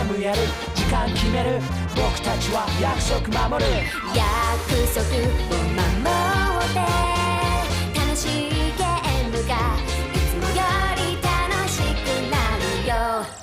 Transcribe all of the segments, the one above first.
ムやる時間決める僕たちは約束守る約束を守って楽しいゲームがいつもより楽しくなるよ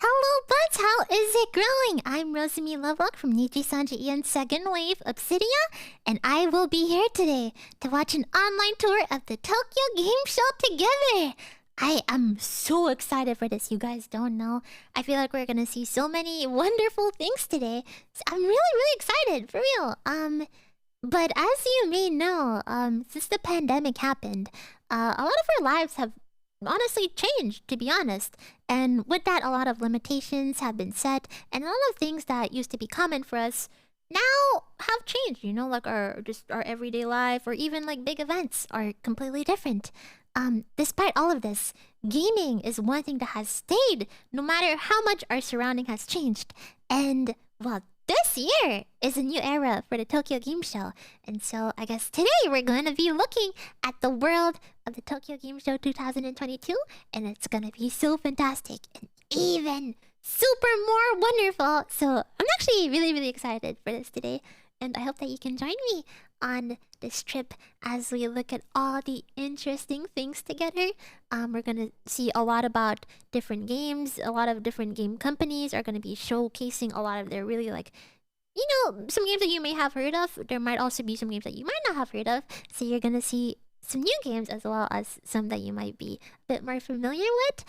Hello, Buds! How is it growing? I'm Rosemi Lovelock from Nichi-Sanji Ian's Second Wave Obsidia, and I will be here today to watch an online tour of the Tokyo Game Show together. I am so excited for this, you guys don't know. I feel like we're gonna see so many wonderful things today. So I'm really excited, for real. But as you may know, since the pandemic happened, a lot of our lives have honestly changed, to be honest. And with that, a lot of limitations have been set, and a lot of things that used to be common for us now have changed, you know, like our everyday life or even like big events are completely different. Despite all of this, gaming is one thing that has stayed no matter how much our surrounding has changed. And well, this year is a new era for the Tokyo Game Show. And so I guess today we're going to be looking at the world of the Tokyo Game Show 2022. And it's going to be so fantastic and even super more wonderful. So I'm actually really excited for this today. And I hope that you can join me on this trip as we look at all the interesting things together. We're going to see a lot about different games. A lot of different game companies are going to be showcasing a lot of their really like, you know, some games that you may have heard of. There might also be some games that you might not have heard of. So you're going to see some new games as well as some that you might be a bit more familiar with.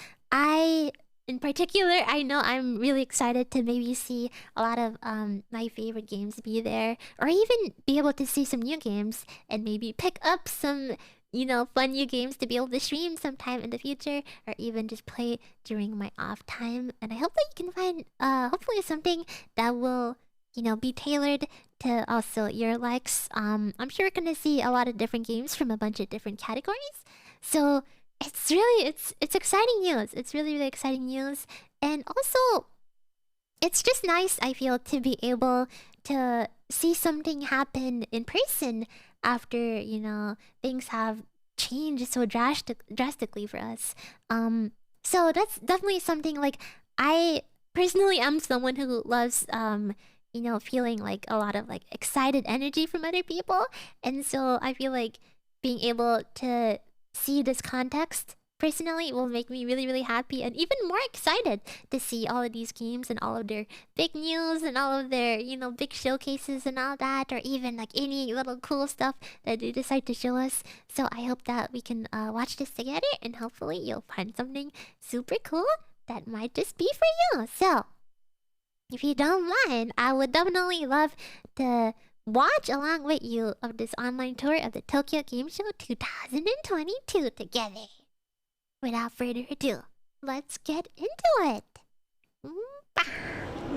In particular, I know I'm really excited to maybe see a lot of my favorite games be there, or even be able to see some new games and maybe pick up some, you know, fun new games to be able to stream sometime in the future, or even just play during my off time. And I hope that you can find hopefully something that will, you know, be tailored to also your likes. I'm sure we're gonna see a lot of different games from a bunch of different categories. So it's exciting news. It's really exciting news. And also, it's just nice, I feel, to be able to see something happen in person after, you know, things have changed so drastically for us. So that's definitely something like I personally am someone who loves you know, feeling like a lot of like excited energy from other people. And so I feel like being able to see this context personally will make me really happy and even more excited to see all of these games and all of their big news and all of their, you know, big showcases and all that, or even like any little cool stuff that they decide to show us. So I hope that we can watch this together, and hopefully you'll find something super cool that might just be for you. So if you don't mind, I would definitely love to watch along with you of this online tour of the Tokyo Game Show 2022 together. Without further ado, let's get into it.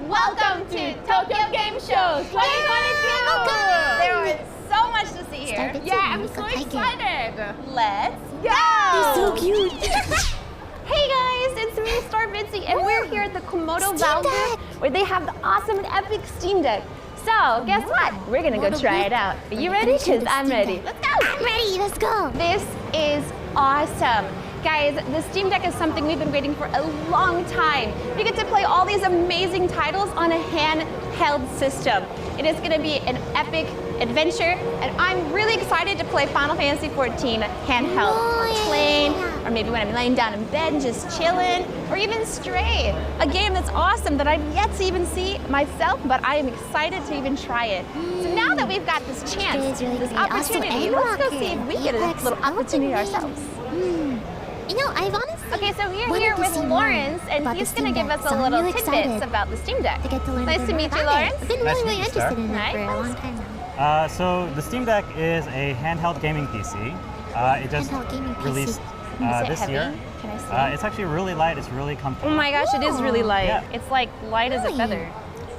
Welcome to Tokyo Game Show 2022! There is so much to see here. Yeah, I'm so excited. Let's go! They're so cute. Hey guys, it's me, Star Mitzi, and we're here at the Komodo Valve where they have the awesome and epic Steam Deck. So, guess what? We're gonna go try it out. Are you ready? Because I'm ready. Let's go! I'm ready, let's go! This is awesome. Guys, the Steam Deck is something we've been waiting for a long time. We get to play all these amazing titles on a handheld system. It is gonna be an epic adventure, and I'm really excited to play Final Fantasy XIV handheld on a plane, or maybe when I'm laying down in bed and just chilling, or even Stray, a game that's awesome that I've yet to even see myself, but I am excited to even try it. So now that we've got this chance, this opportunity, let's go see if we get a little opportunity ourselves. You know, I've honestly... Okay, so we're here with Lawrence, and he's going to give us a little tidbits about the Steam Deck. Nice to meet you, Lawrence. I've been really interested in it for a long time now. So the Steam Deck is a handheld gaming PC. It just released this year. Can I see? It's actually really light. It's really comfortable. Oh my gosh, it is really light. Yeah. It's like light as a feather.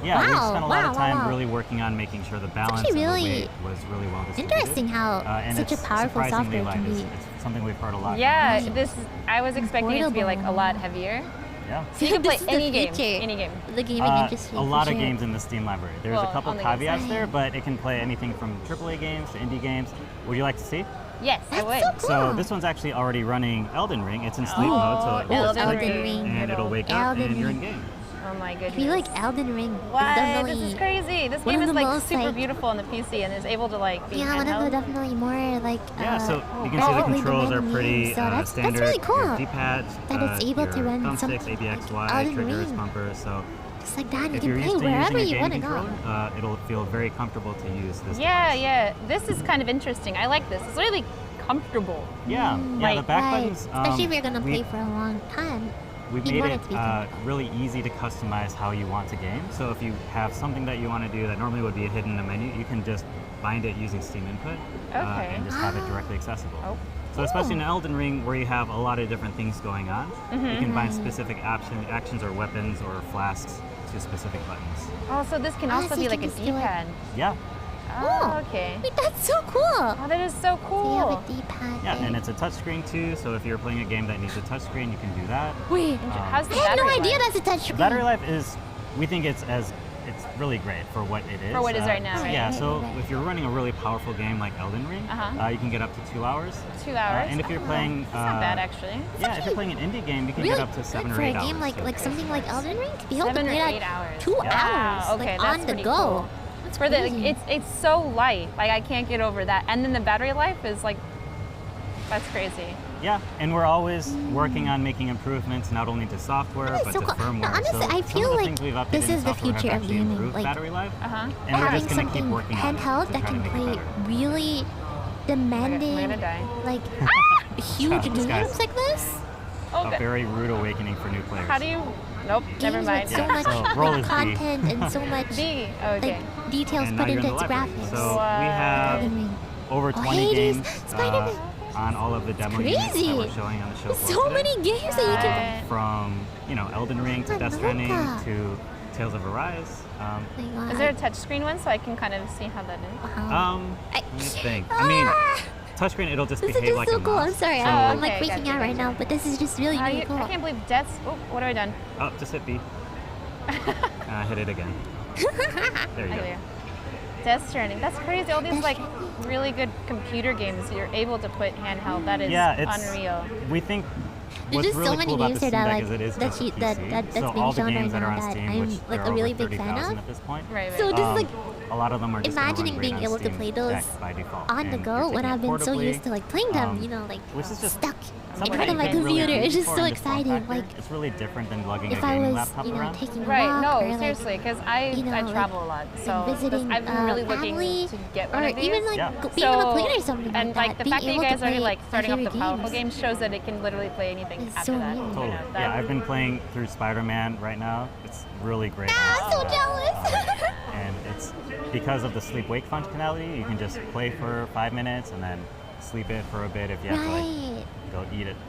Yeah, we Wow, spent a lot of wow, time wow. really working on making sure the balance actually of the really weight was really well distributed. Interesting how And such a it's powerful surprisingly software light. can be. It's something we've heard a lot. Yeah, Right. I was expecting it to be like a Portable. lot heavier. Yeah. So you can play This is the any game. future. Any game. The gaming industry. A for lot of sure. games in the Steam library. There's Well, a couple on the games. caveats there, but it can play anything from AAA games to indie games. Would you like to see? Yes, I That's would. so cool. So this one's actually already running Elden Ring. It's in sleep Oh, mode, so it will Elden sleep, Ring. and it'll wake up Elden and you're in Ring. game. Oh my goodness. I feel like Elden Ring What? is definitely This is crazy. This one game of is the like most, super like- beautiful on the PC and is able to like be yeah, one of the handheld. definitely more like Yeah, so you can see the graphically controls are demanding pretty games, so that's standard. really cool. Your D-pads, That it's able to your run thumbsticks, something ABX, like Y, Elden triggers, Ring. bumpers. So just like that. You if can you're play used to wherever using you a want game to go. controller, it'll feel very comfortable to use this. Yeah, device. yeah. This is kind of interesting. I like this. It's really comfortable. Yeah, yeah. The Right. back Right. buttons. Especially if you're gonna we- play for a long time. We You'd made want it it to be comfortable. really easy to customize how you want to game. So if you have something that you want to do that normally would be hidden in a menu, you can just bind it using Steam Input Okay. and just have it directly accessible. Oh. So especially in Elden Ring, where you have a lot of different things going on, you can bind specific actions or weapons or flasks to specific buttons. Oh, so this can Ah, also so be you like can a just do it. D-pad. Yeah, Oh, okay. Wait, that's so cool. Oh, that is so So you cool. have a D-pad. yeah, thing. and it's a touchscreen too. So if you're playing a game that needs a touchscreen, you can do that. Wait, How's the I had no battery idea life? that's a touchscreen. Battery life is, we think it's really great for what it is. For what it is right now, right? Yeah, Right, so right. if you're running a really powerful game like Elden Ring, you can get up to 2 hours. 2 hours. And if you're playing, That's not bad actually. yeah, if you're playing an indie game, you can Really get up to 7 good or for 8 a hours. game like So like something like Elden Ring to be able to 7 or play that 8 hours. 2 Yeah. hours Wow, okay, like that's on the pretty go. cool. That's For the crazy. it's so light. Like I can't get over that. And then the battery life is like that's crazy. Yeah, and we're always working on making improvements not only to software That is but so to cool. firmware. Now, honestly, so I some feel of the like things we've updated this in is the software have future of actually gaming, improved like- battery life. Uh-huh. And we're having just going to keep something working on it handheld to that try to can make it play better. really demanding, gonna die. like huge This games guy's- like this. Oh, A good. very rude awakening for new players. How do you Nope, never Games mind. with so Yeah, much so roll like, is B. content and so much B. Okay. like details And put now you're into in its the library. graphics. So we Wow. have Elden Ring. over Oh, 20 Hades, games Spider-Man. on all of the demo units that crazy. we're showing on the show floor So today. many games that you can. Right. From Elden Ring to I Death love Stranding that. to Tales of Arise. Oh my God. Is there a touchscreen one so I can kind of see how that is? Wow. Let me think. I mean, touchscreen it'll just This is behave just like so a cool. mouse. I'm sorry. So, I'm like okay, freaking gotcha, out right gotcha. now, but this is just really, really cool. I can't believe Death's. Oh, what have I done? Oh, just hit B. Hit it again. There you I go. hear you. Death Stranding. That's crazy. All these like really good computer games you're able to put handheld. That is Yeah, it's unreal. We think There's what's just really so many cool about games the here Steam that Deck like is it is that just a she, that PC. that's so being all the shown right games that are now on that Steam, I'm which like there a are really over big fan 30,000 of. at this point. Right, right. So just like A lot of them are just gonna imagining run being great on able to Steam play those Deck by default. on the And go you're when taking I've it been so portably. used to like playing them, like which is just stuck in something front of that my you can really computer. It's use just for so in this form exciting. factor. Like it's really different than lugging if a I gaming was, laptop around. taking a Right. walk No, or like seriously, because I like, travel a lot, so visiting I've been really looking family, to get one or of these. even like Yeah. being on a plane or something and like that. the being fact that you able to guys are play like my starting off the favorite powerful games. games shows that it can literally play anything It's after so that. neat. You Totally. know, that- Yeah, I've been playing through Spider-Man right now. It's really great. I'm so jealous. And it's because of the sleep-wake functionality. You can just play for 5 minutes and then sleep it for a bit if you have to like Right. go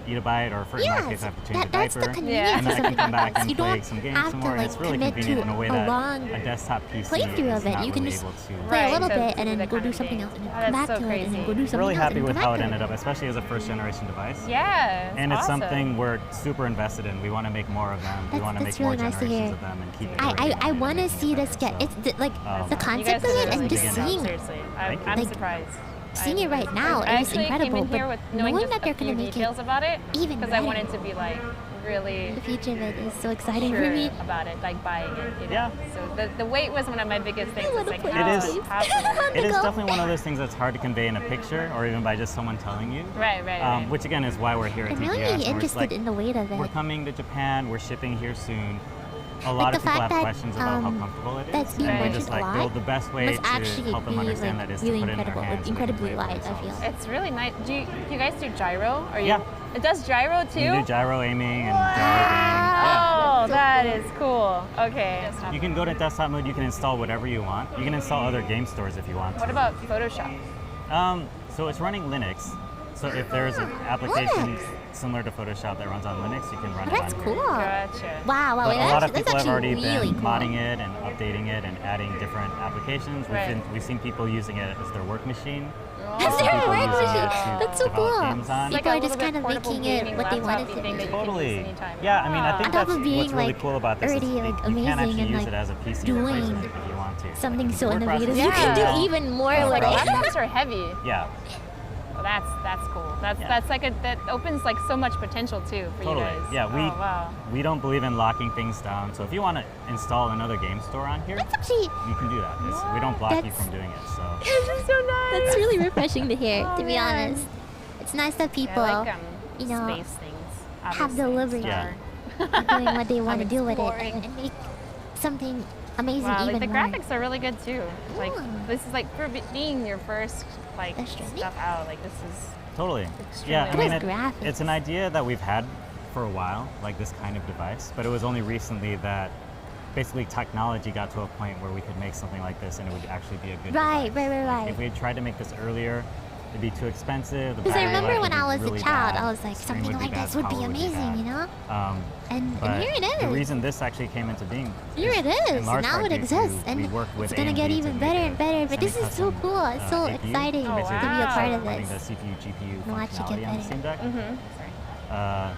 eat a bite, or for in my Yeah, case, I have to change that's a the diaper. convenience Yeah. And of then I can something come like back this. and You play don't some games have some to more. And like it's really commit convenient to in a way a that long a desktop PC playthrough is of it. not You can really just able to. play Right, a little to bit do and then that go kind do of something thing. else and then Oh, come that's back so to it and then crazy. go do something Really else happy and with come how back it to ended up, especially as a first-generation device. Yeah. And it's awesome. something we're super invested in. We want to make more of them. We want to make That's more really nice to generations hear. of them and keep it I going want to and see making it this better. get it's So, like um, the You guys concept did of a it and really just good job, seeing seriously. Thank you. I'm Like, surprised. seeing it right now I is actually incredible, came in here but with knowing knowing just that they're a few gonna make it details about it even because I better. wanted to be like really the future of it is so exciting sure for me. about it, like buying it. You know? Yeah. So the weight was one of my biggest things. wanna It's like play how It is. possible. It is go. definitely one of those things that's hard to convey in a picture or even by just someone telling you. Right, right. Which again is why we're here at I'm TGS. really and we're just interested like, in the weight of we're it. coming to Japan. We're shipping here soon. A Like lot the of people fact have that, questions about how comfortable it is. that's being and we're mentioned just a like, lot well, the best way must to actually help them be, understand like, that is really to put it in their incredible, hands. like, and they can incredibly play it light, I themselves. feel. It's really nice. Do you guys do gyro? Or you? Yeah. It does gyro too. You can do gyro aiming and gyro Oh, that is cool. Okay. gaming. You can go to desktop mode. You can install whatever you want. You can install other game stores if you want. What to. about Photoshop? So it's running Linux. So if there's an application similar to Photoshop that runs on Linux, you can run Oh, it that's on cool. here. Gotcha. Wow, But wait, a lot that's of people have actually already really been cool. modding it and updating it and adding different applications. Right. We've seen people using it as their work machine. That's Some their people work using machine. it to That's so develop cool. games on. People Like are a just little kind bit of portable making it gaming what they want it laptop-y to thing be. that you can use Totally. anytime. Yeah, I mean, I think On top that's of being, what's really like, cool about this. already, is like, you can amazing actually and, use like, it as a PC doing replacement if you want to. Something Like, so word innovative. processing You can do Yeah. even more Yeah. with it. Laptops are heavy. Yeah, Well, that's cool. That's Yeah. that's like that opens like so much potential too for totally. you guys. Yeah, Oh, wow. we don't believe in locking things down. So if you want to install another game store on here, That's actually you can do that. We don't block you That's- from doing it. So This is so nice. that's really refreshing to hear. Oh, to be man. honest, it's nice that people I like you know, space things. have the obviously. liberty Yeah. of doing what they want to do with it exploring. and make something amazing Wow, like even the more. graphics are really good too. Like this is like for being your first like That's true. stuff out. Like this is totally. Extremely Yeah, I What mean, is graphics? it's an idea that we've had for a while, like this kind of device. But it was only recently that basically technology got to a point where we could make something like this and it would actually be a good Right, device. right, Like, right. if we had tried to make this earlier, it'd be too expensive. the Because I battery remember life when would I be was really a child, bad, I was like, the screen something would like bad, this would be power amazing, bad. you know? And But here it is. the reason this actually came into being Here it is. in large Now part it due to exists, and we worked with it's gonna AMD get to even make better a and better. But this is so semi-custom, cool. It's so APU, exciting Oh, to be a part of running this. the CPU, GPU And watch it get functionality on the better. Steam Deck. sorry.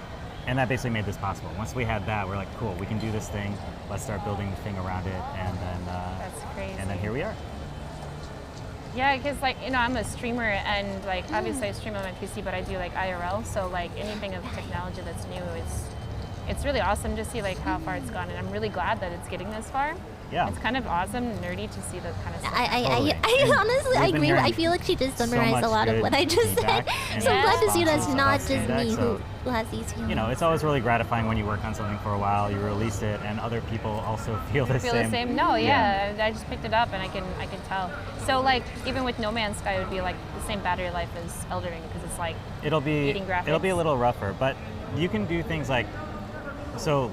And that basically made this possible. Once we had that, we're like, cool, we can do this thing. Let's start building the thing around it, and then That's crazy. and then here we are. Yeah, because like I'm a streamer and like obviously I stream on my PC, but I do like IRL. So like anything of technology that's new, it's really awesome to see like how far it's gone, and I'm really glad that it's getting this far. Yeah. It's kind of awesome, nerdy to see that kind of stuff. Totally. I And honestly I we've been agree. hearing I feel like she just so summarized much a lot of good what I just said. feedback and So I'm glad to see that's responses not about just Steam Deck, me so, who has these feelings. You know, it's always really gratifying when you work on something for a while, you release it, and other people also feel the Feel same. the same? No, yeah. I just picked it up and I can tell. So like even with No Man's Sky, it would be like the same battery life as Elden Ring because it's like It'll be Eating graphics. it'll be a little rougher, but you can do things like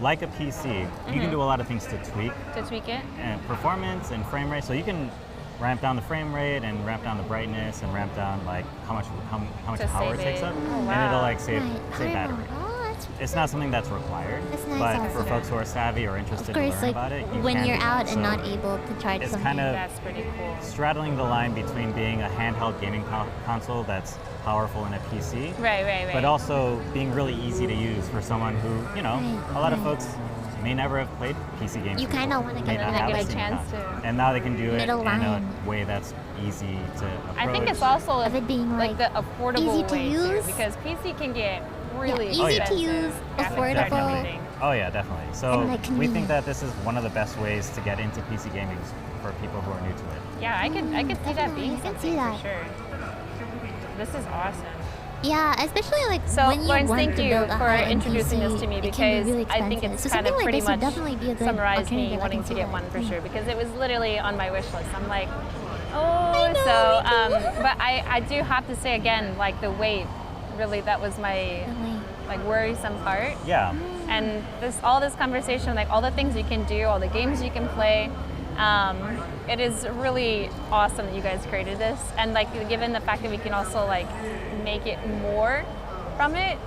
like a PC, you can do a lot of things to tweak to tweak it. and performance and frame rate. So you can ramp down the frame rate and ramp down the brightness and ramp down like how much To power save it takes it. up, Oh, and wow. it'll like save Right. battery. Oh, that's It's not something that's required, That's nice but also. for folks who are savvy or interested of to course, learn like about it, you when can you're do out that. and So not able to charge it's something. kind of That's pretty cool. straddling the line between being a handheld gaming console that's powerful in a PC, Right. but also being really easy to use for someone who, you know, Right, a lot of right. folks may never have played PC games. You kinda before, wanna may get not that have good a a Steam chance account. to- And now they can do it Middle in line. a way that's easy to approach. I think it's also Of it being, like the like, affordable easy to way use. too, because PC can get really Yeah, easy to expensive. use, graphics card and affordable. everything. Oh yeah, definitely. So And, like, we think convenient. that this is one of the best ways to get into PC gaming for people who are new to it. Yeah, I could see that Definitely, being I can something see that. for sure. This is awesome. Yeah, especially like So, when you Lawrence, want thank to you build a for high-end introducing PC, this to me it can be because really I think expensive. it's So kind something of like pretty this would much definitely be a good summarized me alternative. I wanting can to see get that. one for Yeah. sure because it was literally on my wish list. I'm like, oh, I know, so me too. but I do have to say again, like the weight, really that was my Really. like worrisome part. Yeah. And all this conversation, like all the things you can do, all the games you can play, it is really awesome that you guys created this. And like given the fact that we can also like make it more from it,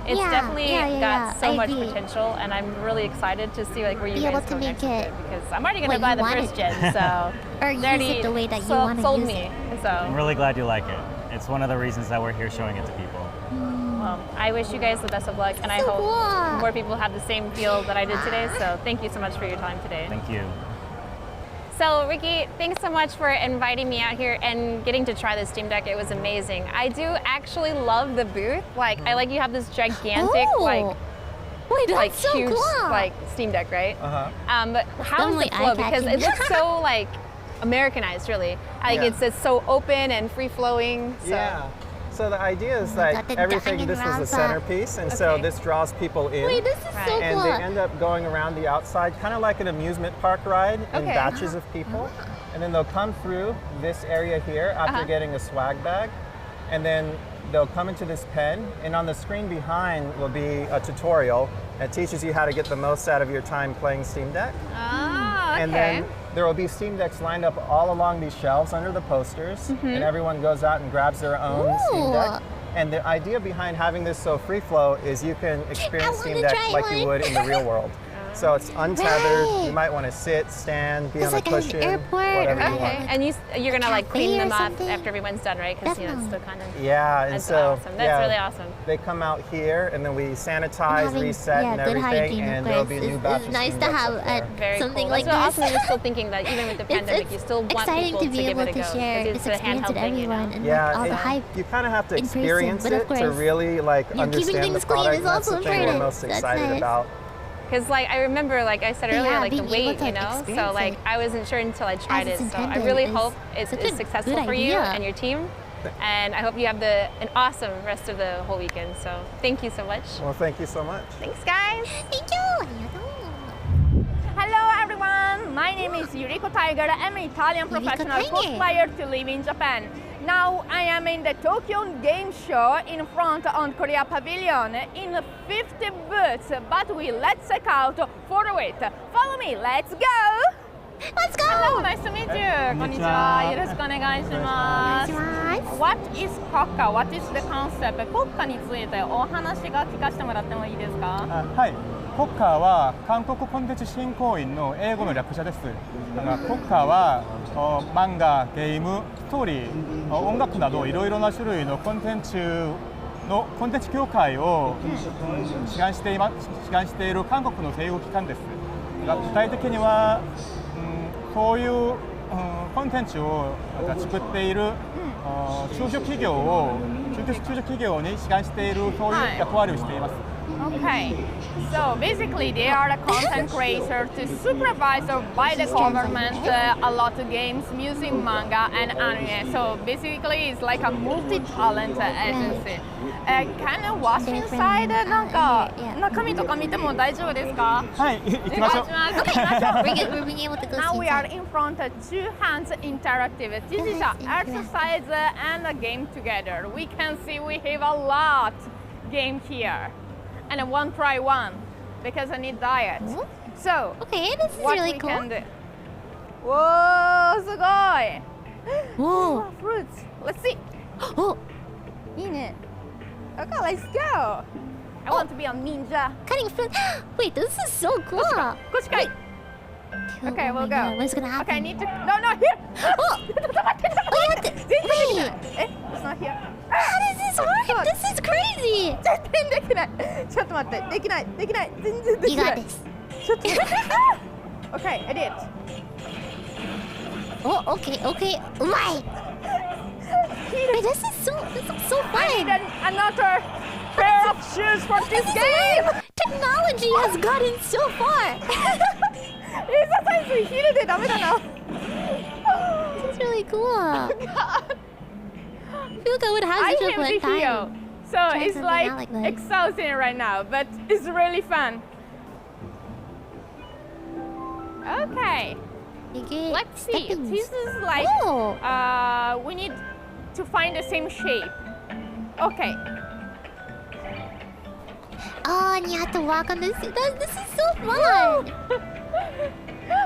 it's Yeah, definitely yeah, got so I much agree. potential. And I'm really excited to see like where you Be guys able go to make next with it because I'm already gonna what buy you the want first it. gen, so Or they use already it the way that you want to sold use me. it. I'm So really glad you like it. It's one of the reasons that we're here showing it to people. I wish you guys the best of luck, and I So hope cool. more people have the same feel that I did today. So thank you so much for your time today. Thank you. So Ricky, thanks so much for inviting me out here and getting to try the Steam Deck. It was amazing. I do actually love the booth. Like, I like you have this gigantic, Oh. like Wait, that's like so huge, cool. like Steam Deck, right? Uh-huh. But how is definitely the flow? Because it eye-catching. looks so like Americanized, really. Like Yeah. it's so open and free flowing. So. Yeah. So the idea is Oh my God, like the everything, diamond this was the ramp. centerpiece, and so Okay. this draws people in. Wait, this is so Right. and cool. they end up going around the outside, kind of like an amusement park ride in Okay. batches of people. And then they'll come through this area here after Uh-huh. getting a swag bag. And then they'll come into this pen, and on the screen behind will be a tutorial that teaches you how to get the most out of your time playing Steam Deck. Ah, okay. And then there will be Steam Decks lined up all along these shelves under the posters, Mm-hmm. and everyone goes out and grabs their own Steam Deck. And the idea behind having this so free flow is you can experience Steam wanna Deck try like you one. would in the real world. So it's untethered. Right. You might want to sit, stand, be It's on like a an cushion, airport or whatever you Okay, want. and you're gonna like Cafe clean or them off something? after everyone's done, right? Because it's Definitely. still kind of. Yeah, and That's so awesome. That's really awesome. They come out here, and then we sanitize, Having, reset, yeah, and good everything, hygiene, of and there'll course. be a new It's batch of nice Steam to Decks have up there. Very something cool. like That's this. so awesome. You're still thinking that even with the pandemic, you still want exciting people to be give able it a to go. share 'cause this it's a experience handheld with thing, you know? everyone and Yeah, like, all the hype. you kind of have to in person, experience but of it to course, really like you know, keeping understand the things clean product. is That's the also thing we're important. most That's excited nice. about. Because like I remember, like I said But earlier, yeah, like the being able wait, to you know. So experience like it I wasn't sure until I tried as it. it's So I intended really is hope it's such a successful good for you idea. and your team. And I hope you have an awesome rest of the whole weekend. So thank you so much. Well, thank you so much. Thanks, guys. Thank you. Hello everyone, my name is Yuriko Tiger. I'm an Italian Yuriko professional Tiger. cosplayer to live in Japan. Now I am in the Tokyo Game Show in front on Korea Pavilion in 50 booths, but let's check out for a wait. Follow me, let's go! Let's go. Hello, nice to meet you. こんにちは。よろしくお願いします。What is Pokka? What is the concept? ポッカについてお話が聞かせてもらってもいいですか？はい、ポッカーは韓国コンテンツ振興員の英語の略称です。ポッカーは漫画、ゲーム、ストーリー、音楽などいろいろな種類のコンテンツ協会を志願している韓国の政府機関です。具体的には、そういうコンテンツを作っている中小企業に志願しているそういう役割をしています。Okay, so basically they are the content creator to supervise by the government a lot of games, music, manga and anime. So basically it's like a multi-talent agency. Can you watch inside? なんか中身とか見ても大丈夫ですか？はい、行きましょう。We're being able to go Now see we are inside. in front of two hands interactive. This is an exercise and a game together. We can see we have a lot game here. And a one try one because I need diet. So Okay, this is what really we cool. can do. Whoa, すごい! Whoa. Fruits. Let's see. Oh, いいね. Okay, let's go. I want to be a ninja. cutting fruit. Wait, this is so cool. こっちかい. Okay, Oh my we'll go. God, what's gonna happen? Okay, I need to. No, no, here. おちょっと待って。Oh, you have to. 全然できない。 Wait, It's not here. how does this work? This is crazy. 全然できない。ちょっと待って。できない。全然で You きな got い。 this. ちょっと待って。Okay, I did. Oh, okay. Why? Wait, this looks so I need fun. another pair of shoes for this game. Technology has gotten so far. エクササイズヒルでダメだな。 This is really cool. I feel like I would have I such a came fun to here, time. so Try it's something like out like this. exhausting right now, but it's really fun. Okay, You get let's see. steppings. This is like Oh. we need to find the same shape. Okay. Oh, and you have to walk on this. This is so fun.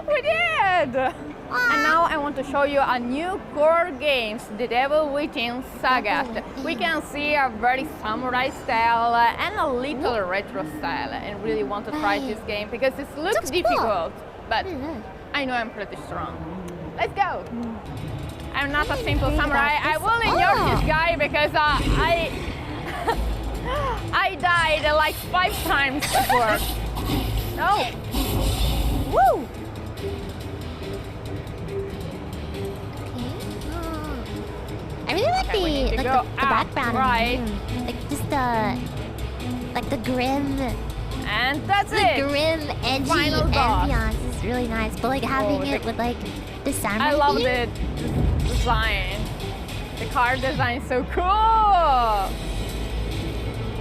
We did! And now I want to show you a new core games, The Devil Within Saga. We can see a very samurai style and a little retro style, and really want to try this game because it looks Looks cool. difficult, but Mm. I know I'm pretty strong. Let's go! I'm not a simple Hey, samurai. about I this- will endure Oh. this guy because I died like 5 times before. No! Woo! I really like Okay, we need to the go the up, background. right. Like just the grim, And that's the it! grim, edgy Final boss. ambiance is really nice. But like having Oh, it with like the samurai. I love theme. the design. The car design is so cool!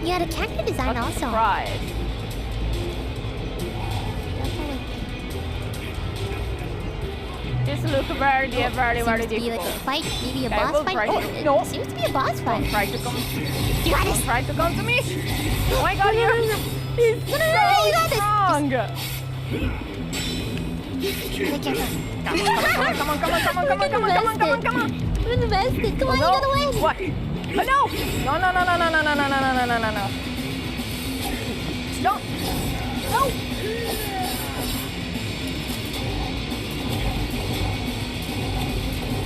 Yeah, the character design I'm also. surprised. This looks very, very, very Seems to be like a difficult. fight, maybe a Okay, boss we'll fight. try Oh, to- it no. seems to be a boss fight. Try to come. You got this. Try to come to me. Oh my god, he's No, you got so this. strong. Be careful. Come on, come on, come on, come on, come on, come on, come on, come on, come on. We're the best. Come on, you No. gotta win. What? Oh, no! No, no, no, no, no, no, no, no, no, no, no, no, no. Don't. No!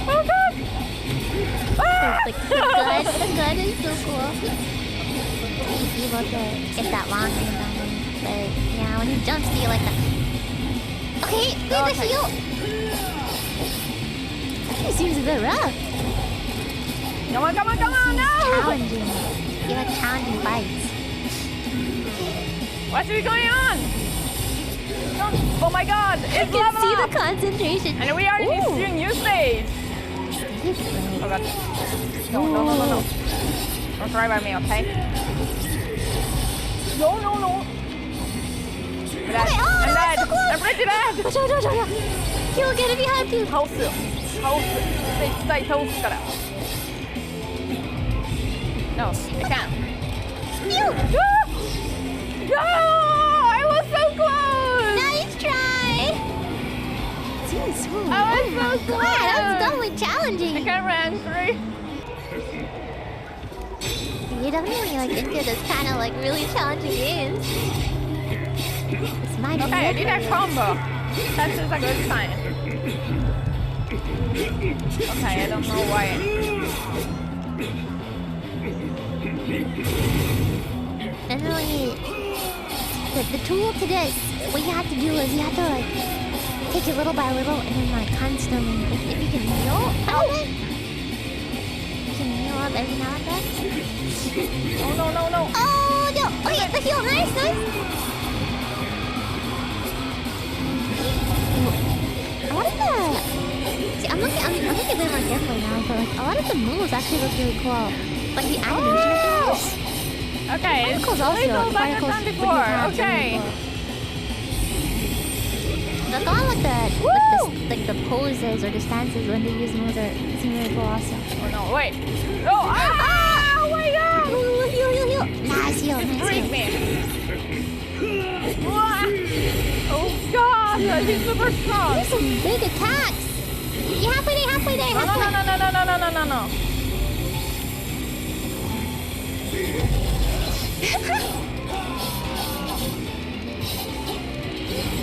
Oh, God! Ah! Like the gun is so cool. He's able to get that long range on him. But yeah, when he jumps to you like that. Okay, leave the heel! He seems a bit rough. Come on, come on, come on, no! Challenging. You like challenging fights. What's going on? Oh my God! It's You can level see up! the concentration. And we are in this new stage! Oh God. No, no, no, no, no. Don't try by me, okay? No, no, no. I'm dead. Okay, oh, I'm no, dead. so close. I'm pretty dead. Watch out, watch out, watch out. He'll get it behind you. 倒すよ。倒す。絶対倒すから。No, I can't. You. No! I was so close! Nice try. Seems smooth. I was so God, close. that's definitely challenging. I can't run through. You're definitely like into this kind of like really challenging games. This might be Okay, I it did for a you. combo. That is a good sign. Okay, I don't know why. Generally, the tool to this, what you have to do is you have to like take it little by little and then like constantly, if you can heal out of it, you can heal up every now and then. Oh no, no, no. Oh no! Okay, the heal, nice, nice. A lot of the, see, I'm looking a bit more carefully now, but like a lot of the moves actually look really cool. Like the animation of things. Okay, it's Particles a also. little better Particles than with before. your hands are Okay. really cool. The one like the poses or the stances when they use moves are seem really cool also. Oh no, wait. No, ah! Oh my God! Heal, heal, heal. Nice heal, nice Freeze heal. me. Wah! Oh God, he's super strong. There's some big attacks. You halfway there, halfway there, No, no, halfway. no, no, no, no, no, no, no, no.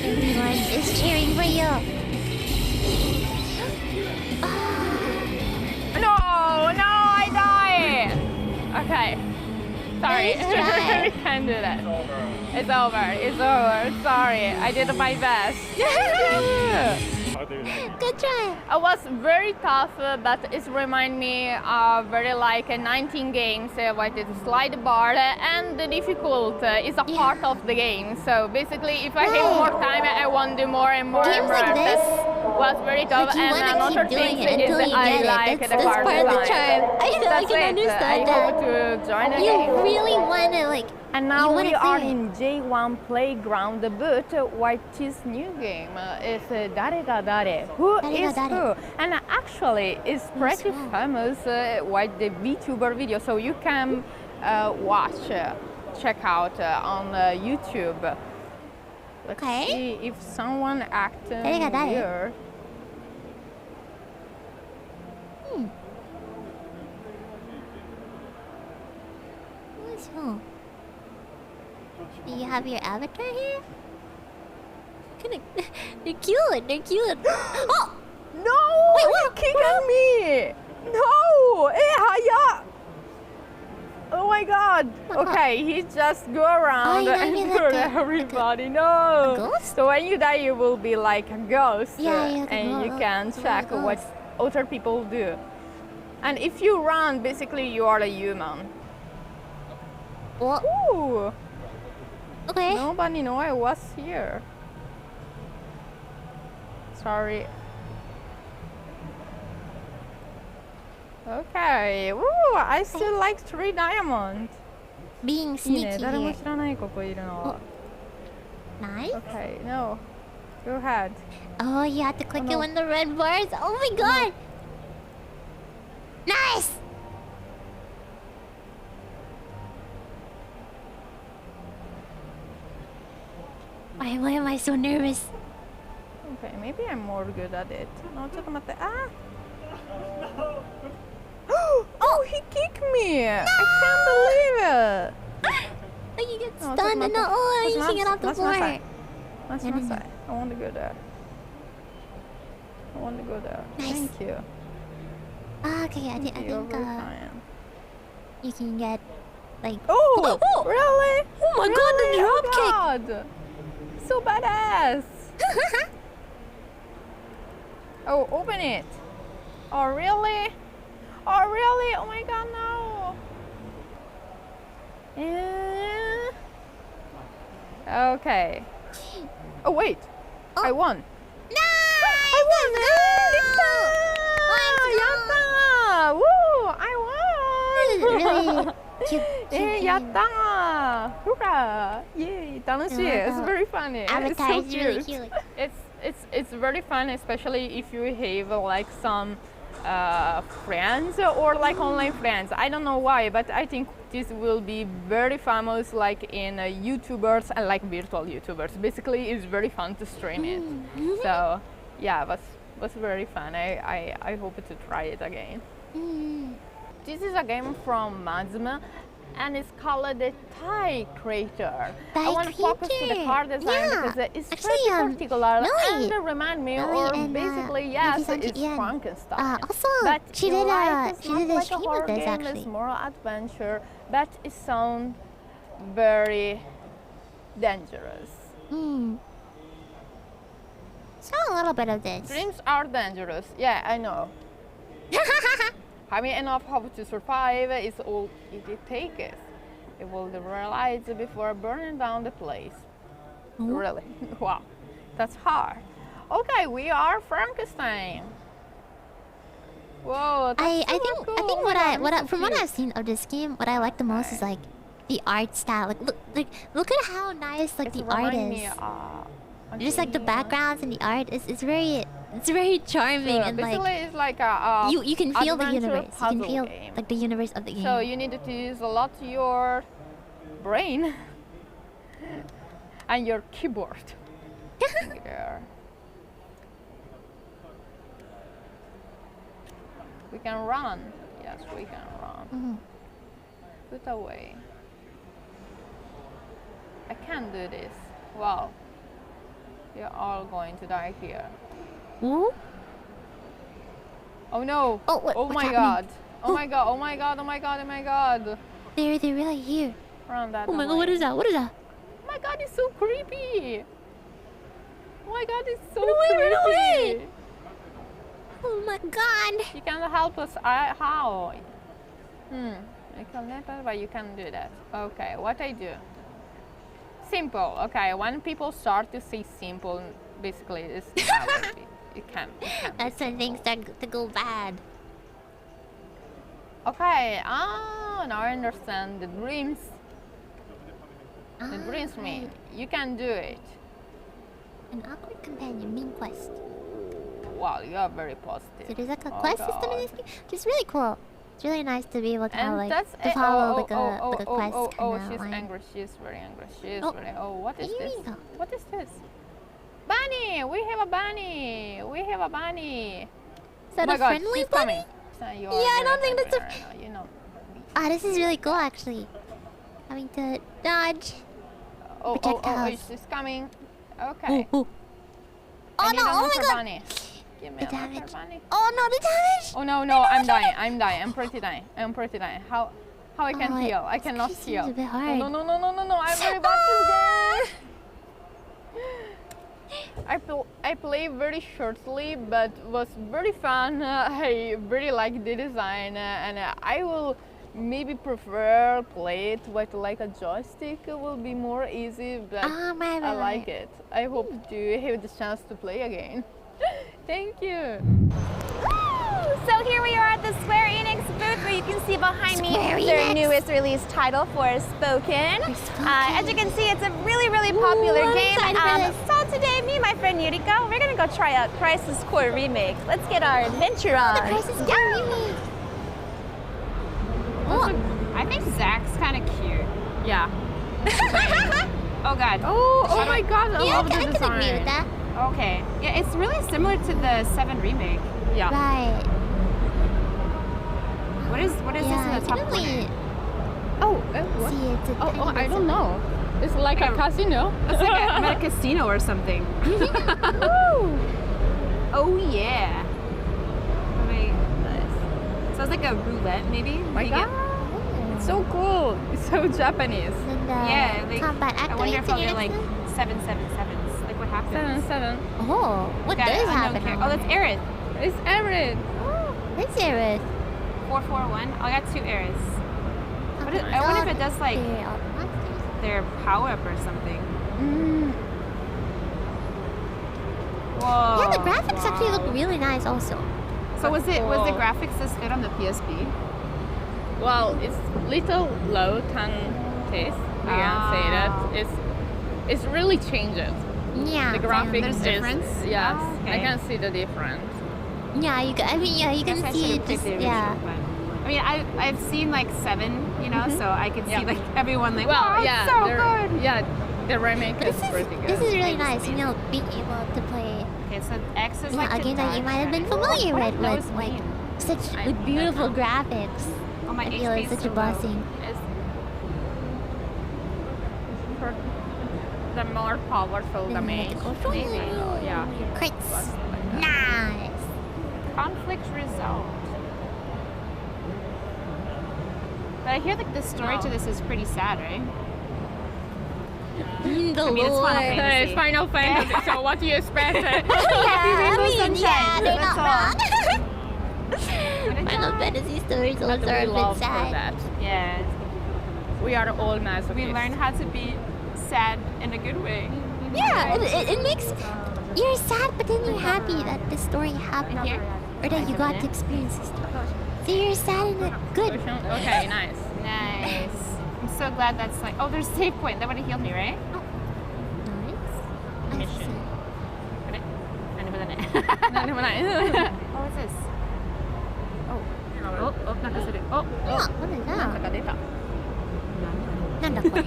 Everyone is cheering for you. No, no, I die. Okay. Sorry. Nice try. We can't do that. It's over. It's over. Sorry. I did my best. Good try. It was very tough, but it remind me very like 19 games with the slide bar, and the difficult is a part of the game. So basically, if I have more time, I want to do more and more. Games and more. like this, Was very tough, like you and want another to keep doing thing it is until you I get like it. the That's card part of the design. charm. I That's can it. understand I that. hope to join the You game. really want to like. And you now wanna we are play it. in J1 Playground boot, which is new game. It's Dare ga Dare. Who Dare ga is Dare. who? And actually, it's pretty who? famous with the VTuber video, so you can watch, check out on YouTube. Let's Okay. see if someone acting Dare ga Dare. here. Who is who? Do you have your avatar here? They're cute. They're cute. Oh! No! Wait, You what? kicked at me! No! Haya! Oh my god! Okay, he just go around you and mean like hurt a- everybody. No! a ghost? So when you die, you will be like a ghost. Yeah, yeah, the and you ghost. can The check what ghost. other people do. And if you run, basically you are a human. Well, Ooh! okay. Nobody know I was here. Sorry. Okay. Woo! I still like 3 diamonds. Being いい sneaky ね。誰も here. 知らないここいるの。 Nice. Okay. No. Go ahead. Oh, you have to click no. it when the red bars. Oh my god. Nice. Why am I so nervous? Okay. Maybe I'm more good at it. No, ちょっと待って。あ。Oh, he kicked me! I can't believe it! You get Oh, stunned and oh, you should get off the floor. That's my side. I want to go there. I want to go there. Nice. Thank you. Okay, I think You're very kind. you can get like. Oh, really? Oh my god, the Really? drop Oh, God. So badass. Oh, open it. Oh, really? Oh, really? Oh my god, no. Okay. Oh, wait. I won. No! I won! Yatta! Woo! I won! Really cute. Yatta! Hurrah! Yay! 楽しい. It's very funny. Avatar It's is so really cute. cute. It's very fun, especially if you have like some friends or like online friends. I don't know why, but I think this will be very famous like in YouTubers and like virtual YouTubers. Basically, it's very fun to stream it. So yeah, was very fun. I hope to try it again. This is a game from Mazma, and it's called the Tie Creator. I want to focus to the card design because it's Actually, pretty particular Millie- and remind me, Millie or and, basically, Yuki yes, Sanji it's Ian. Frankenstein. Also, but she did life a is not like a stream horror of this game, actually. It's more adventure, but it sounds very dangerous. Saw a little bit of this. Dreams are dangerous. Yeah, I know. Having enough hope to survive is all it takes. It will realize before burning down the place. Really? Wow, that's hard. Okay, we are Frankenstein. Whoa, that's I super think cool. I think Oh what my I God, what I, it's so from what cute. I've seen of this game, what I like the most is like the art style. Like look at how nice like It's the art remind me, is. Just like the Angelina. backgrounds and the art is very charming Sure, and basically like it's like a you can feel the adventure universe. You can puzzle feel game. like the universe of the game. So you need to use a lot of your brain and your keyboard. Here. We can run. Yes, we can run. Put away. I can't do this. Wow. You're all going to die here. Ooh. Oh no! Oh, oh what's my happening? god! Oh my god! Oh my god! Oh my god! Oh my god! They're really here. Run that Oh my god, away. what is that? What is that? Oh my god, it's so creepy! Oh my god, it's so Run away, creepy! run away! Oh my god. You can help us. How? I can never, but you can do that. Okay, what I do? Simple. Okay, when people start to say simple, basically it's it can. That's when things start to go bad. Okay. Now I understand the dreams. The dreams Ah, mean you can do it. An awkward companion, main quest. Wow, you are very positive. So there's like a Oh quest system in this God. game. It's really cool. It's really nice to be able to have And like that's to follow like a quest oh, kind of she's line. angry. She's very angry. She's Oh. very. Oh, what is What do you this? mean? What is this? Bunny! We have a bunny! We have a bunny! Is that oh my a God, friendly she's bunny? coming. So you are Yeah, I very don't think friendly that's a- right now, you know. Ah, this is really cool actually. Having to dodge. Oh, projectiles. she's coming. Okay. Oh I need no! Oh my another god! bunny. Give me The another damage. bunny. Oh no! The damage! Oh no, I'm dying. I'm dying. I'm pretty dying. I'm pretty dying. How I can Oh, heal? I this cannot seems heal. a bit Oh, hard. no. I'm very bad at this game. I play very shortly, but was very fun. I really like the design, and I will maybe prefer play it with like a joystick. It will be more easy, but Right. I like it. I hope to have the chance to play again. Thank you. So here we are at the Square Enix booth where you can see behind me Square their Enix. newest release title, Forspoken. As you can see, it's a really, really popular I'm game. excited for this. So today, me and my friend Yuriko, we're gonna go try out Crisis Core Remake. Let's get our adventure on. The Crisis Core Remake. I think Zach's kind of cute. Yeah. Oh god. Oh my God! I Yeah, love I the can design. agree with that. Okay. Yeah, it's really similar to the 7 remake. Yeah. Right. What is this in Yeah, the top definitely. corner? Oh, what? See, it's a Oh, tiny I bit don't know. It's like a casino. It's like I'm at a casino or something. Oh yeah. Wait. So it's like a roulette, maybe? My You God. get- It's so cool. It's so Japanese. And Yeah, like, combat I wonder if activates I'll in get like unison. 777s. Like what happens? 7. Oh, what Got does unknown happen? character. Oh, that's Aerith. It's Everett. That's Aerith. 441. I got 2 Aeriths. I wonder if it does like their power up or something. Whoa. Yeah, the graphics actually look really nice also. So was the Cool. graphics this good on the PSP? Well, it's little low than this. We can say that. It's really changed. Yeah. The graphics There's is difference? yes. Oh, I okay. can see the difference. Yeah, you can, I mean, yeah, you Guess can I see should've it picked just, the original, yeah. but- I mean, I've seen like 7, you know, so I could see Yeah. like everyone like, Well, wow, yeah, it's so they're- good. Yeah, the remake This is is, pretty good. this is really I just nice, you mean- know, being able to play Okay, so X is you like know, a the game that you dodge might have been strategy. familiar What with, does those like mean? such I- with beautiful graphics. Oh, my I feel like HP is such a so low. blessing. It's for the more powerful the mage. Maybe. Yeah. Crits. Nice. Conflict resolved. But I hear like the story to this is pretty sad, right? The I mean, it's Final lore. Fantasy. It's Final Fantasy, so what do you expect? Yeah, I mean, Sunshine, yeah, they're that's not all. wrong. Final Fantasy stories But also we are a bit love for sad. that. Yeah. We are all masochists. We learn how to be sad in a good way. Yeah, it makes you're sad, but then you're happy that the story happened, Here. or that you got to experience the story. So you're sad in a good. Okay, nice. Nice. I'm so glad that's like, oh, there's save point. That would have healed me, right? Nice. I Mission. see. Got it? I know that. Oh, what's this? Oh, nakasuru. Oh, Ah, what is なんか that? が出た。なんだこれ?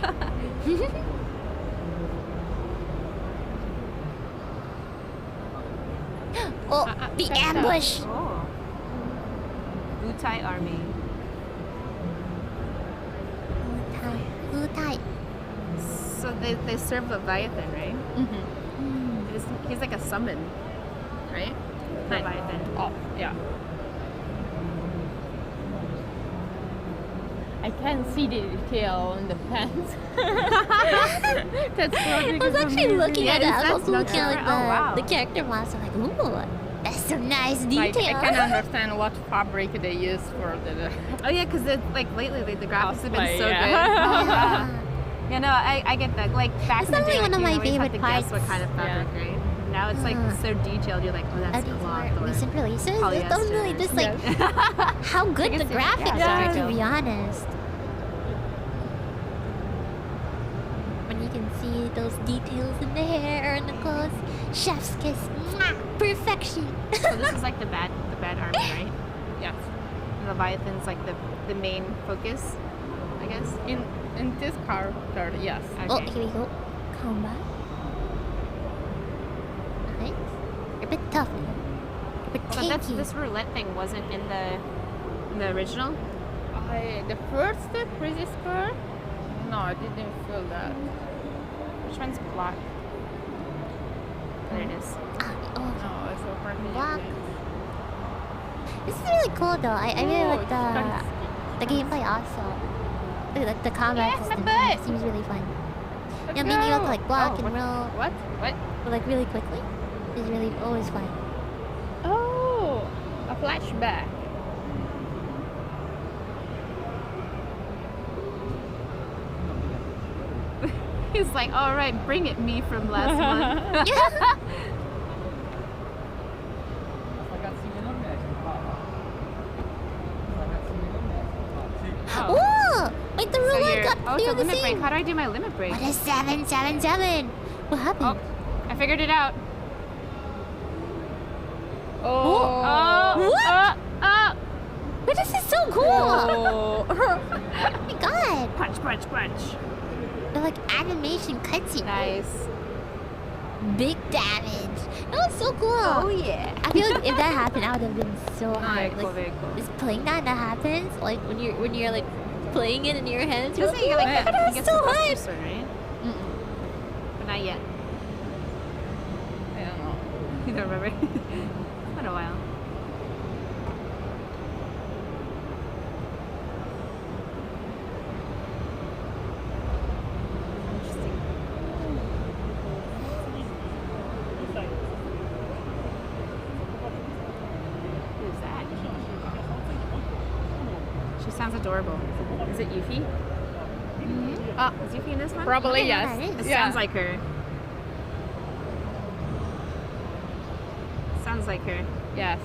Oh, the ambush! oh. Butai army. Blue tie. So they serve Leviathan, right? He's like a summon, right? Leviathan. Oh, yeah. I can see the detail in the pants. That's I was actually looking at it. I was looking at Oh, wow. the character models. I'm like, ooh, that's some nice Like, detail. I can understand what fabric they use for the. Oh yeah, because like lately the graphics have been Cosplay, so yeah. good. Oh, Yeah. yeah, no, I get that. Like back It's in the day, definitely one of like, my you always have favorite to guess parts. what kind of fabric, right? Now it's like so detailed. You're like, oh, that's These cloth are or recent releases. It's polyester. totally just like how good the it's- graphics yeah, are, it's to be honest. When you can see those details in the hair and the clothes, chef's kiss, mwah, perfection. So this is like the bad army, right? Yes. Leviathan's like the main focus, I guess. In this character, yes. Oh, Okay. here we go. Combat. Nice. You're a bit tough. You're a bit So tanky. this roulette thing wasn't in the original. The first Crisis Core? No, I didn't feel that. Which one's black? There it is. Ah, oh, No, it's over here. Black. This is really cool though. I really like the gameplay also. Like the combat Yeah, system my butt. seems really fun. Yeah, being able to like block Oh, and roll What? What? like really quickly is really always fun. Oh, a flashback. He's like, all right, bring it, me from last month. Oh, wait, the So roulette you're, got oh, clear it's a the limit break. scene. How do I do my limit break? What is 777? What Oh, happened? I figured it out. Oh. What? Oh, But this is so cool! Oh. Oh my god! punch, punch, punch. They're like animation cutscene. Nice. Big damage. That was so cool. Oh yeah. I feel like if that happened, I would have been so Very hard. cool, Like, very cool. just playing that happens, like when you're like playing it in your hands. You're Doesn't he like, like oh my God, he that's gets so the Buster hard. Sword, right? But not yet. I don't know. You don't remember? It's been a while. Interesting. Who's that? She sounds adorable. Is it Yuffie? Is Yuffie in this one? Probably Yeah, yes. it It Yeah. sounds like her. Sounds like her. Yes.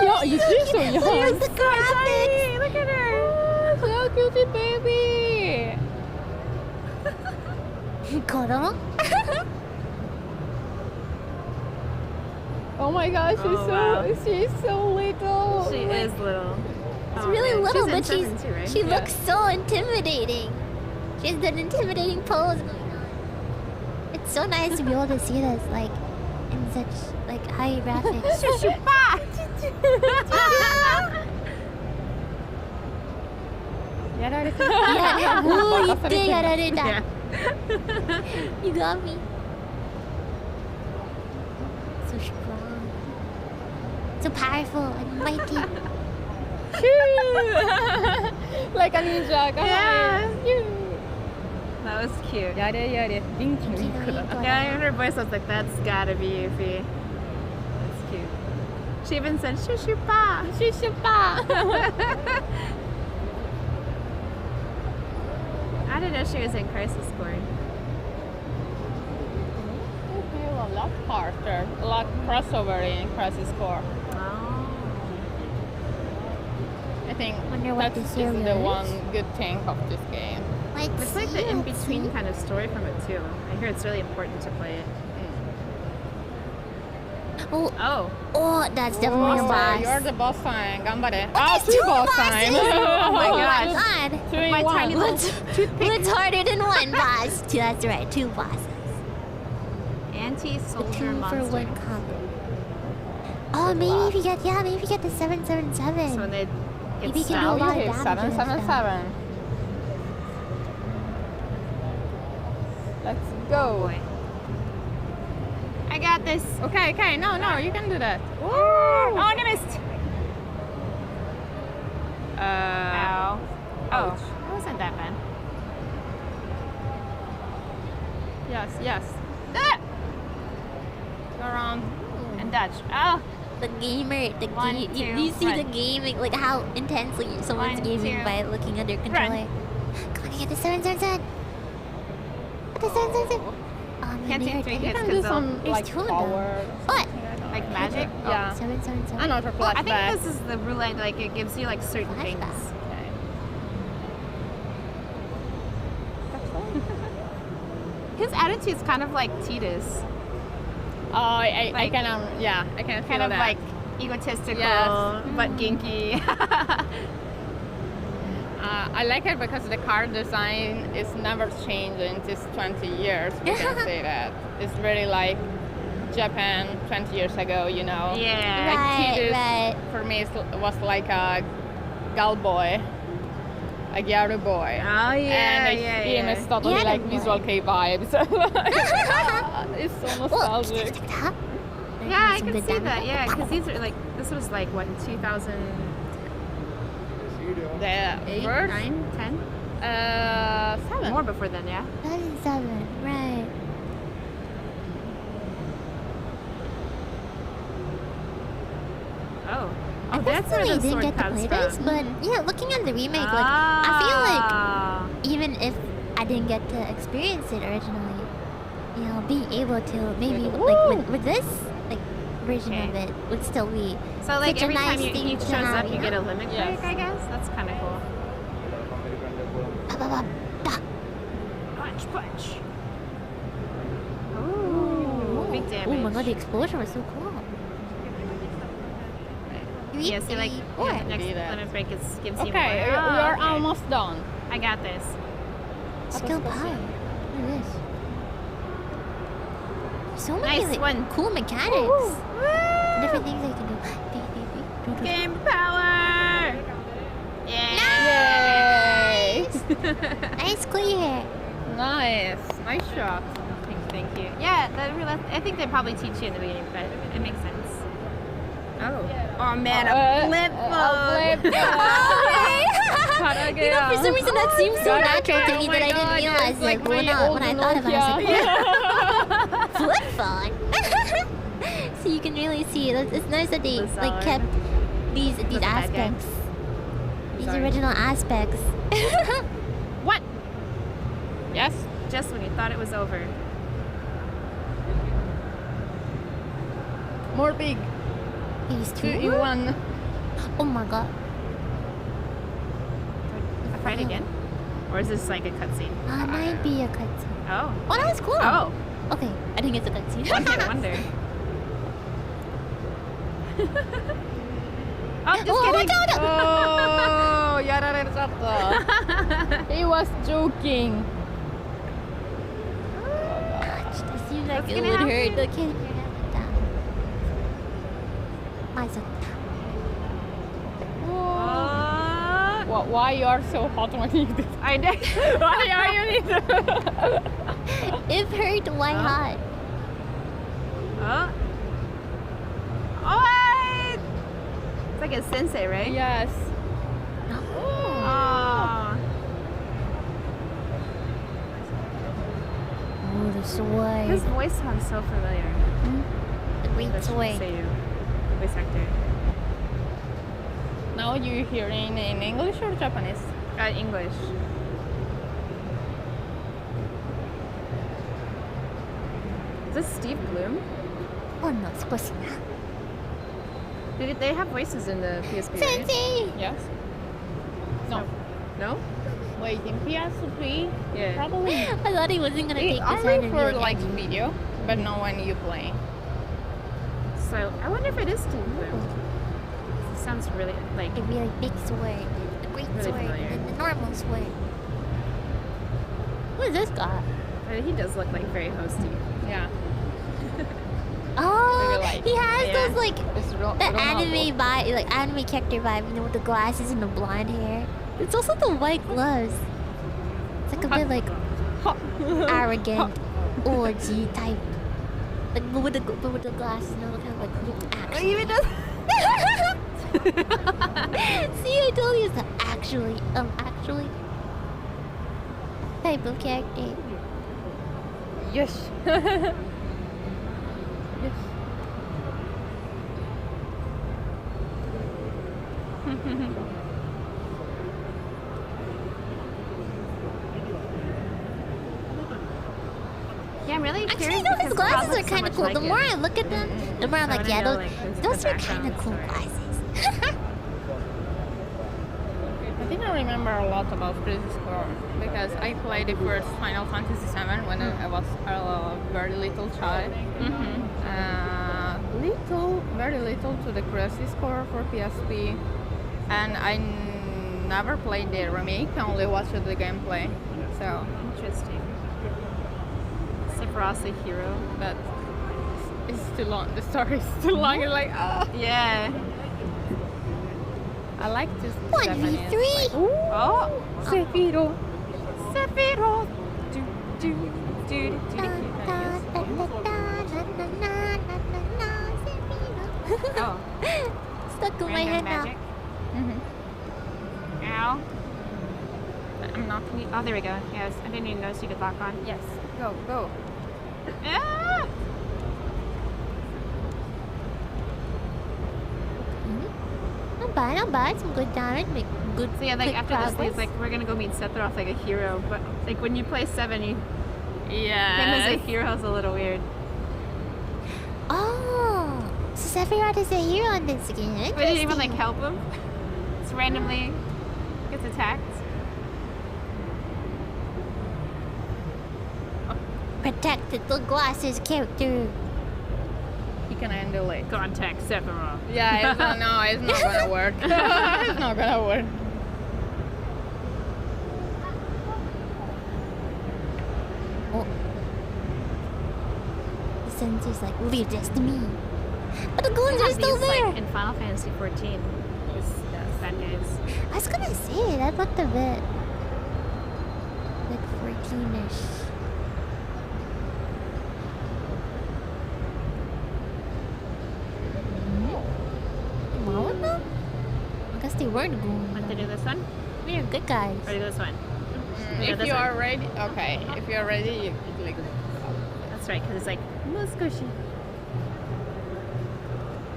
Oh, She's so young. Here's the graphics. Look at her. So cute, baby. Koro? Oh my gosh, Oh, she's so little. She is little. It's Oh, really man. little, She's in but seven too, right? she Yeah. looks so intimidating. She has an intimidating pose going on. It's so nice to be able to see this like in such like high graphics. yeah, ooh, you did yarareta. You got me. So strong. So powerful and mighty. Like a ninja. Yeah. Yeah. That was cute. Yare. Rinky no Rinko da. Yeah, and her voice, I was like, that's gotta be Yuffie. That's cute. She even said, Shushupa. I didn't know she was in Crisis Core. I feel a lot harder, a lot crossover in Crisis Core. Oh. I think Wonder what that's the is serial the is. one good thing of this game. Let's It's like see, the let's in-between see. kind of story from it too. I hear it's really important to play it. Oh, Oh. oh, that's definitely a boss. You're the boss sign. Gambare. There's two boss signs. bosses! Oh my gosh. God. Two in My one. tiny little toothpick. What's harder than one boss? Two, that's right, two bosses. Anti-soldier Two monster. for one combo. Oh, maybe if you get, maybe if you get the 777. So when they get Maybe you can do a stabbed. lot of Okay, damage and stuff. 777. Let's go. Boy. I got this. Okay, no, you can do that. Oh, I missed. Ow. Oh, it wasn't that bad. Yes. Ah! Go around. And dodge. Oh, The gamer, One, you two, see the run. gaming, like how intensely someone's One, gaming two, by looking at their controller. Come on, get the 777. Get the 777. Oh, man, Can't they take are three You dead. hits. can do There's some There's like two of them. power. What? like magic. Yeah. 777. Another Oh, I flashback. think this is the roulette. Like it gives you like certain things. Flashback. Okay. His attitude's kind of like Titus. Oh, I Like- can I can feel Kind of that. like egotistical, Yes. but ginky. I like it because the car design is never changed in this 20 years. We can say that. It's really like Japan 20 years ago, you know. Yeah. Right, Titus right. for me was like a gal boy, a gyaru boy. Oh yeah, And yeah, him yeah. is totally Gyaru like boy. Visual K vibes. It's so Whoa, nostalgic. top. Yeah, I Some can good see damage. that. Yeah, because these are like this was like what in 2008, The first 9, 10, 7. more before then. Yeah. 2007, right. Oh. I Oh, that's where personally the didn't sword get to comes play this, from. but yeah, looking at the remake, like I feel like Ah. even if I didn't get to experience it originally, you know, being able to maybe like with this like version of Okay. it would still be So like such a every nice time he thing to shows have, up, you get know? a limit Yes. break. I guess that's kind of cool. Ba, ba, ba, ba. Punch. Ooh, big damage. Oh my god, the explosion was so cool. Yeah, see, like Four. the next Do that. limit break gives you Okay, more. we are Okay. almost done. I got this. Skill power. Look at this. So many Nice like, one. cool mechanics. Different things I can do. Game power! Yay! Nice clear. Nice. Nice shot. Thank you. Yeah, I think they probably teach you in the beginning, but it makes sense. Oh man, a flip phone! You know, for some reason that seems so natural to me that I didn't realize it when I thought about it. I was like, flip phone. So you can really see it. It's nice that they like kept these aspects, these original aspects. What? Yes. Just when you thought it was over. More big. These 2 two. in 1. Oh my god. A fight again? Or is this like a cutscene? Might be a cutscene. Oh. Oh, that was cool. Oh. Okay, I think it's a cutscene. Wonder. Oh, just Oh, kidding. watch out! Oh, yararechata. He was joking. It seems like What's it gonna would happen? hurt. Look at your Why you are so hot when you do this? I know. Why are you need If hurt, why hot? Oh. What? It's like a sensei, right? Yes. Oh. Oh, the sword. His voice sounds so familiar. The green sword. Seiyu, voice actor. Now you're hearing in English or Japanese? English. Is this Steve Bloom? Oh no, it's supposed to They have voices in the PSP, right? Sensei! Yes. No. No? Wait, in PSP? Yeah. Probably. I thought he wasn't gonna take this Only hand and be for like, like video, but not when you play. So I wonder if it is Steve Bloom. It sounds really like. a really big sword, the green Really sword, familiar. and the normal sword. Who is this guy? He does look like very hosty. Yeah. Oh, Maybe like- he has yeah. those like It's the anime vibe, like anime character vibe, you know, with the glasses and the blonde hair. It's also the white gloves. It's like a bit like arrogant, OG type. Like but with the glasses, you know, kind of like action. Even does. See, I told you it's the actually type of character. Yes. Yeah, I'm really Actually, curious. you know, his because glasses Rob are looks so kind of much cool. like The him. more I look at them, the more I'm So I like, wanna yeah, know, those, like, the those are background kind of cool story. glasses. I think I remember a lot about Crisis Core because I played the first Final Fantasy VII when I was a very little child. Very little to the Crisis Core for PSP, and I never played the remake. I only watched the gameplay. So, Interesting. Sephiroth's a hero. but it's too long. The story is too long. It's like, ah. Yeah. I like this. 1v3. Oh. Sephiroth. Sephiroth. Do do do do. Da, da, da, da, da, na, na, na, na, na, Sephiroth. Oh. Stuck in my Random head now. magic. Mm-hmm. Ow. I'm not. Oh, there we go. Yes, I didn't even notice you could lock on. Yes. Go, go. Ah! Not bad, not bad. Some good damage, make good. So yeah, like quick after this, progress. he's like, we're gonna go meet Sephiroth like a hero. But like when you play 7, him as a hero is a little weird. Oh, so Sephiroth is a hero in this game. But didn't even like Interesting. help him. Just randomly gets attacked. Protected the glasses character. He can handle it. Contact Sephiroth. Yeah, it's not, no, it's not gonna work. It's not gonna work. Oh. The sensor's like, leave this to me. But the goons are still These, there. like, in Final Fantasy 14. These bad guys. I was gonna say, that looked a bit like 14-ish. Mama? I guess they were the goons. Want to do this one? We are good guys. Or do this one? Yeah, If this you one. are ready, okay. If you are ready, you click. That's right, because it's like, more squishy.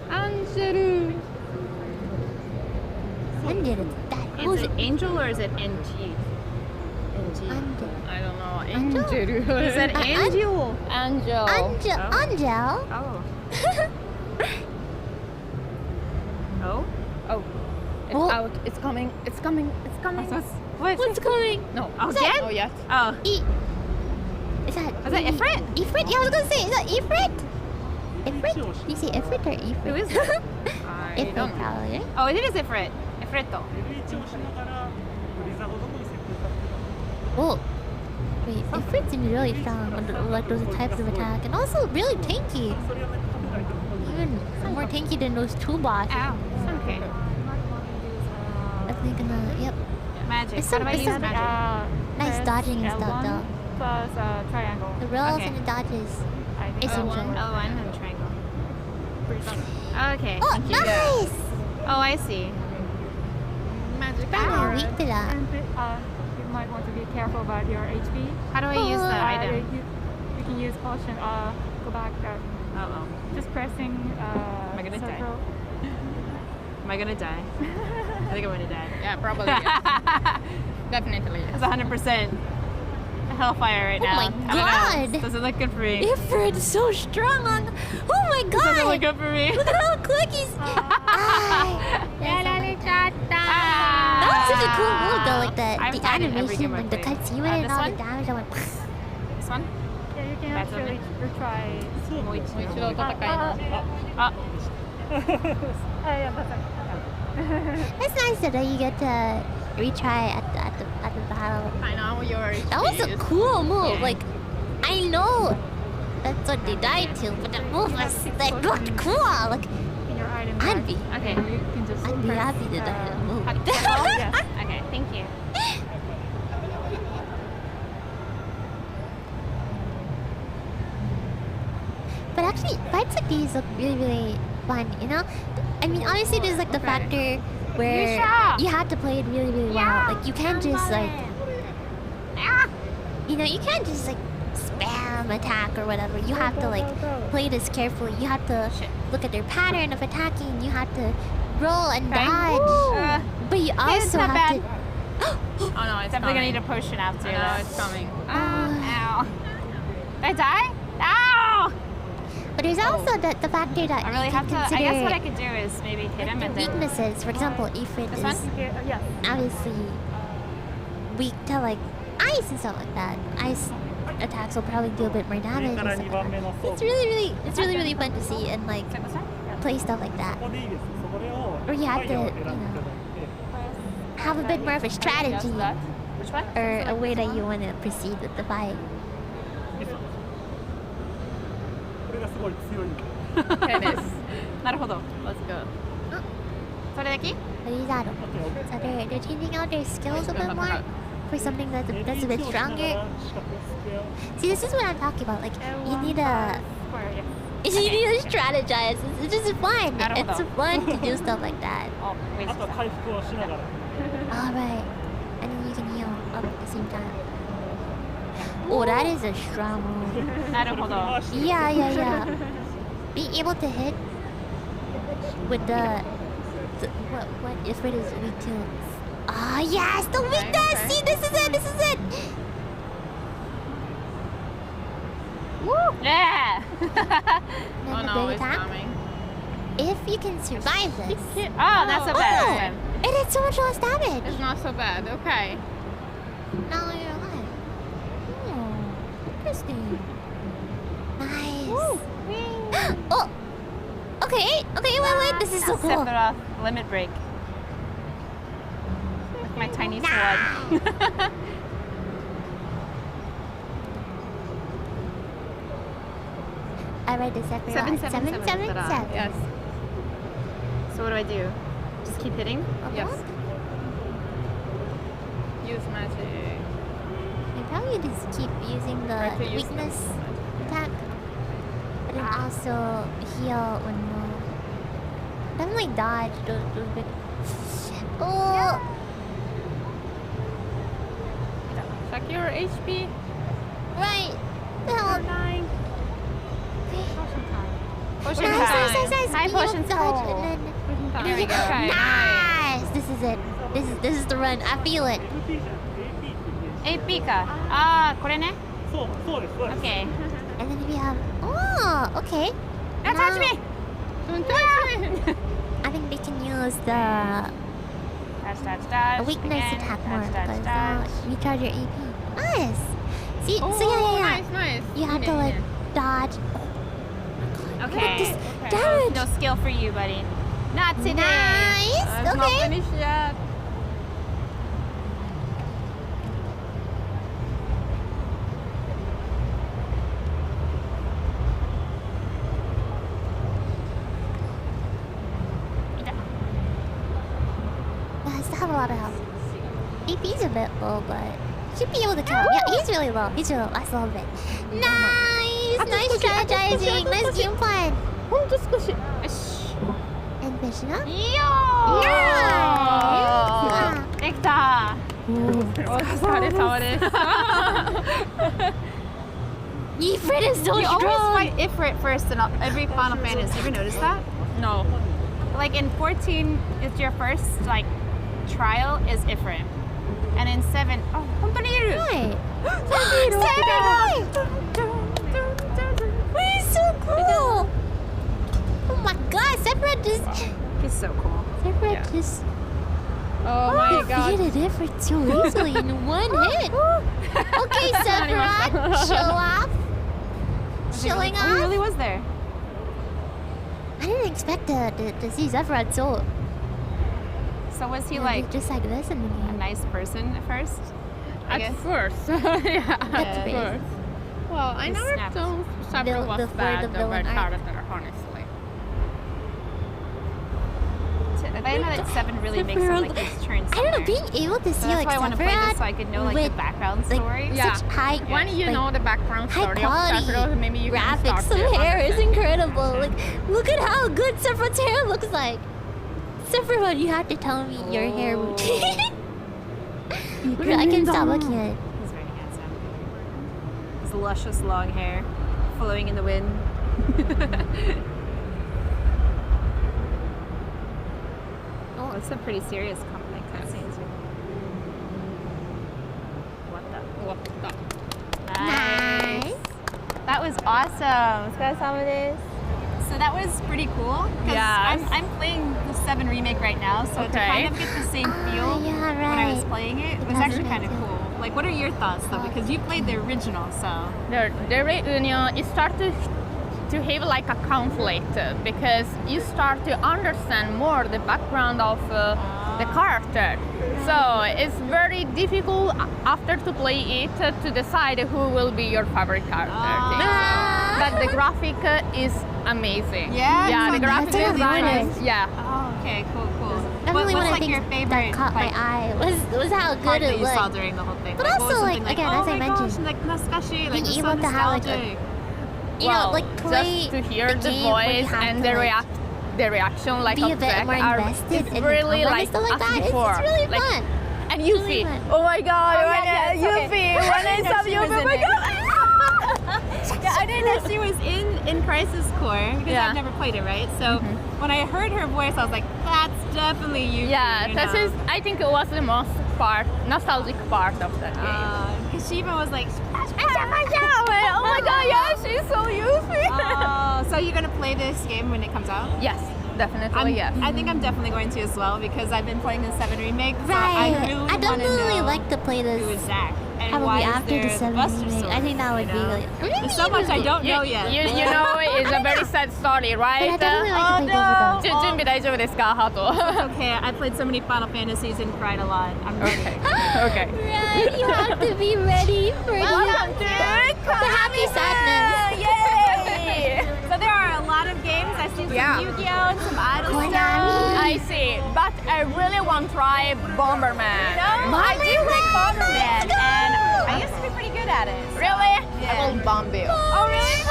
Angeru. Angel, that. Is Who's it Angel or is it NG? NG. Angel. I don't know. Angel? Angeru. He said Angel. Angel. Angel. Oh. Angel. Oh. Oh? Oh. It's Oh. out. It's coming. It's coming. It's coming. What? What's coming? No. Oh, Is that- again? Oh, yes. Oh. Is that? Was that Ifrit? Ifrit? Yeah, I was gonna say, is that Ifrit? Ifrit? Did you say Ifrit or Ifrit? Who is that? I Ifrit, don't know. probably, right? Oh, it is Ifrit. Ifrito. Oh. Wait, Ifrit seems really strong under like those types of attack, and also really tanky. Even more tanky than those two bosses. Ow. Okay. Definitely gonna, yep. Magic. It's How so- do I it's use so- magic? Nice dodging and stuff, though. Plus triangle. The rolls Okay. and the dodges. I think. Essential. L1 and triangle. Okay. Oh, Thank you. nice! Oh, I see. Magic Parang power. weak to that. And you might want to be careful about your HP. How do I use the item? You can use potion. Go back. Uh-oh. Just pressing. Am I gonna die? circle. Am I gonna die? I think I'm gonna die. Yeah, probably. Yes. Definitely. It's Yes. 100% hellfire right Oh now. my I don't know. God. Doesn't look good for me. Ifrit's so strong! Oh my Doesn't look god! good for me. Look at all the cookies! Ah, Ah. that was such a cool move though, like I've the died in every animation, game I've like the played. cutscene and This all one? the damage. I went. This one? Yeah, you can That's actually retry. Muichiro tatakai no. Oh, Yeah, that's it. It's nice that you get to retry at the battle. I know your That was a is- cool move. Yeah. Like, I know that's what they died to, but the move was like looked cool. Like, In your item I'd bag, be, okay. you can just I'd be press, happy to die that move. yes. Okay, thank you. But actually, fights like these look really, really fun, you know? I mean, obviously, there's like the factor where Yusha! you have to play it really, really well. Like, you can't just like, you know, you can't just like spam attack or whatever. You have to like play this carefully. You have to look at their pattern of attacking. You have to roll and Okay. dodge. But you it's also not have bad. to. Oh no, it's Definitely gonna coming. need a potion after I know this. it's coming. Ow. Did I die? Ow! But there's also the factor that I really you have can to. I consider guess what I could do is maybe hit him and then. weaknesses. For example, Ifrit This is one? Yes. obviously weak to like ice and stuff like that. Ice attacks will probably do a bit more damage. And stuff like that. It's really, really fun to see and like Is it this one? play stuff like that. Or you have to, you know, have a bit more of a strategy Which one? or a way that you want to proceed with the fight. Tennis. なるほど。 Let's go. それだけ? What is that? So they're changing out their skills a bit more for something that's a bit stronger. See, this is what I'm talking about. Like, you need a. You need to strategize. It's just fun. It's fun to do stuff like that. Oh, wait. Alright. And then you can heal up at the same time. Oh, that is a strong move. なるほど。 Yeah. Being able to hit with the what if it is weak to? Ah, yes, the weakness. okay. See, this is it. Woo! Yeah! And Oh then the no, big it's attack. coming. If you can survive this, Oh, that's so bad. it did so much less damage. It's not so bad. Okay. Now you're alive. Oh, interesting. Nice. Oh. Okay. Wait. This is so cool. Sephiroth limit break. With my tiny sword. I read the Sephiroth. 777. Yes. So what do? Just keep hitting? Yes. Use magic. I probably just keep using Try to the use weakness magic. attack. But then also heal when more. Definitely dodge those big. Oh! Check your HP. Right! The hell? Dying. Potion Nice, time. nice, nice. High You don't potion dodge skull. and then- There we go. Okay. Nice! This is it. This is the run. I feel it. 8P か。あー、これね。Okay. And then if you have. Oh, okay. Don't touch me! Don't touch me. I think they can use the Dodge. weakness Again. attack more Dodge. because recharge your AP. Nice. See, Oh, so yeah. nice. You have to like dodge. Okay. This Okay. damage. No skill for you, buddy. Not today. Nice. I'm not Okay. finished yet. I still have a lot of health. AP's a bit low, but should be able to kill him. Yeah, he's really low. He's really low. I still have it. Nice. Nice strategizing. Nice game plan. And Vishnu. Yo! Yeah. できた。お疲れ様です。Ifrit is so You always strong. fight Ifrit first in every Final Fantasy. You ever notice that? No. Like in 14, it's your first like trial is Ifrit, and in 7, oh, 本当にいる。Right. Seven! He's so cool. Oh my god, Sephiroth just. He's so cool. Sephiroth just. Oh my god. defeated Ifrit so easily in one hit. Okay, Sephiroth, show off. Showing Oh, he off. really was there. I didn't expect to see Sephiroth so. So was he Yeah, like just like this in the a game? nice person at first? I At guess. first. Yeah, That's at crazy. first. Well, I He never snapped. thought Sephiroth was Before bad the of a villain arc. character, honestly. I know that 7 really makes him like his turn. I don't know, being able to see So that's like why I want to play this Sephiroth so I could know like the with, background like, story. Yeah. such high, When you like, know the background high story of quality Sephiroth, maybe you can graphics start of to hair is understand. incredible. Like, look at how good Sephiroth's hair looks like. Sephiroth, you have to tell me your hair routine. I can stop looking at it. He's very handsome. His luscious long hair flowing in the wind. Oh, it's a pretty serious compliment cutscenes. What the? Nice. That was awesome. So that was pretty cool. 'Cause Yes. I'm playing the 7 remake right now, so to Okay. kind of get the same feel yeah, when I was right. playing it was That's actually right, kind of too. cool. Like, what are your thoughts though? Because you played the original, so. The reunion, it started to have like a conflict because you start to understand more the background of the character. So it's very difficult after to play it to decide who will be your favorite character. But the graphic is amazing. Yeah? Yeah, the So graphic that's design really is, yeah. Oh, okay, cool. Definitely what's one of like the your things favorite that caught my like, eye was how part good that it you saw looked. during the whole thing? But Like, what was also, like, something again, oh as I my mentioned, gosh, like nostalgia, like being it's able so to have, like, nostalgic. You know, Well, like play just to hear the the game where you voice have and to, the like, reaction like be a of bit Zack more are invested it's in the really combat like and stuff like as that. before. It's really Like, fun. and It's really Yuffie, fun. oh my god, yeah, it's Yuffie, okay. when I didn't know saw she you, was oh in my it. god. Yeah, I didn't know she was in Crisis Core because Yeah. I've never played it, right? So when I heard her voice, I was like, that's definitely you. Yeah, you that know? is, I think it was the most nostalgic part of that game. Because she even was like, Oh my god, yeah, she's so Yuffie. so you're gonna play this game when it comes out? Yes, definitely yes. I think I'm definitely going to as well because I've been playing the 7 remake. So Right. I really I want to definitely know like to play this. who is Zack and Probably why after is the there 7 Buster remake. Sword, I think that would you be know? really. There's so much I don't know yet. You know, it's a very sad story, But I right? definitely like to play both of them. 準備大丈夫ですか、ハート。 Okay, I played so many Final Fantasies and cried a lot. I'm ready. Okay. Right, you have to be ready for Welcome to the happy sadness. Yay! Yeah. Yu-Gi-Oh! And some idol Konami. stuff. I see, but I really want to try Bomberman. No, I do like Bomberman, and I used to be pretty good at it. Really? Yeah. I will bomb you. Oh, really?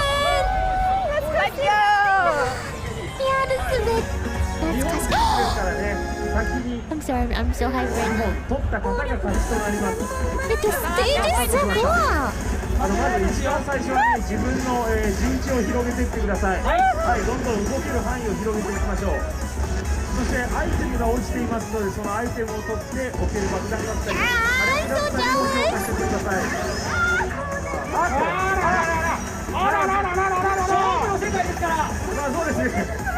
Let's go. Yeah, this is a bit. That's classic. I'm sorry, I'm so hyped right now. 取った方が勝ちとなります。 But the stage is so cool. まず一番最初はね、自分の、陣地を広げていってください。はい、どんどん動ける範囲を広げていきましょう。そしてアイテムが落ちていますので、そのアイテムを取って置ける爆弾だったり、破裂だったりを強化していってください。勝負の世界ですから。まあそうですね。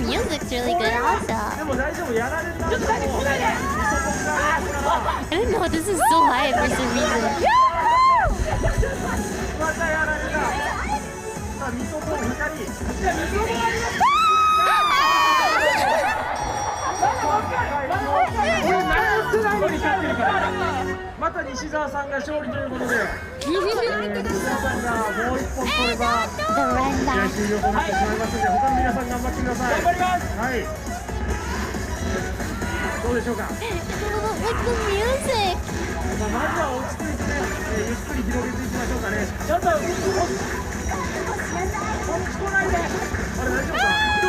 Music's really good also. でも大丈夫、やられるな。ちょっと待って、来ないで。 I don't know, this is so high for some reason. またやられた。さあ、味噌と光。また西澤さんが勝利ということで、西澤さんがもう一本取れば試合終了となってしまいますので、他の皆さん頑張ってください。頑張ります。はい。どうでしょうか。 Like the music. まずは落ち着いてね、ゆっくり広げていきましょうかね。ちょっとこっち来ないで。あれ大丈夫か。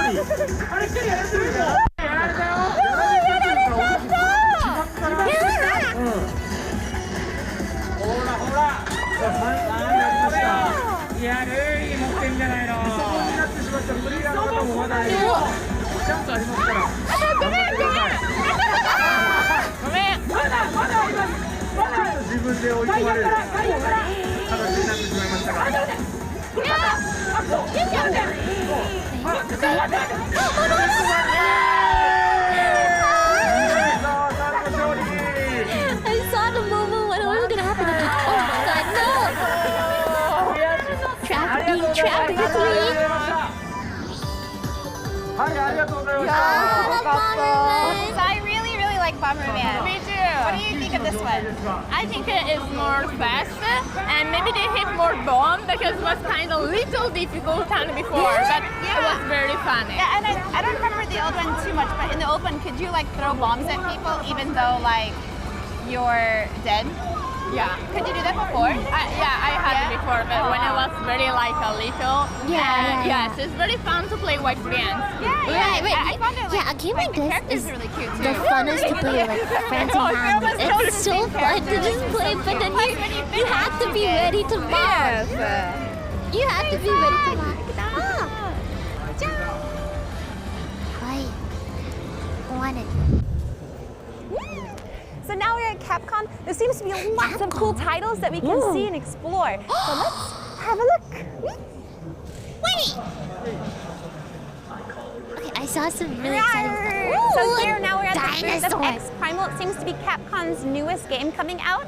一人。あれ一人やられてるぞ。やられたよ。やられた。ほらほら。さあ3になりました。いやルイ持ってんじゃないの。そこになってしまったプレイヤーの方もまだいる。チャンスありますから。頑張ってください。ごめん。まだあります。自分で追い込まれる形になってしまいましたが。I saw the moment when it was gonna happen. Oh my god, no! Trapped, being trapped between. はい、ありがとうございました。 So I really, really like Bomberman. Me too. What do you think of this one? I think it is more fast and maybe they hit more bomb because it was kind of little difficult than before, but it was very funny. Yeah, and I don't remember the old one too much, but in the old one, could you like throw bombs at people even though like you're dead? Yeah. Could you do that before? Yeah, I had it before, but when I was very like a little. Yeah. Yes, it's very fun to play with friends. Yeah. Right. I found it Yeah, a game like the this characters is are really cute too. the funnest to play with friends and family. It's so fun to just play, but then you have to be ready to mob. You have to be ready to mob. Right. Want it. So now we're at Capcom. There seems to be lots of cool titles that we can see and explore. So let's have a look. Wait! Okay, I saw some really exciting stuff. So Ooh, here now we're at the booth of dinosaur. X Primal. It seems to be Capcom's newest game coming out.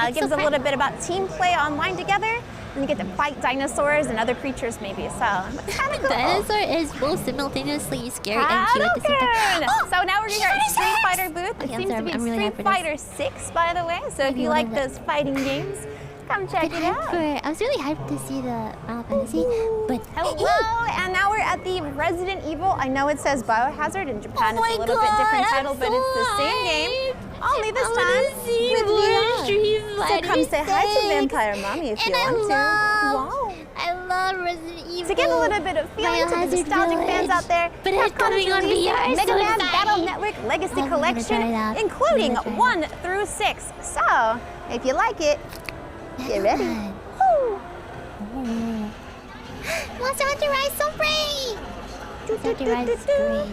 It's Gives so a little bit about team play online together. And you get to fight dinosaurs and other creatures maybe. So kind of cool. Dinosaur is both simultaneously scary and cute at the same time. Hadouken! So now we're here at Street Fighter booth. It Okay, seems I'm to be really Street hyped for this. Fighter 6, by the way. So if Maybe you one like of the- those fighting games, come check it out. I was really hyped to see the Final Fantasy, but Hello, and now we're at the Resident Evil. I know it says Biohazard in Japan. Oh It's a my little bit different God, title, I'm but so it's the same game. Only this I time wanna see with more VR. Street So Fighter come say hi to 6. Vampire Mommy if you And want to. I love Resident Evil. To give a little bit of feeling to the Biohazard nostalgic fans Village. out there, But it's Capcom's coming on releasing VR, Mega so Man exciting. Battle Network Legacy I'm gonna Collection, try it out. including I'm gonna try 1 through 6. So, if you like it, get ready. Woo. Monster Hunter Rise so pretty. Monster Hunter Rise is great.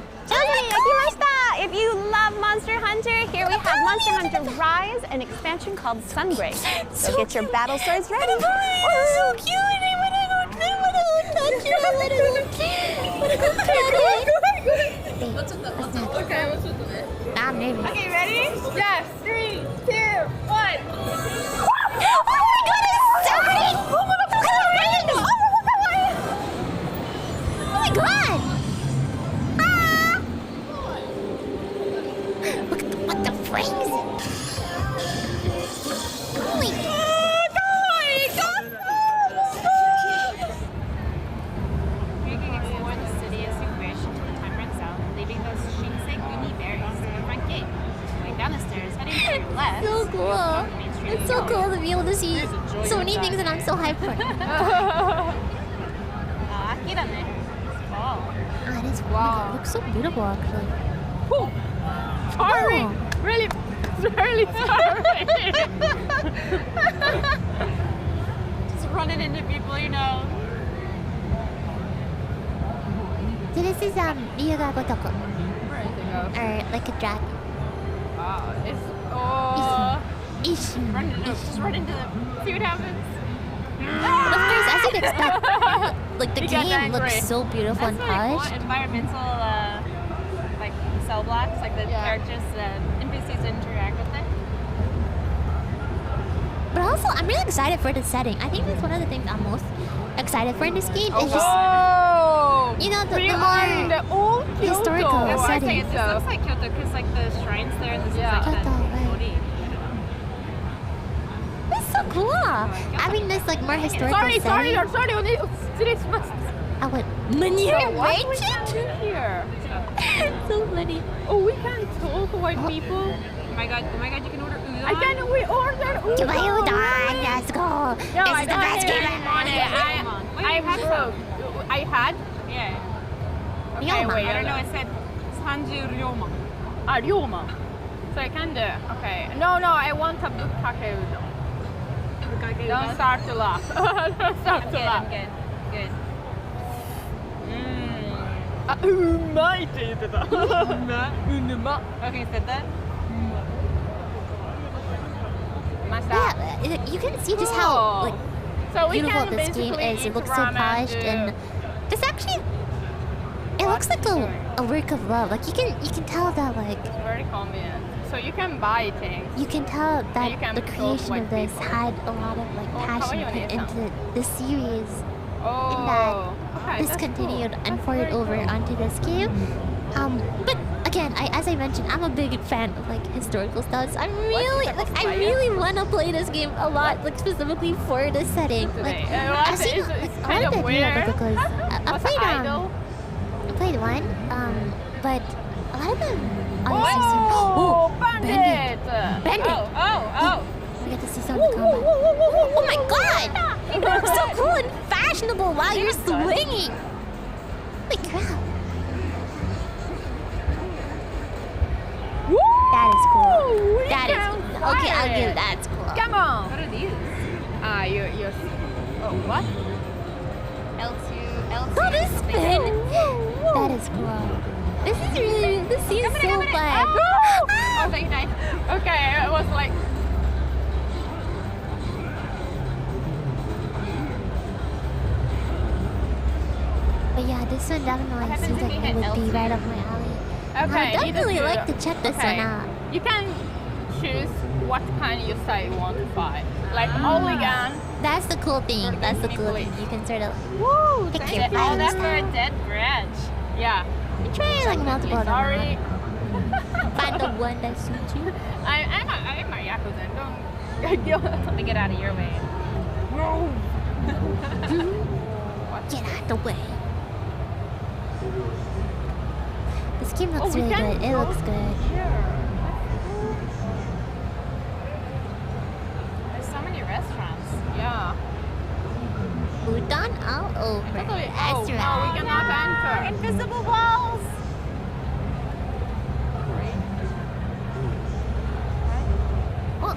If you love Monster Hunter, here we have Monster Hunter Rise, an expansion called Sunbreak. So get your battle swords ready. So cute. I wanna go touch it. I wanna go pet it. Okay, I'm nervous. Okay, ready? Yes, 3, 2, 1. Oh my god, it's starting! Oh my god! Ah! Look at what the frames! Holy cool. It's so cool to be able to see so many things that I'm so hyped for. あ、秋だね。Wow. Ah, it is. Wow. It looks so beautiful, actually. Sorry. Oh. Really sorry. Just running into people, you know. So this is Ryuga Gotoku, Where is it go? or like a dragon. Wow, it's Ishin. Just run into them. See what happens. But of course, as you'd expect, like the He got game angry. looks so beautiful That's and really cool. polished. Environmental, like cell blocks, like the characters, NPCs interact with it. But also, I'm really excited for the setting. I think that's one of the things I'm most excited for in this game. It's just, Oh! you know, the We are in more the old Kyoto. historical I was setting. saying, this looks like Kyoto because like the shrines there and this Yeah. is like Kyoto, right. the It's so cool. Having this like more historical Sorry, setting. sorry. 失礼します。 I went, Manure What we merchant? can do here? So funny. Oh, we can talk white people. Oh my god, you can order udon. I can we order udon. Give me udon, let's go. No, This I is the don't best have game any money. ever. I had some. I had? Yeah. Okay, Ryoma. wait. I don't know, it said Sanju Ryoma. Ah, ryoma. So I can do. Okay. No, I want a bukkake udon. Don't start to laugh. Don't start to laugh. I'm good. Ah, うまいって言ってた。うま。 Okay, said that? ました。 Yeah, you can see just how like So we beautiful can this game basically is. It eat looks so ramen polished and this actually it looks like a work of love. Like you can tell that like It's very convenient. So you can buy things. you can tell you that can the talk creation like of this people. had a lot of like Oh, passion kawaii put into the series. Oh. Okay, This that's continued cool. and That's poured very over cool. onto this game. But again, as I mentioned, I'm a big fan of like historical stuff. So I really want to play this game a lot, like specifically for this setting. Like, Today. I've seen It's like, kind a of lot of weird. because I What's played idol? I played one, but a lot of them obviously seem. Oh, Bandit! Bandit! Bandit! Oh. We get to see some of the combat. Oh my god! It looks so cool and fashionable while you're swinging! Holy crap! That is cool. We That can is cool. Okay, I'll fire give it. that's cool. Come on! What are these? You're. Oh, what? L2. Oh, this spin! That is cool. This seems so fun. Oh, thank you. Okay, it was like. But yeah, this one definitely seems like it would be right up my alley. Okay, I'd you definitely just do like it. to check this Okay. one out. You can choose what kind you say you want to buy. Like Oligan. That's the cool thing. Or That's the Disney cool Please. thing. You can sort of Woo! pick thank your you. All friends. that for a dead branch. Yeah. You try like multiple of them. Sorry. Find the one that suits you. I'm a Yakuza. Don't. Let me get out of your way. No. Get out the way. This game looks Oh, we really can good. It go looks good. Here. There's so many restaurants. Yeah. Udon all over. Totally. That's Oh, no, right. we cannot enter. Invisible walls. Oh,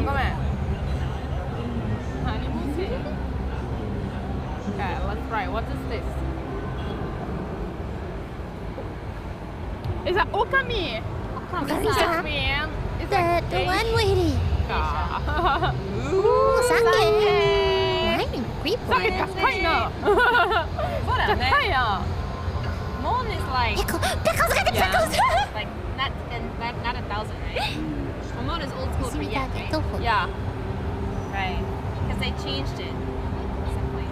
ごめん。何もし Okay, let's try. What is this? Is that Okami? Okami-san. Man. Is the that one lady. geisha? Ooh, sake. Wine creep Sake one. 高いな。そうだよね。高いな。 Mon is like Pickles, got the Yeah. pickles. like not 1,000, right? Mon is old school for See yen, that right? tofu. Yeah. Right. Because they changed it. Simply.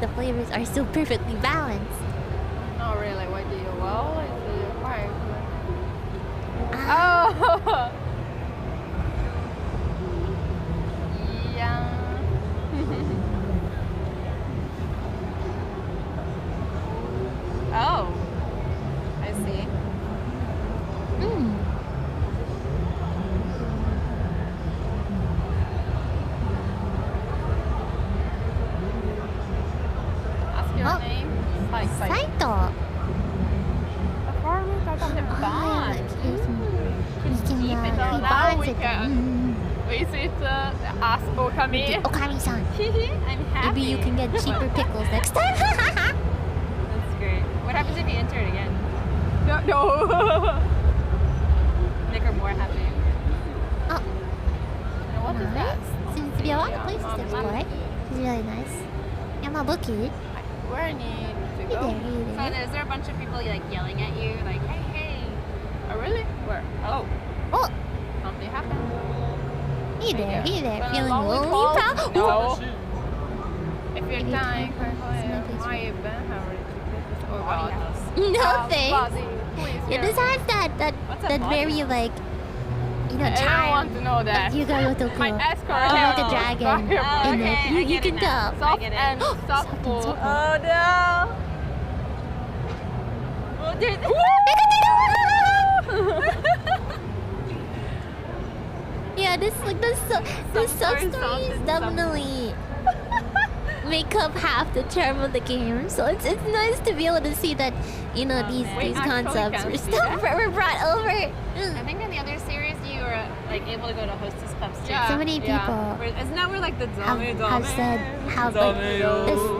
The flavors are so perfectly balanced. Not really. What do you well? It's quite. Ah, Oh. Yeah. Oh. I see. visit can them. visit ask Okami. Okami-san. I'm happy. Maybe you can get cheaper pickles next time. That's great. What happens if you enter it again? No. Make her more happy. Oh, Now, what is that? seems to be a lot of places to explore. It's really nice. Yamabuki. Where I need to Hey go? there, hey So there. is there a bunch of people like yelling at you, like, hey, hey? Oh, really? Where? Oh, Oh, something happened. hey there, hey there. Well, Feeling long lonely, call? pal? No. If If you're you dying, can, my Oh, God. No thanks. Please, Yeah, this has that What's a that body very house? like, you know, I don't charm. want to know that. You got with the My cool. escort Like a hero. dragon Fire in okay, it. I You get can it now. tell. Soft get it. and Soft and supple. supple. Oh no! Oh, dude. Yeah, this like the sub stories stories sound definitely make up half the charm of the game. So it's nice to be able to see that, you know, these man. these Actually concepts can were see still that. were brought over. I think in the other series you were like able to go to hostess pubs too. Yeah. So many people Where, isn't that where like the have said how like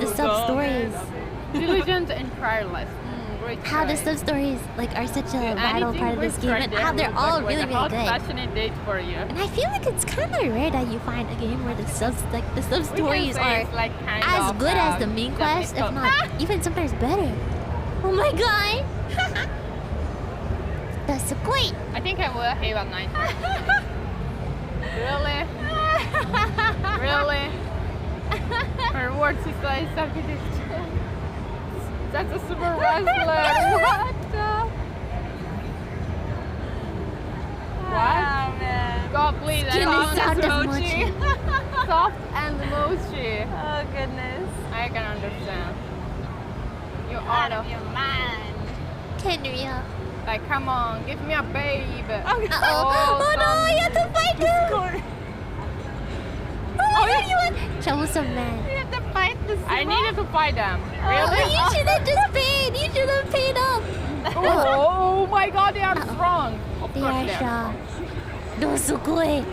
the sub stories, Diligent and prayerless. Great how the choice. sub stories like are such a vital Anything part of this with game, and how they're Cardano all looks like really a hot, really good. passionate date for you. And I feel like it's kind of rare that you find a game where the sub stories say are it's like kind as of, good as the main quest, if not even sometimes better. Oh my god! That's so great. I think I will have a nightmare. Really? Really? Her words is like something. That's a super wrestler. What the? Wow, man. God, please, I Skin don't is sound want as to mochi. soft and mochi. Oh goodness. I can understand. You Out are of your mind. Tenryu. like, come on, give me a babe. Uh-oh. Oh no, you have to fight him! Oh, you want... Troublesome man. You have to fight the I needed to fight them. Oh, Really? you should have just paid. You should have paid up. Oh my god, they are strong. Of They course are they are. strong. No, sugoi.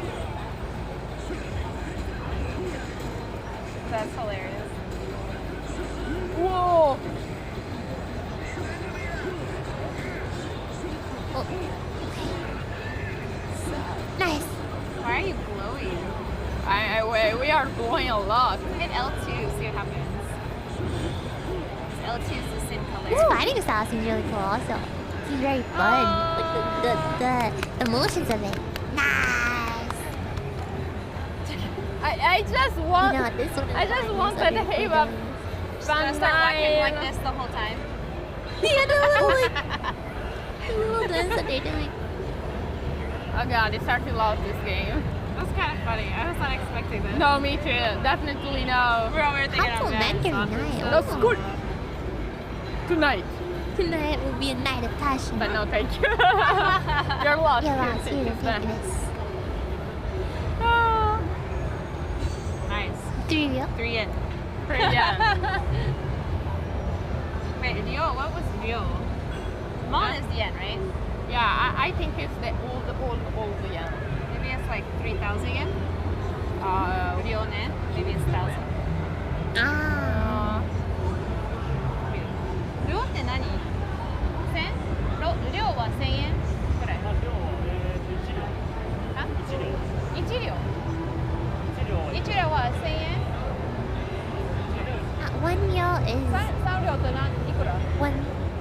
That's hilarious. Whoa. Oh. Nice. Why are you glowing? We are glowing a lot. Hit L2, see what happens. L2 is the same color. This fighting style seems really cool also. Seems very fun. Like the motions of it. Nice. I just want. You know, this one is I just fine. want It's to okay, have we're a done. Just gonna start walking like fun this the whole time. Yeah, the little like the little dance that they're doing. Oh god, it's hard to love this game. That's kind of funny. I was not expecting that. No, me too. Definitely no. We're over thinking How of that. night. That's good. Tonight. Tonight will be a night of passion. But no, thank you. You're lost. You're lost. Take Here, this back. take this. Ah, Nice. 3 real. 3 in. brilliant. Wait, Ryo, what was Ryo? Mon is the end, right? Yeah, I think it's the old yen. Maybe it's like 3,000 yen? Ryo ne? Maybe it's 1,000. Ah. Ryo って何 ?1000? 量は1000円くらい。あ 1両。1両は1000円 1 meal is 3両っていくら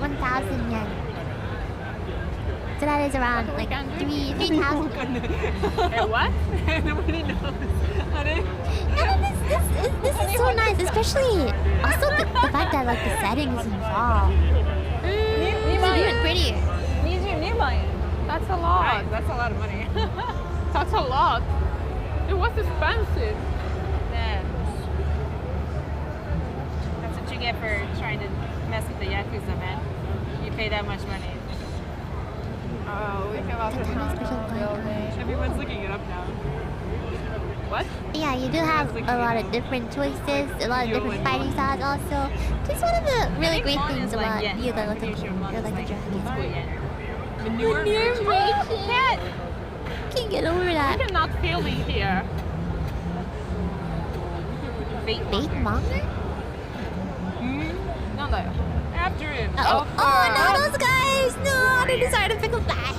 1,000 yen. So that is around like 3,000. Hey, what? Nobody knows. This is so nice, especially also the fact that like the settings involved. It's even prettier. 22万円 That's a lot. Right, that's a lot of money. That's a lot. It was expensive. Yeah. That's what you get for trying to mess with the Yakuza, man. You pay that much money. Oh, we have That's a nice special building. Everyone's looking it up now. What? Yeah, you do have a lot of different choices, a lot of different fighting styles also. Just one of the really great things about you that look like you're like a dragon. Manure Manure Cat! Can't get over that. that? We cannot feel it here. Bait monger? なんだよ。After him. Oh no, those guys! No, they decided to pick up that.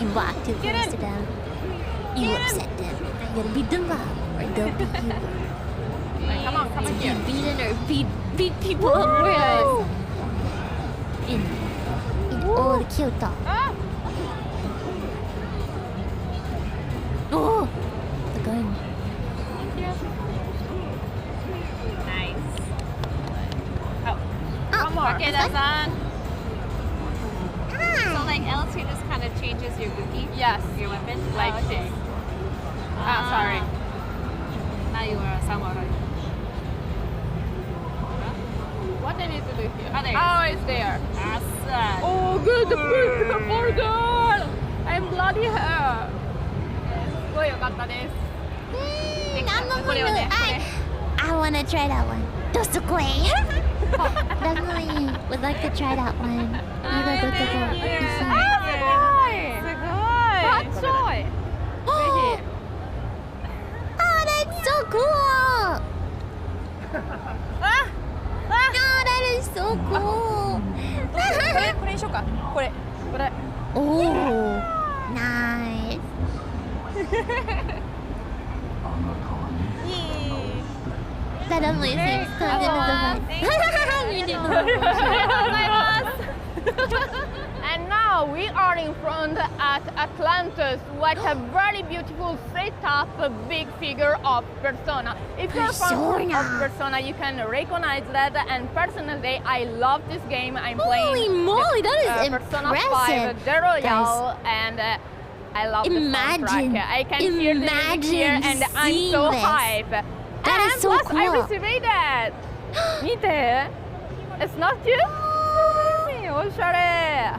You walked too close to them. You upset them. Now you gotta beat them up, or they'll beat you. Come on, come on here. Be beaten or beat people up with. In old Kyoto. Ah! Oh, the gun. Nice. One more. Takeda-san. So like L2 just kind of changes your Guki? Yes. Your weapon? Like Oh, okay. this. Sorry. Now you are a samurai. What I need to do here? Oh, there it is. Oh, it's there. Awesome. Oh, good. Poor girl. I'm bloody her. すごい良かったです。I wanna try that one. Dosukoi. Definitely would like to try that one. Ah, すごい。 Oh, that's so cool! Oh, that is so cool! これにしようか。これ。 Oh, nice. That definitely seems turned into the And now we are in front at Atlantis with a very beautiful setup, a big figure of Persona. If you're a fan of Persona, you can recognize that. And personally, I love this game. I'm playing Holy moly, that is Persona impressive. 5 The Royale, and I love the soundtrack. I can hear the music here, and I'm so this. hyped. That and is so plus, cool. I received that. 見て. It's not cute? おしゃれ.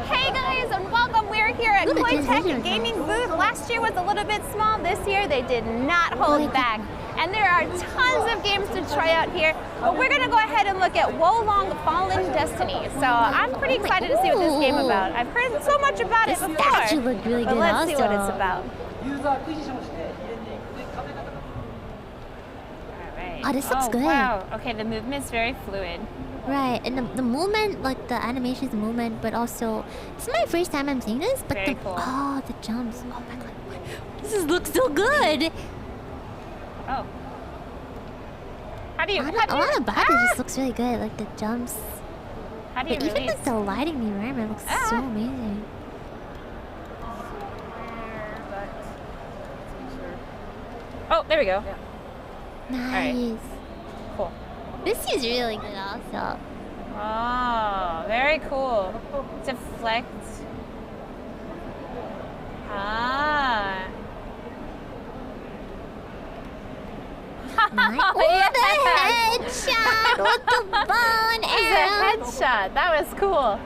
Hey guys, and welcome. We're here at Ooh, the Koei Tech transition. Gaming booth. Last year was a little bit small. This year they did not hold back. And there are tons of games to try out here. But we're going to go ahead and look at Wolong Fallen Destiny. So I'm pretty excited to see what this game is about. I've heard so much about it before. statue looked really but good let's see what also. it's about. Oh, this looks good. Wow. Okay, the movement's very fluid. Right, and the movement, like the animation's movement, but also this is my first time I'm seeing this. But Very cool. the jumps. Oh my god, looks so good. Oh. How do you? A lot about it just looks really good, like the jumps. How do you But even release? like the lighting, the environment looks so amazing. Oh, there we go. Nice. Cool. This is really good also. Oh, very cool. Deflect. Ah. Nice. Oh, the headshot with the bow and It's arrow. a headshot. That was cool.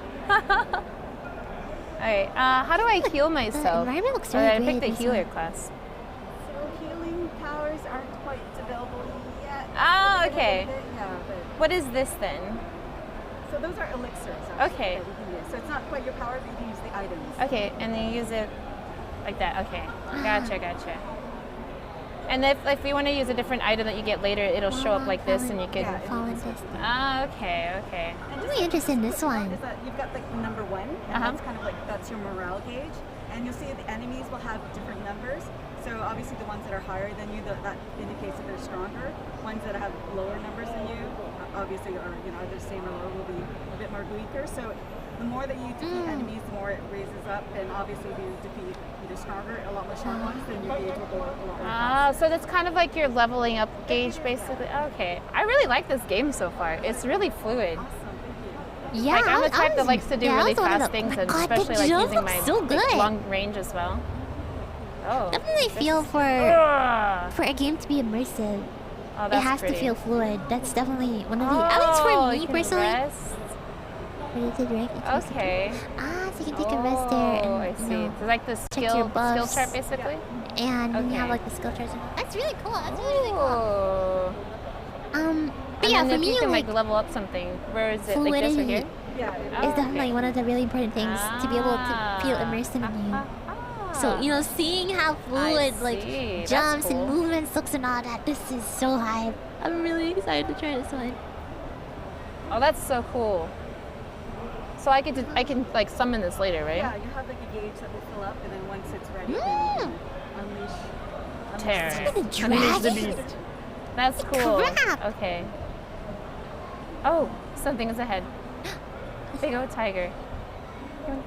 Alright, how do I heal myself? The environment looks Or really did I great. pick the this healer one. class? So healing powers aren't quite available yet. Oh, okay. Yeah, but What is this then? so those are elixirs. Actually, Okay. that you can use. So it's not quite your power, but you can use the items. Okay, and then you use it like that. Okay, gotcha. And if you want to use a different item that you get later, it'll show up like this, and you can. Fallen Destiny. Ah, okay. I'm really interested in this one. Is that you've got like the number 1, and that's kind of like that's your morale gauge, and you'll see the enemies will have different numbers. So obviously the ones that are higher than you, that indicates that they're stronger. Ones that have lower numbers than you, obviously are either the same or lower, will be a bit more weaker. So the more that you defeat enemies, the more it raises up, and obviously if you defeat either stronger, a lot more strong ones, then your gauge will go up a lot more. Ah, so that's kind of like your leveling up gauge, basically. Okay, I really like this game so far. It's really fluid. Yeah, Like I'm the I type that likes to do yeah, I really was one of fast the- things, oh and my God, especially the like jump using looks my so like, good. long range as well. Oh, Definitely feel for Ugh. a game to be immersive. Oh, It that's has pretty. to feel fluid. That's definitely one of the, at least for Oh, me you can personally. rest. Rated rank. Okay. So you can take a rest there Oh, I and see. It's like the check your skill buffs. chart, basically. And then you have Okay. like the skill charts. That's really cool. That's really cool. Oh. But And yeah, then for if me, you can like level up something, where is it? Like this right fluidity here? is definitely one of the really important things to be able to feel immersed in a game. So, you know, seeing how fluid like see. That's jumps cool. and movements looks and all that, this is so hype. I'm really excited to try this one. Oh, that's so cool. So I can like summon this later, right? Yeah, you have like a gauge that will fill up, and then once it's ready, then you can unleash. Tear. Look at the Unleash the dragon. beast. That's cool. Crap. Okay. Oh, something is ahead. Big old tiger.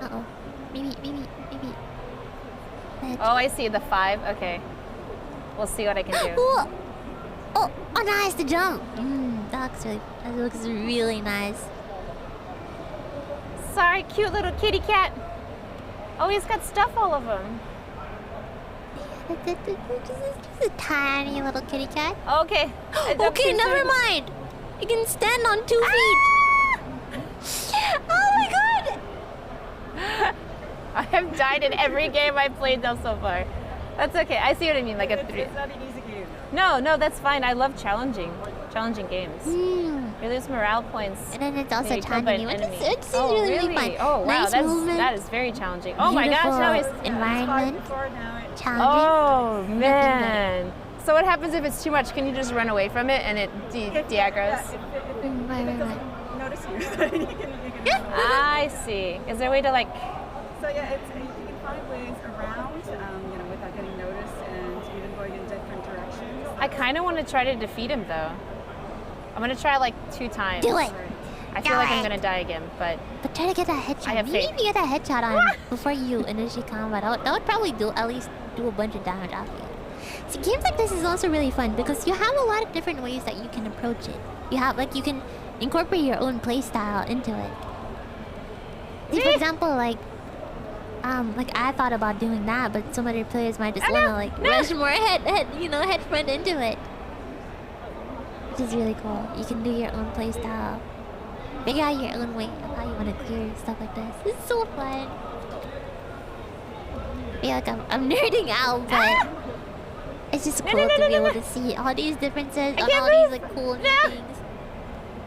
Uh-oh. Maybe. Oh, I see the 5. Okay. We'll see what I can do. Ooh. Oh, nice, the jump. That looks really nice. Sorry, cute little kitty cat. Oh, he's got stuff all of him. Just a tiny little kitty cat. Okay. I jumped Okay, too never soon. mind. You can stand on 2 feet. Oh my god! I have died in every game I've played so far. That's okay. I see what I mean. Like a 3. It's not an easy game. No, that's fine. I love challenging games. You lose morale points. And then it's also when you kill by challenging. an enemy. It seems Oh, really fun. Oh, wow. Nice movement. That is very challenging. Oh my gosh. Now he's. Beautiful environment. Before now, it Challenging. Oh man. So what happens if it's too much? Can you just run away from it and it Yeah, de-aggroes? Right. notice you. you can I see. Is there a way to like? So yeah, you can find ways around, without getting noticed, and even going in different directions. I kind of want to try to defeat him though. I'm gonna try like 2 times. Do it. I feel like I'm gonna die again, but But try to get that headshot. I have Maybe faith. if you get that headshot on before you initiate combat, that would probably at least do a bunch of damage off you. See, games like this is also really fun because you have a lot of different ways that you can approach it. You can incorporate your own playstyle into it. See, for example, like I thought about doing that, but some other players might just want to rush more head front into it. Which is really cool. You can do your own playstyle. Figure out your own way of how you want to clear stuff like this. It's so fun. I feel like I'm nerding out, but it's just cool to be able to see all these differences on all these like cool new things.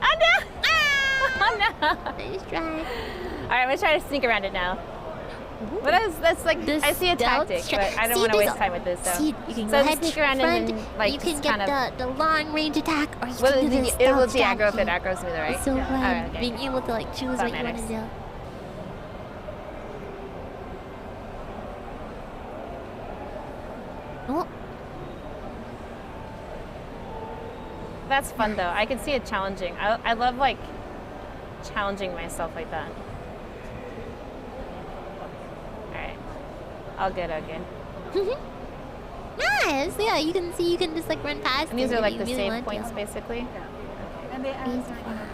Oh no! Oh no! Nice try. All right, I'm gonna try to sneak around it now. But that's like I see a tactic, but I don't want to waste time with this. So, See, you can so go just head sneak around front, and then like you can just get kind of. the long range attack, or you Well, can do the it will stealth de-aggro if it strategy. aggroes me, though, right? It's so fun Alright, okay. being able to like choose That what you want to matters. do. Oh, That's fun though. I can see it challenging. I love like challenging myself like that. Alright. All good. nice! Yeah, you can see you can just like run past. And these it are if like you the really save want to. points basically. And they will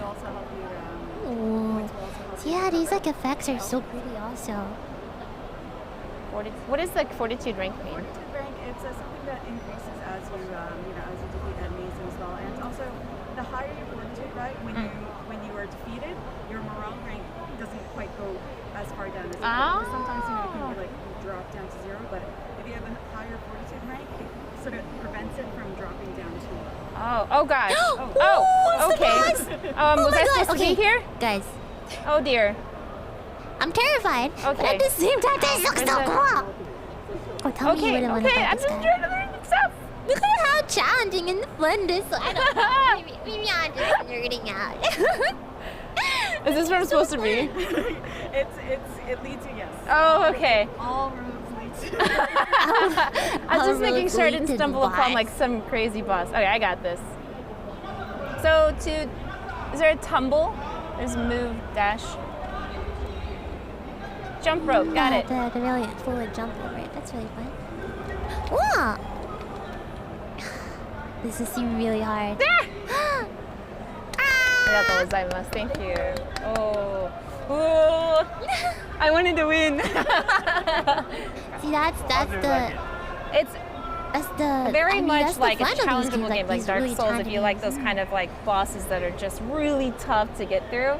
also help you around. Ooh. Points will also help So you yeah, these like progress. effects are so pretty also. What does like fortitude rank mean? Fortitude rank, it's something that increases as you defeat enemies as well. And also, the higher your fortitude, right, when you are defeated, your morale rank doesn't quite go as far down as it Oh. could. Sometimes it can like drop down to 0, but if you have a higher fortitude rank, it sort of prevents it from dropping down too low. Oh gosh. Oh, okay. it's the boss! Was my I God, supposed to okay. be here? Guys, Oh dear. I'm terrified. But Okay. at the same time, this looks so Where's cool. Oh, tell me Okay, what okay. about I'm this just guy. trying to learn stuff. Look at how challenging and fun this is. I don't know. Maybe I'm just nerding out. Is this where I'm supposed to be? It leads you, yes. Oh, okay. All roads lead to. I was All just making roads sure I lead didn't to stumble upon Dubai. like some crazy boss. Okay, I got this. So is there a tumble? There's move, dash. Jump rope, got it. The really full jump over it. That's really fun. Whoa! This is really hard. Arigatou. Thank you. Oh, I wanted to win. See, that's It's the very I mean, much that's the like a fun of these challengeable games, game, like these Dark really Souls. If you challenging like those games. kind of like bosses that are just really tough to get through,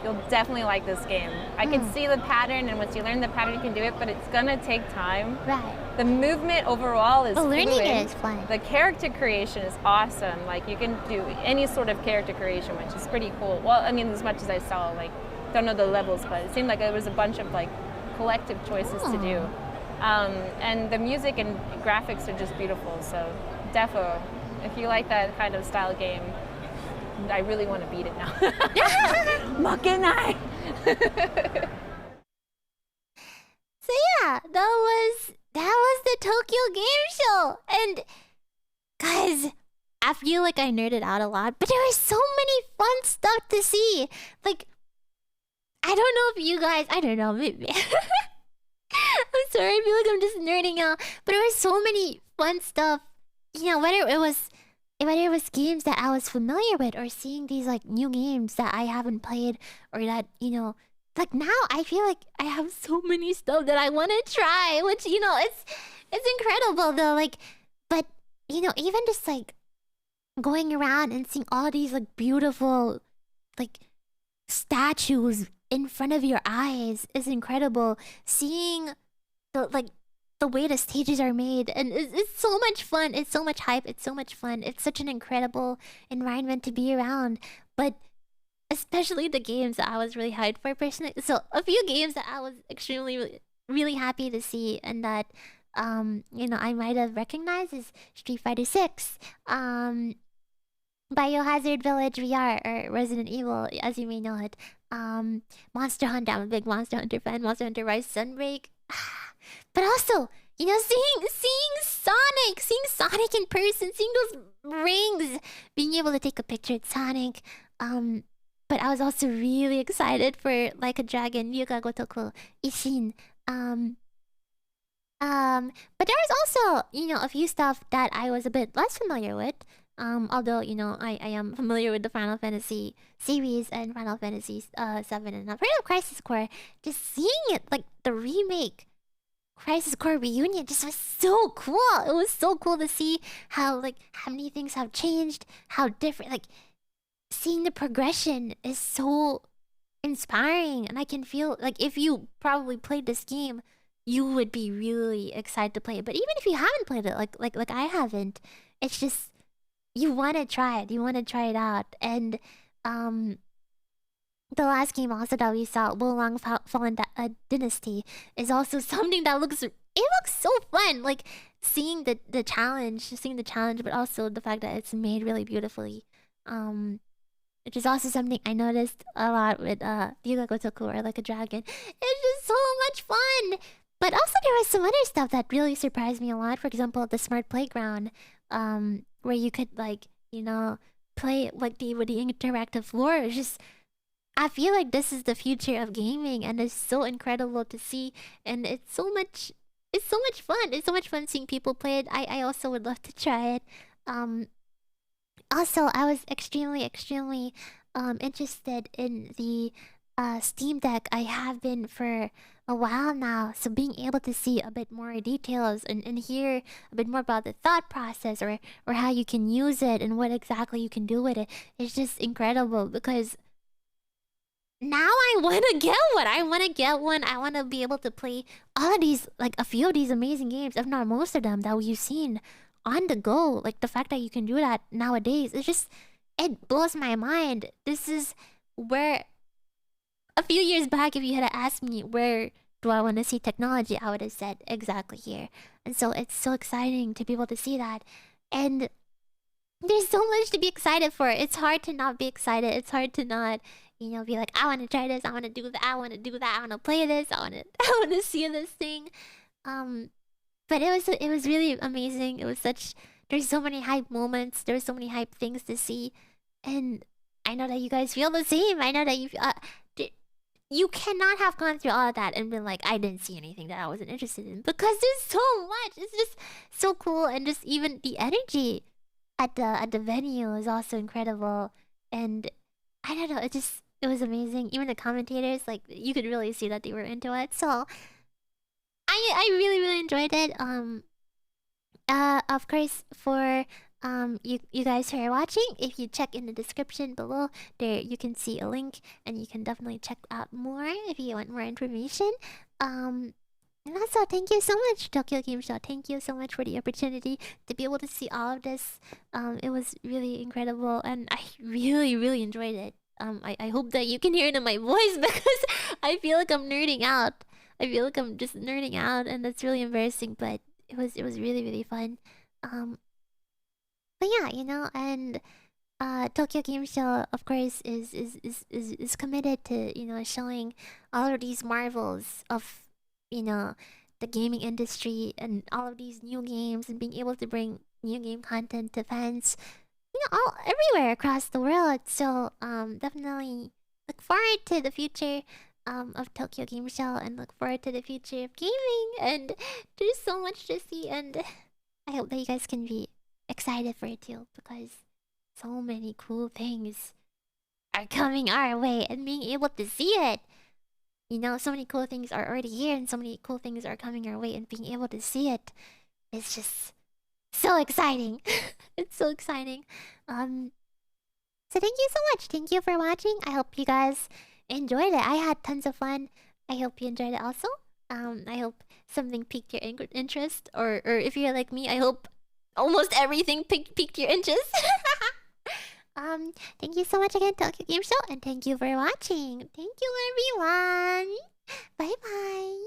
you'll definitely like this game. I can see the pattern, and once you learn the pattern, you can do it, but it's gonna take time. Right. The movement overall is Learning fluid. it is fun. The character creation is awesome. Like you can do any sort of character creation, which is pretty cool. Well, I mean, as much as I saw, like, don't know the levels, but it seemed like there was a bunch of like collective choices to do. And the music and graphics are just beautiful. So defo, if you like that kind of style game, I really want to beat it now. Makenai! So yeah, that was the Tokyo Game Show. And guys, I feel like I nerded out a lot, but there was so many fun stuff to see. Like, I don't know if you guys, I don't know, maybe. I'm sorry, I feel like I'm just nerding out, but there was so many fun stuff. You know, whether it was games that I was familiar with, or seeing these like new games that I haven't played, or that, you know, like now I feel like I have so many stuff that I want to try, which, you know, it's incredible though. Like, but you know, even just like going around and seeing all these like beautiful like statues in front of your eyes is incredible. Seeing the way the stages are made, and it's so much fun. It's so much hype. It's so much fun. It's such an incredible environment to be around. But especially the games that I was really hyped for personally. So a few games that I was extremely really happy to see, and that you know, I might have recognized, is Street Fighter 6, Biohazard Village VR, or Resident Evil, as you may know it. Monster Hunter. I'm a big Monster Hunter fan. Monster Hunter Rise Sunbreak. But also, you know, seeing Sonic in person, seeing those rings, being able to take a picture with Sonic. But I was also really excited for Like a Dragon, Yuga Gotoku, Ishin. But there was also, you know, a few stuff that I was a bit less familiar with. Although, you know, I am familiar with the Final Fantasy series and Final Fantasy 7 and Freedom Crisis Core. Just seeing it, like the remake Crisis Core Reunion, just was so cool. It was so cool to see how many things have changed, how different, like seeing the progression is so inspiring. And I can feel like if you probably played this game, you would be really excited to play it. But even if you haven't played it, like I haven't, it's just, you want to try it. You want to try it out. And the last game also that we saw, Wolong Fallen Dynasty, is also something that looks so fun. Like seeing the challenge, but also the fact that it's made really beautifully. Which is also something I noticed a lot with Yuga Gotoku, or Like a Dragon. It's just so much fun. But also there was some other stuff that really surprised me a lot. For example, the Smart Playground, where you could, like, you know, play like with the interactive floor. It's just, I feel like this is the future of gaming, and it's so incredible to see, and it's so much fun. It's so much fun seeing people play it. I also would love to try it. Also, I was extremely interested in the Steam Deck. I have been for a while now, so being able to see a bit more details and hear a bit more about the thought process, or how you can use it and what exactly you can do with it, is just incredible. Because now I want to get one. I want to be able to play all of these, like a few of these amazing games, if not most of them, that we've seen on the go. Like the fact that you can do that nowadays, it blows my mind. This is where, a few years back, if you had asked me where do I want to see technology, I would have said exactly here. And so it's so exciting to be able to see that. And there's so much to be excited for. It's hard to not be excited. It's hard to not, you know, be like, I want to try this, I want to do that, I want to play this, I want to see this thing. But it was really amazing. There's so many hype moments. There's so many hype things to see, and I know that you guys feel the same. I know that you cannot have gone through all of that and been like, I didn't see anything that I wasn't interested in, because there's so much. It's just so cool, and just even the energy at the venue is also incredible. And I don't know, it was amazing. Even the commentators, like, you could really see that they were into it. So I really enjoyed it. Of course, for you guys who are watching, if you check in the description below, there you can see a link, and you can definitely check out more if you want more information. And also, thank you so much, Tokyo Game Show. Thank you so much for the opportunity to be able to see all of this. It was really incredible, and I really enjoyed it. I hope that you can hear it in my voice, because I feel like I'm nerding out. I feel like I'm just nerding out, and that's really embarrassing. But it was really really fun. Um, but yeah, and Tokyo Game Show, of course, is committed to showing all of these marvels of you know the gaming industry and all of these new games and being able to bring new game content to fans, all everywhere across the world. So definitely look forward to the future of Tokyo Game Show and look forward to the future of gaming. And there's so much to see, and I hope that you guys can be excited for it too, because so many cool things are coming our way, and being able to see it. So many cool things are already here, and so many cool things are coming our way, and being able to see it is just so exciting. It's so exciting. So thank you so much. Thank you for watching. I hope you guys enjoyed it. I had tons of fun. I hope you enjoyed it also. I hope something piqued your interest, or if you're like me, I hope almost everything piqued your interest. Thank you so much again, Tokyo Game Show, and thank you for watching. Thank you, everyone. Bye bye.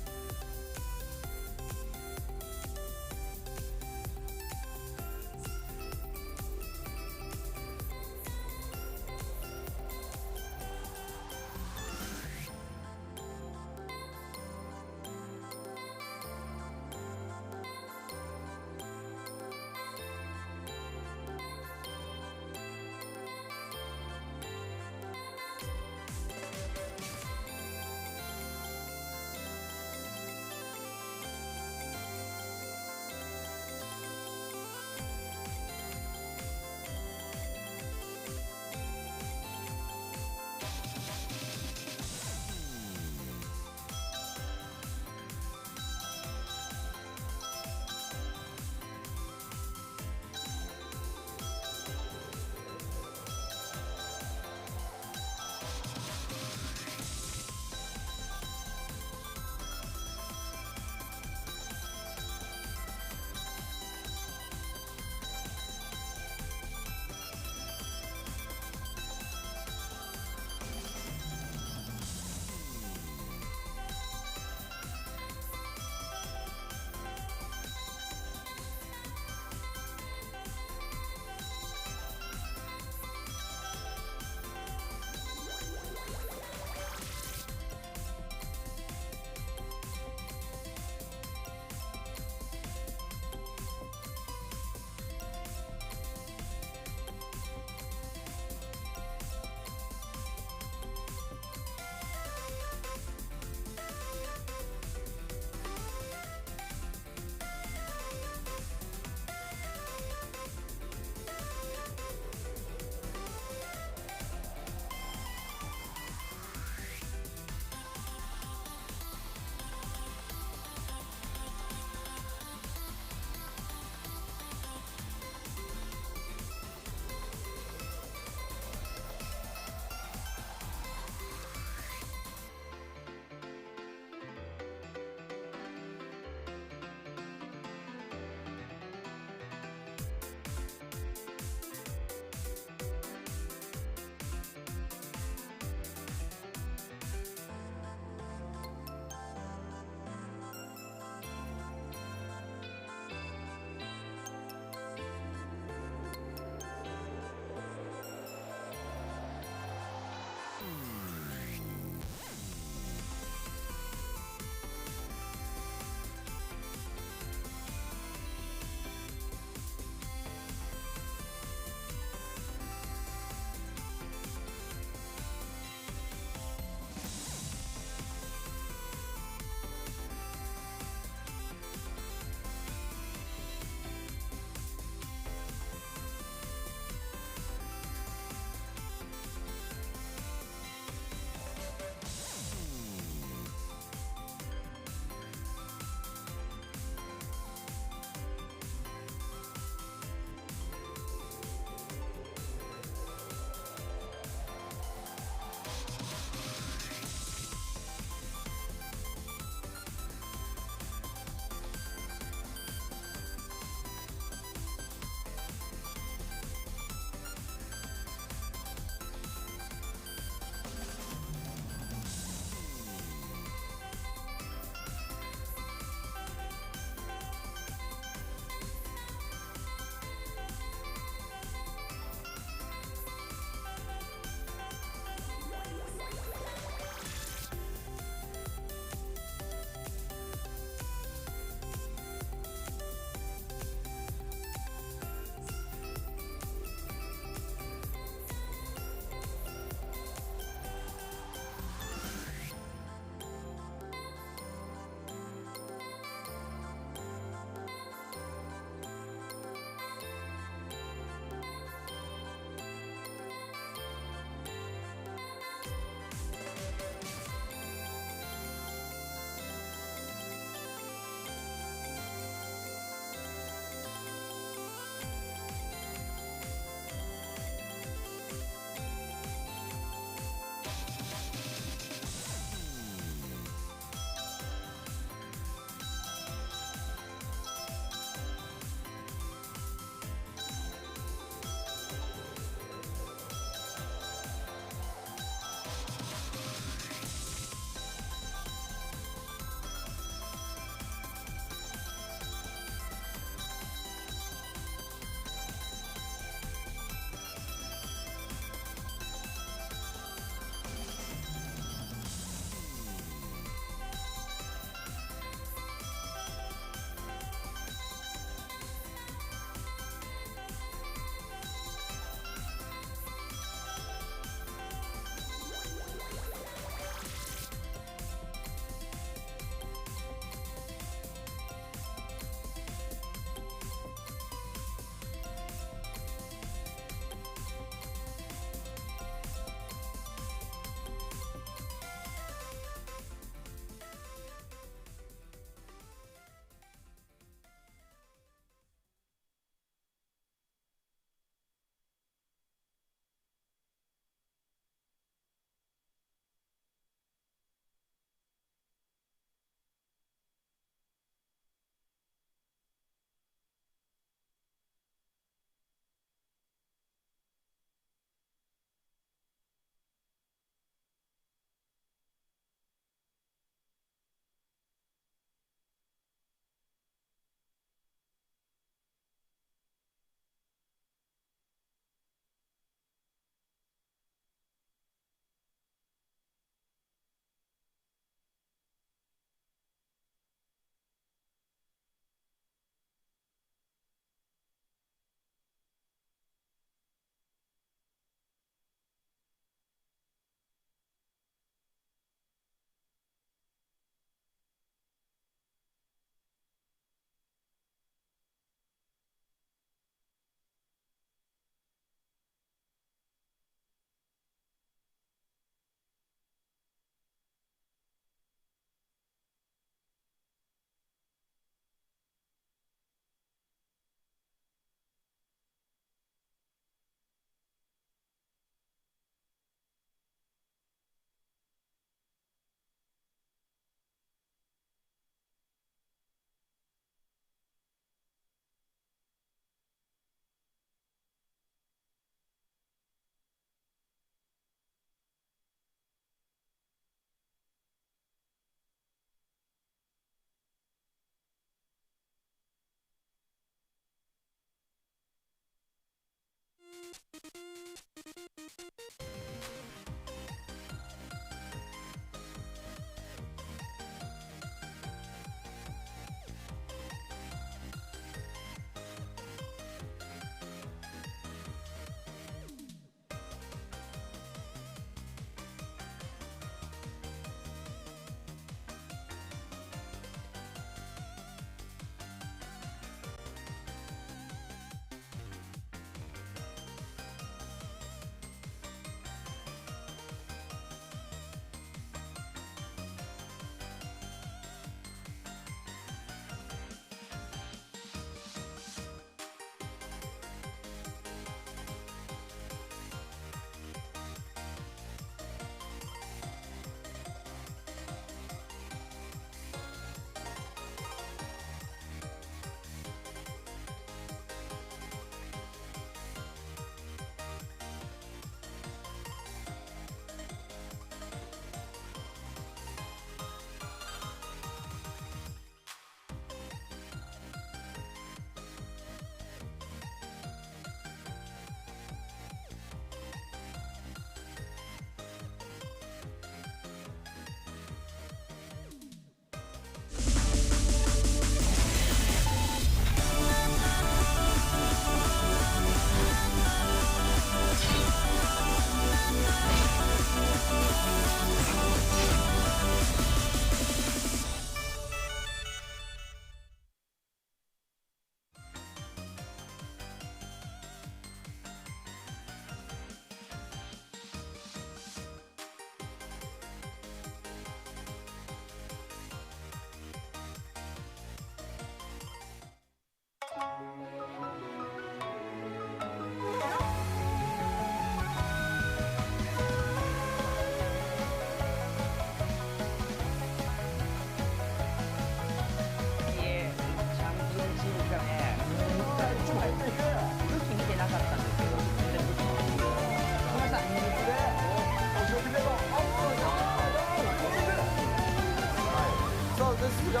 ですが、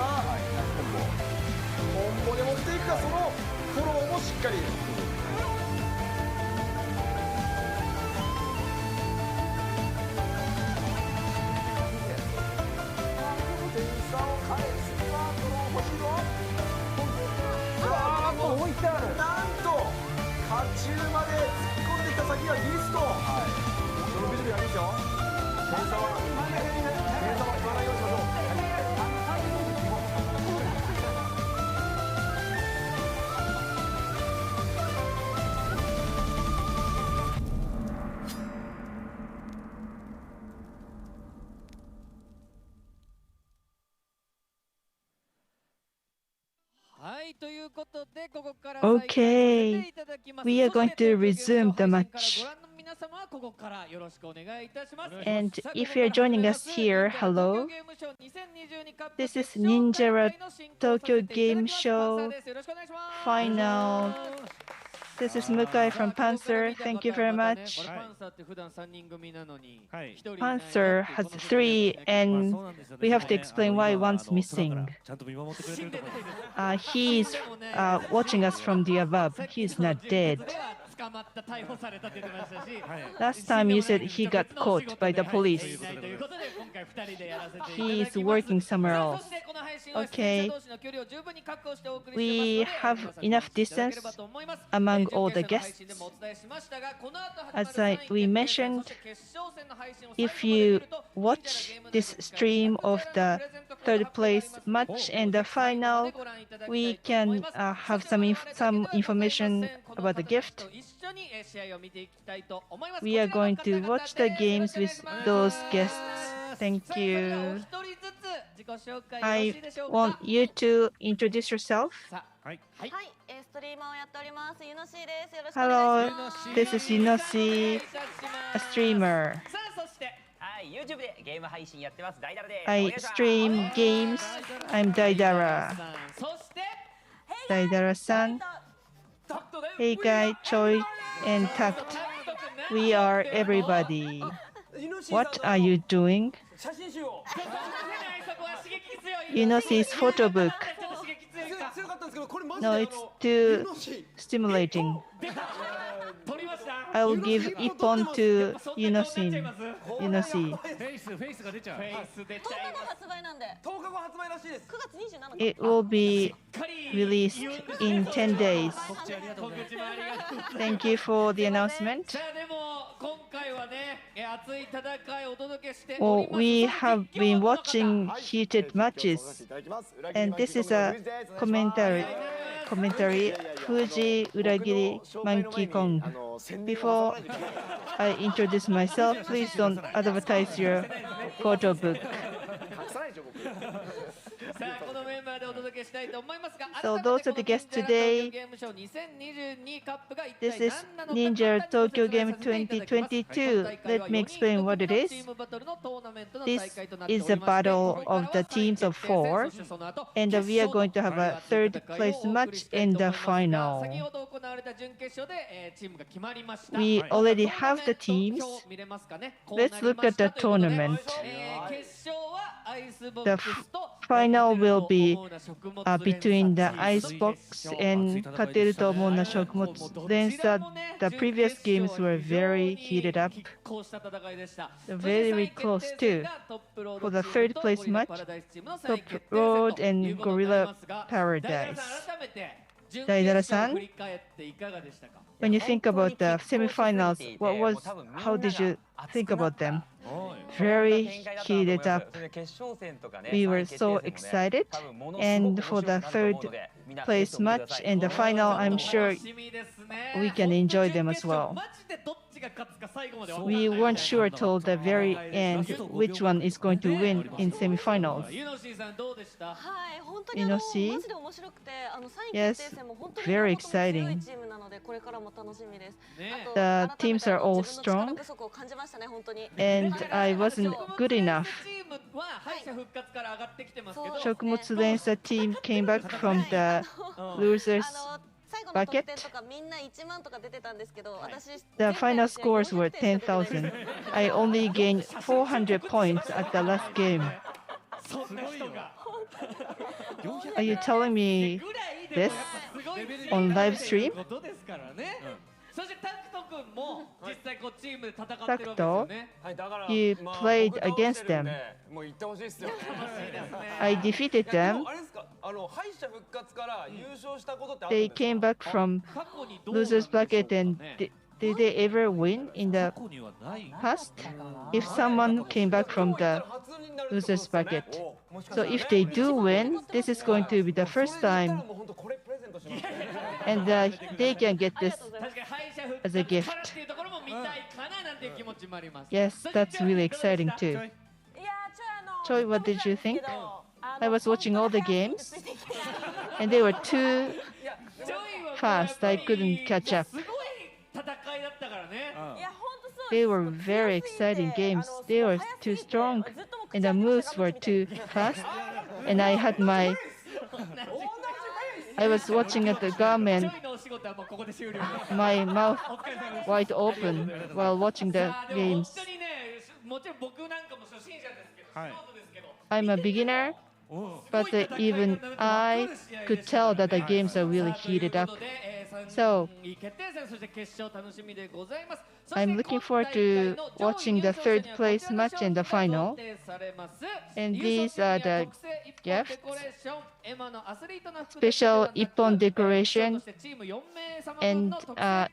コンボに持っていくか、そのフォローもしっかり。点差を返すにはこの星野。置いてある。なんと甲冑まで突っ込んできた先がギスト。そのビジュアルありますよ。点差は言わないようにしましょう。Okay, we are going to resume the match. And if you're joining us here, hello. This is Ninja Tokyo Game Show final. This is Mukai from Panzer. Thank you very much. Panzer has 3, and we have to explain why one's missing. He's watching us from the above. He's not dead. Last time you said he got caught by the police. He's working somewhere else. Okay. We have enough distance among all the guests. As we mentioned, if you watch this stream of the third place match and the final, we can have some information about the gift. We are going to watch the games with those guests. Thank you. I want you to introduce yourself. Hello, this is Yunoshi, a streamer. I stream games. I'm Daidara. Daidara-san. Hey Guy, Choi, and Takt. We are everybody. What are you doing? Yunoshi's photo book. No, it's too stimulating. I will give Ippon to Yunosin. Yunosi. 10日後発売らしいです。 It will be released in 10 days. Thank you for the announcement. さあでも今回はね、熱い戦いをお届けしてお Well, ります。 we have been watching heated matches, and this is a commentary. Fuji Uragiri Monkey Kong. Before I introduce myself, please don't advertise your photo book. さあこのメンバーでお届けしたいと思いますが、 So those are the guests today. ゲームショー2022カップが一 This 体 is 何なのか Ninja Tokyo Game 2022. Let me explain what it is. This is a battle of the teams of 4, and we are going to have a third place match in the final. 先ほど行われた準決勝でチームが決まりました。 We already have the teams. Let's look at the tournament. 決勝はアイスボ The ックスと final will be between the Icebox and Kateru Mona Shokmotsu Densa. The previous games were very heated up. こうした戦いでした。 Very close too. For the third place match, Top Road and Gorilla Paradise. 改めて準 Daidara-san, 振り返っていかがでしたか。 when you think about the semifinals, how did you think about them? Very heated up. We were so excited, and for the third place match and the final, I'm sure we can enjoy them as well. We weren't sure till the very end which one is going to win in semifinals. ユノシーさんどうでした。 Inoshi? マジで面白くて、3位 Yes, 決定戦も本当に very 両方とも強い exciting. チームなので、これからも楽しみです。 The teams are all 自分の strong, 力不足を感じましたね、本当に。 and I wasn't good enough. チームは敗者復活から上がってきてますけど。 Shokmutsu Densa team came back from the losers 最後の得点 bucket. とかみんな1万とか出てたんですけど、私 The final scores were 10,000. I only gained 400 points at the last game. そんな人が。 Are you telling me this on live stream? ことですからね。そしてタクト君も実際こうチームで戦ってるわけですよね。 You played against them. もう行ってほしいですよね。 I defeated で them. もあれですか、敗者復活から優勝したことってある They んですか。 came back from losers bucket, and did they ever win in the past? If someone came back from the losers bucket. So if they do win, this is going to be the first time, and they can get this 確かに敗者復 as a 活 gift. からっていうところも見たいかななんていう気持ちもあります。 Yes, that's really exciting too. Choi, what did you think? I was watching all the games, and they were too fast. I couldn't catch up. すごい戦いだったからね。 They were very exciting games. They were too strong, and the moves were too fast. And I had I was watching at the garment, ジョイのお仕事はもうここで終了です。 my mouth お疲れ様です。 wide open while watching the さあでも games. 本当にね、もちろん僕なんかも初心者ですけど、素人ですけど。 I'm a beginner, but even I could tell that the games are really heated up. So I'm looking forward to watching the third place match and the final. And these are the gifts. Special Ippon decoration and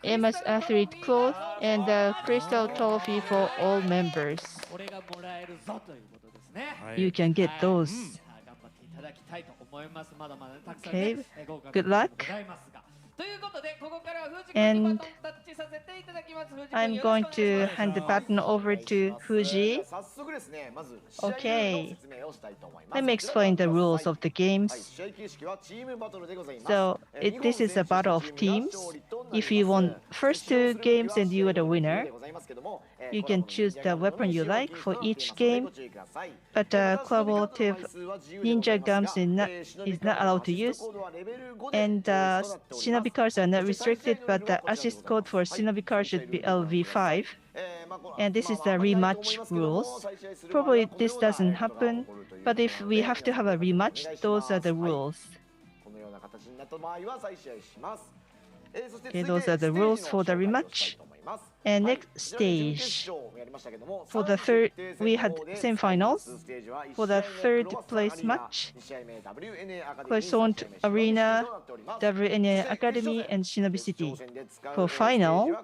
Emma's athlete clothes and the crystal trophy for all members. You can get those. Okay, good luck. And I'm going to hand the baton over to Fuji. Okay, let me explain the rules of the games. So this is a battle of teams. If you won first two games and you are the winner, you can choose the weapon you like for each game. But collaborative ninja guns is not allowed to use. And shinobi cards are not restricted, but the assist code for shinobi cards should be LV5. And this is the rematch rules. Probably this doesn't happen, but if we have to have a rematch, those are the rules. Okay, those are the rules for the rematch. And next stage, for the third, we had semifinals. For the third place match, Crescent Arena, WNA Academy, and Shinobi City. For final,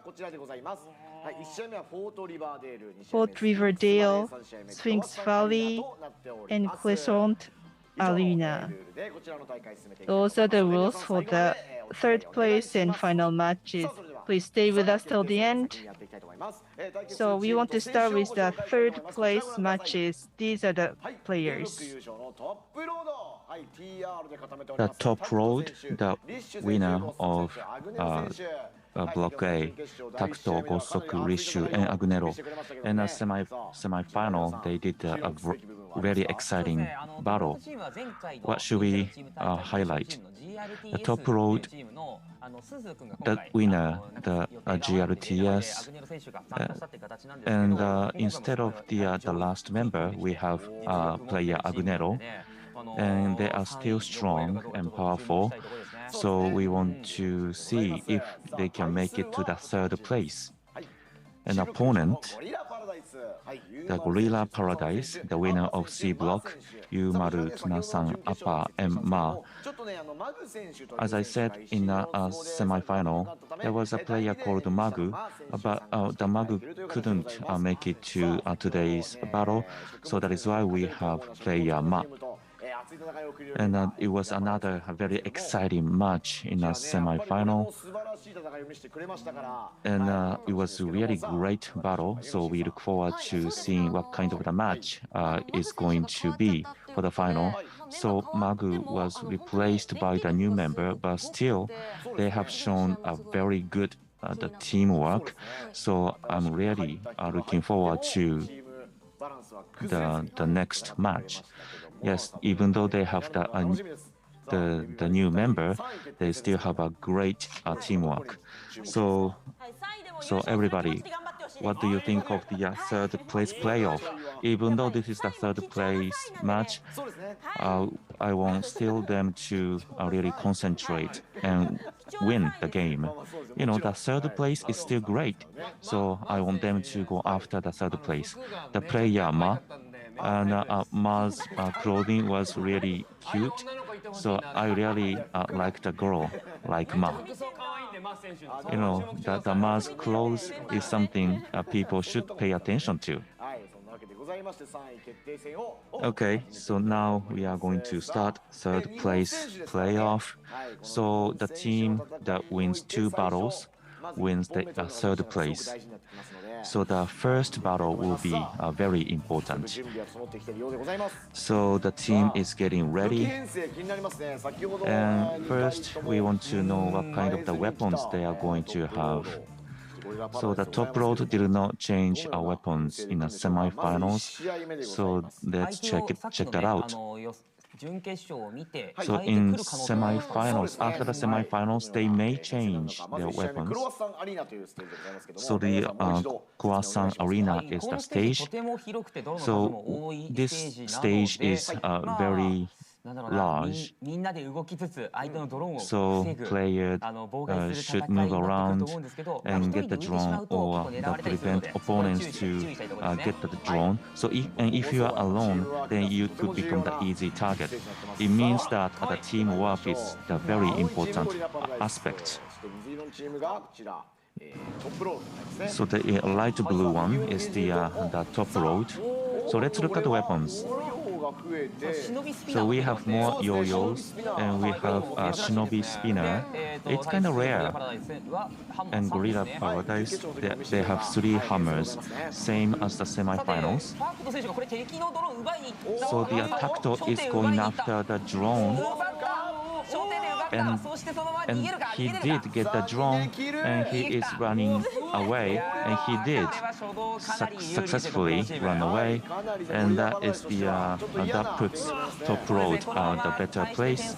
Fort Riverdale, Sphinx Valley, and Crescent Arena. Those are the rules for the third place and final matches. Please stay with us till the end. So we want to start with the third place matches. These are the players. The top road, the winner of Block A, Takuto, Gosoku, Rishu, and Agnero. And a semi-final, they did a very exciting battle. What should we highlight? The top road, the winner, the GRTS, and instead of the last member, we have player Agnero, and they are still strong and powerful. So we want to see if they can make it to the third place. An opponent, the Gorilla Paradise, the winner of C Block, Yumaru, Tuna-san, Appa, and Ma. As I said in a semi-final, there was a player called Magu, but the Magu couldn't make it to today's battle, so that is why we have player Ma. And it was another very exciting match in a semi-final. And it was a really great battle, so we look forward to seeing what kind of the match is going to be for the final. So Magu was replaced by the new member, but still they have shown a very good the teamwork. So I'm really looking forward to the next match. Yes, even though they have the new member, they still have a great teamwork. So everybody, what do you think of the third place playoff? Even though this is the third place match, I want still them to really concentrate and win the game. You know, the third place is still great, so I want them to go after the third place. The player Ma, and Ma's clothing was really cute, so I really like the girl like Ma. You know, the Ma's clothes is something people should pay attention to. Okay, so now we are going to start third place playoff. So the team that wins 2 battles wins the third place. So the first battle will be very important. So the team is getting ready. And first, we want to know what kind of the weapons they are going to have. So the top road did not change our weapons in the semi-finals. So let's check that out. So in semi-finals, after the semi-finals, they may change their weapons. So the Kowasan Arena is the stage. So this stage is very large, so players should move around and get the drone or prevent opponents to get the drone. So if you are alone, then you could become the easy target. It means that the teamwork is the very important aspect. So the light blue one is the top road. So let's look at the weapons. So we have more yo-yos and we have a Shinobi Spinner. It's kind of rare. And Gorilla Paradise, they have 3 hammers, same as the semi-finals. So the Takuto is going after the drone. And he did get the drone, and he is running away, and he did successfully run away, and that is that puts top road the better place,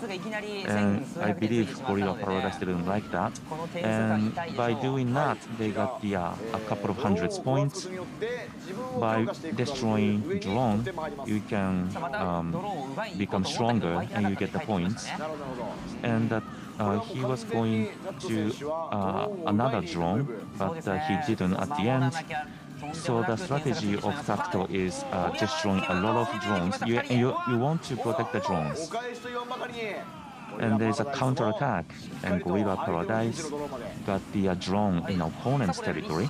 and I believe Gorilla Paradise didn't like that, and by doing that they got a couple of hundreds points. By destroying drone, you can become stronger and you get the points. And he was going to another drone, but he didn't at the end. So the strategy of Tacto is destroying a lot of drones. You want to protect the drones. And there's a counterattack, and Gorilla Paradise got the drone in opponent's territory.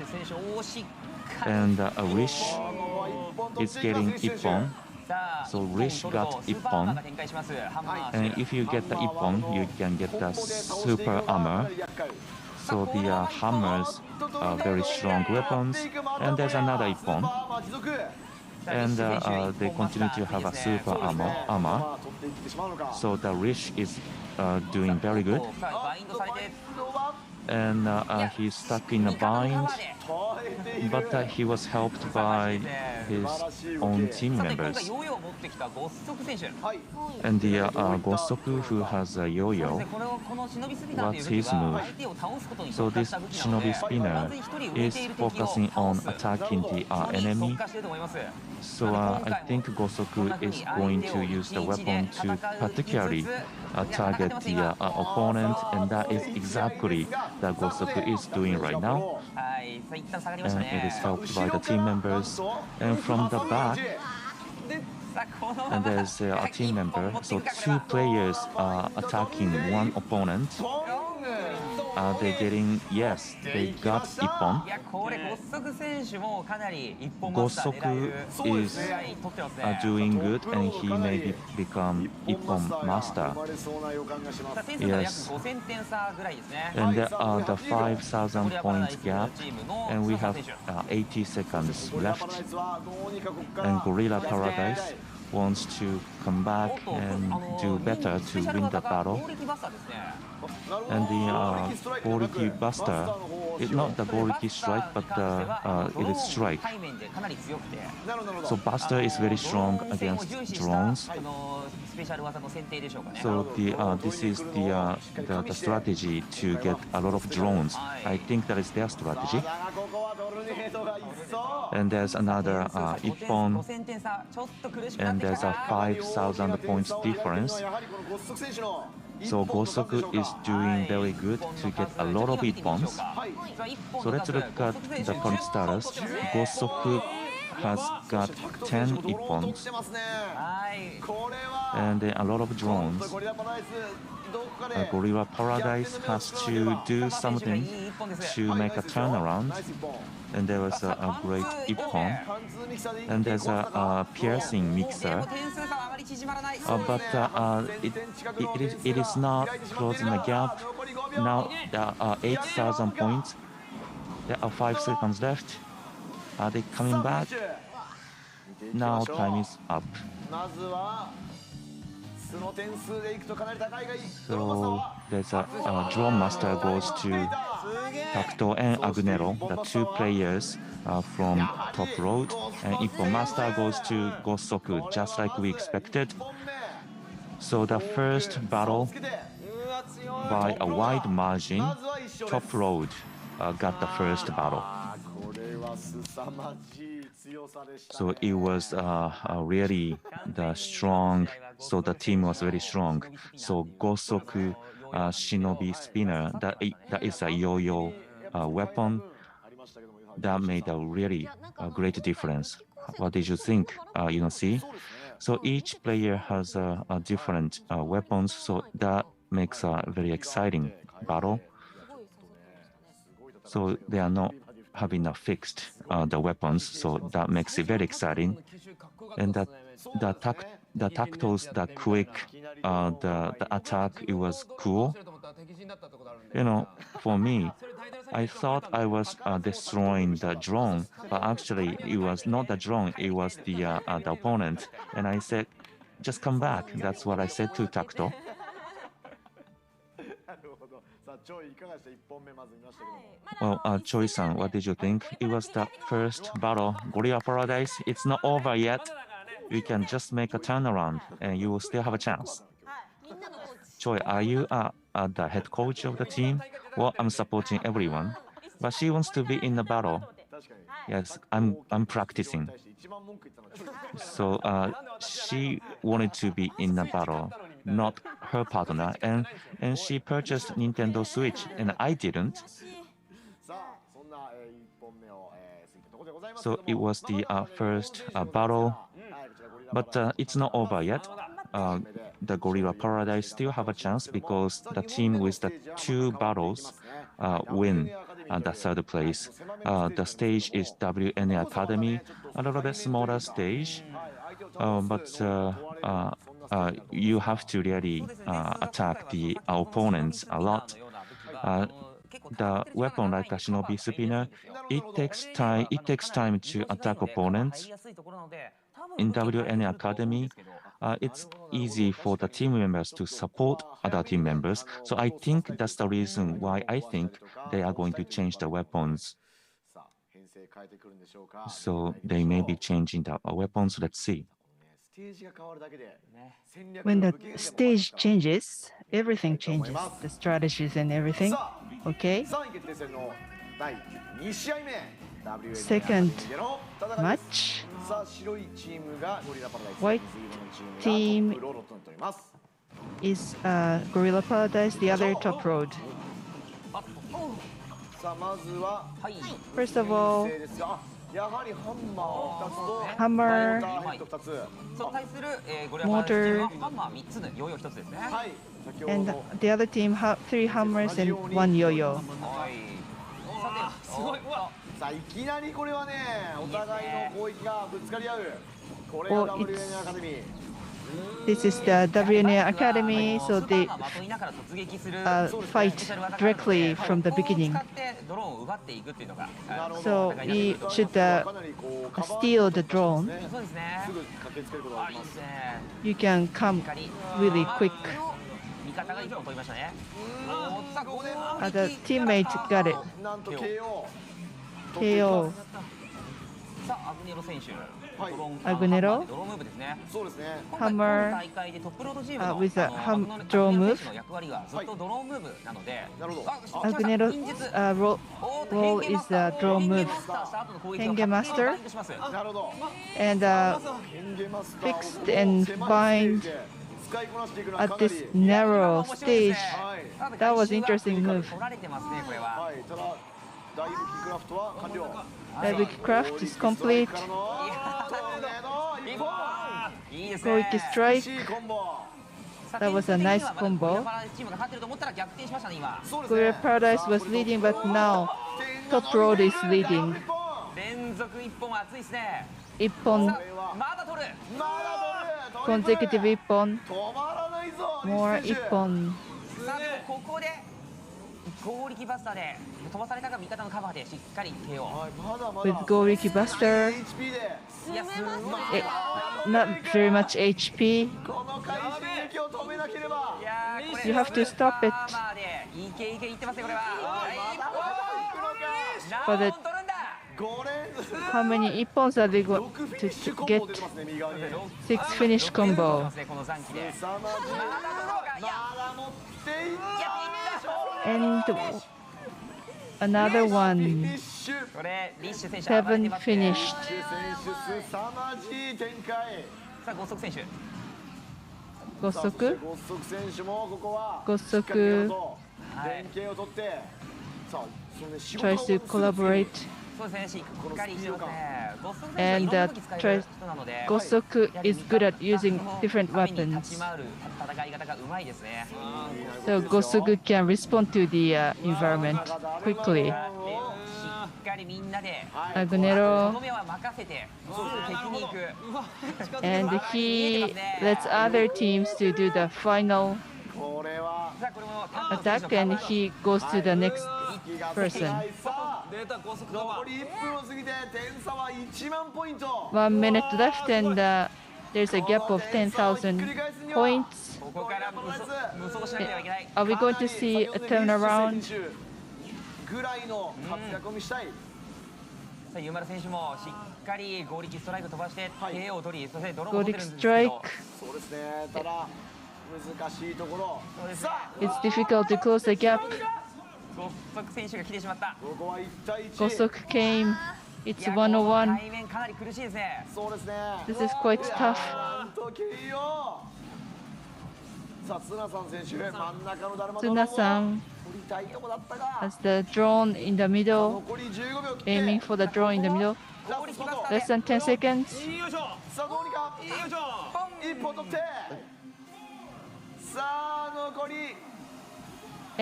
And Rish is getting Ippon. So Rish got Ippon. And if you get the Ippon, you can get the super armor. So the hammers are very strong weapons. And there's another Ippon. And they continue to have a super armor. So the Rish is doing very good. And he's stuck in a bind, but he was helped by his own team members. And the Gosoku, who has a yo-yo, what's his move? So this Shinobi Spinner is focusing on attacking the enemy. So I think Gosoku is going to use the weapon to particularly target the opponent, and that is exactly that Gosoku is doing right now. And it is helped by the team members. And from the back, and there's a team member, so two players are attacking one opponent. They're getting, yes, they got Ippon. Gosoku is doing good, and he may become Ippon master. Yes. And there are the 5,000 points gap, and we have 80 seconds left. And Gorilla Paradise wants to come back and do better to win the battle. And the Goriki Buster, it's not the Goriki Strike, but it is Strike. So Buster is very strong against drones. So this is the strategy to get a lot of drones. I think that is their strategy. And there's another Ippon, and there's a 5,000 points difference. So Gosoku is doing very good to get a lot of Ippons. So let's look at the current status. Gosoku has got 10 Ippons and a lot of drones. Gorilla Paradise has to do something to make a turnaround. And there was a great Ippon. And there's a piercing mixer. But it is not closing the gap. Now there are 8,000 points. There are 5 seconds left. Are they coming back? Now time is up. So there's a Drone Master goes to Tacto and Agnero, the two players from Top Road, and Ippon Master goes to Gosoku, just like we expected. So the first battle, by a wide margin, Top Road got the first battle. So it was really the strong, so the team was very strong. So Gosoku Shinobi Spinner, that is a yo-yo weapon, that made a really great difference. What did you think, see? So each player has different weapons, so that makes a very exciting battle. So they are not having a fixed the weapons, so that makes it very exciting. And the Tacto's, the quick, the attack, it was cool. For me, I thought I was destroying the drone, but actually it was not the drone, it was the opponent. And I said, just come back. That's what I said to Tacto. Well, Choi-san, what did you think? It was the first battle, Gorilla Paradise. It's not over yet. You can just make a turnaround, and you will still have a chance. Choi, are you the head coach of the team? Well, I'm supporting everyone, but she wants to be in the battle. Yes, I'm practicing. So she wanted to be in the battle. not her partner, and she purchased Nintendo Switch, and I didn't. So it was the first battle, but it's not over yet. The Gorilla Paradise still have a chance because the team with the 2 battles win the 3rd place. The stage is WNA Academy, a little bit smaller stage, but you have to really attack the opponents a lot. The weapon like a Shinobi Spinner, it takes time to attack opponents. In WNA Academy, it's easy for the team members to support other team members. So I think that's the reason why I think they are going to change the weapons. So they may be changing the weapons. Let's see. When the stage changes, everything changes. The strategies and everything. Okay. Second match. White team is Gorilla Paradise, the other Top Road. First of all, hammer, motor, and the other team have 3 hammers and 1 yo-yo. さあいきなりこれはね、お互いの攻撃がぶつかり合う。これが WNA アカデミー。This is the WNA Academy, so they fight directly from the beginning. So we should steal the drone. You can come really quick. The teammate got it. KO. Agnero. Hammer with a draw move. Agnero's role is a draw move. Henge Master. And fixed and bind at this narrow stage. That was interesting move. Dive Craft is complete. Goiki Strike. That was a nice combo. Gorilla Paradise was leading, but now Top Road is leading. Ippon. Consecutive Ippon. More Ippon. ゴーリキバスターで飛ばされたが味方のカバーでしっかり KO with Goriki Buster. Not very much HP. You have to stop it. But how many ippons are they going to get? 6 finish combo. And another one. 7 finished. ゴソクtries to collaborate. And Gosok is good at using different weapons. So Gosok can respond to the environment quickly. Agnero, and he lets other teams to do the final attack, and he goes to the next person. 1 minute left, and there's a gap of 10,000 points. Are we going to see a turnaround? Gorik strike. It's difficult to close the gap. Gosok came. It's 101. This is quite tough. さあ、ツナさん選手、真ん中のだるま Tsuna-san 取りたいとこだったが、 has the drone in the middle, 残り15秒切って aiming for the drone in the middle. ラストスパート Less than 10 seconds. よいしょ。さあ、どうにか。よいしょ。一本取って。さあ、残り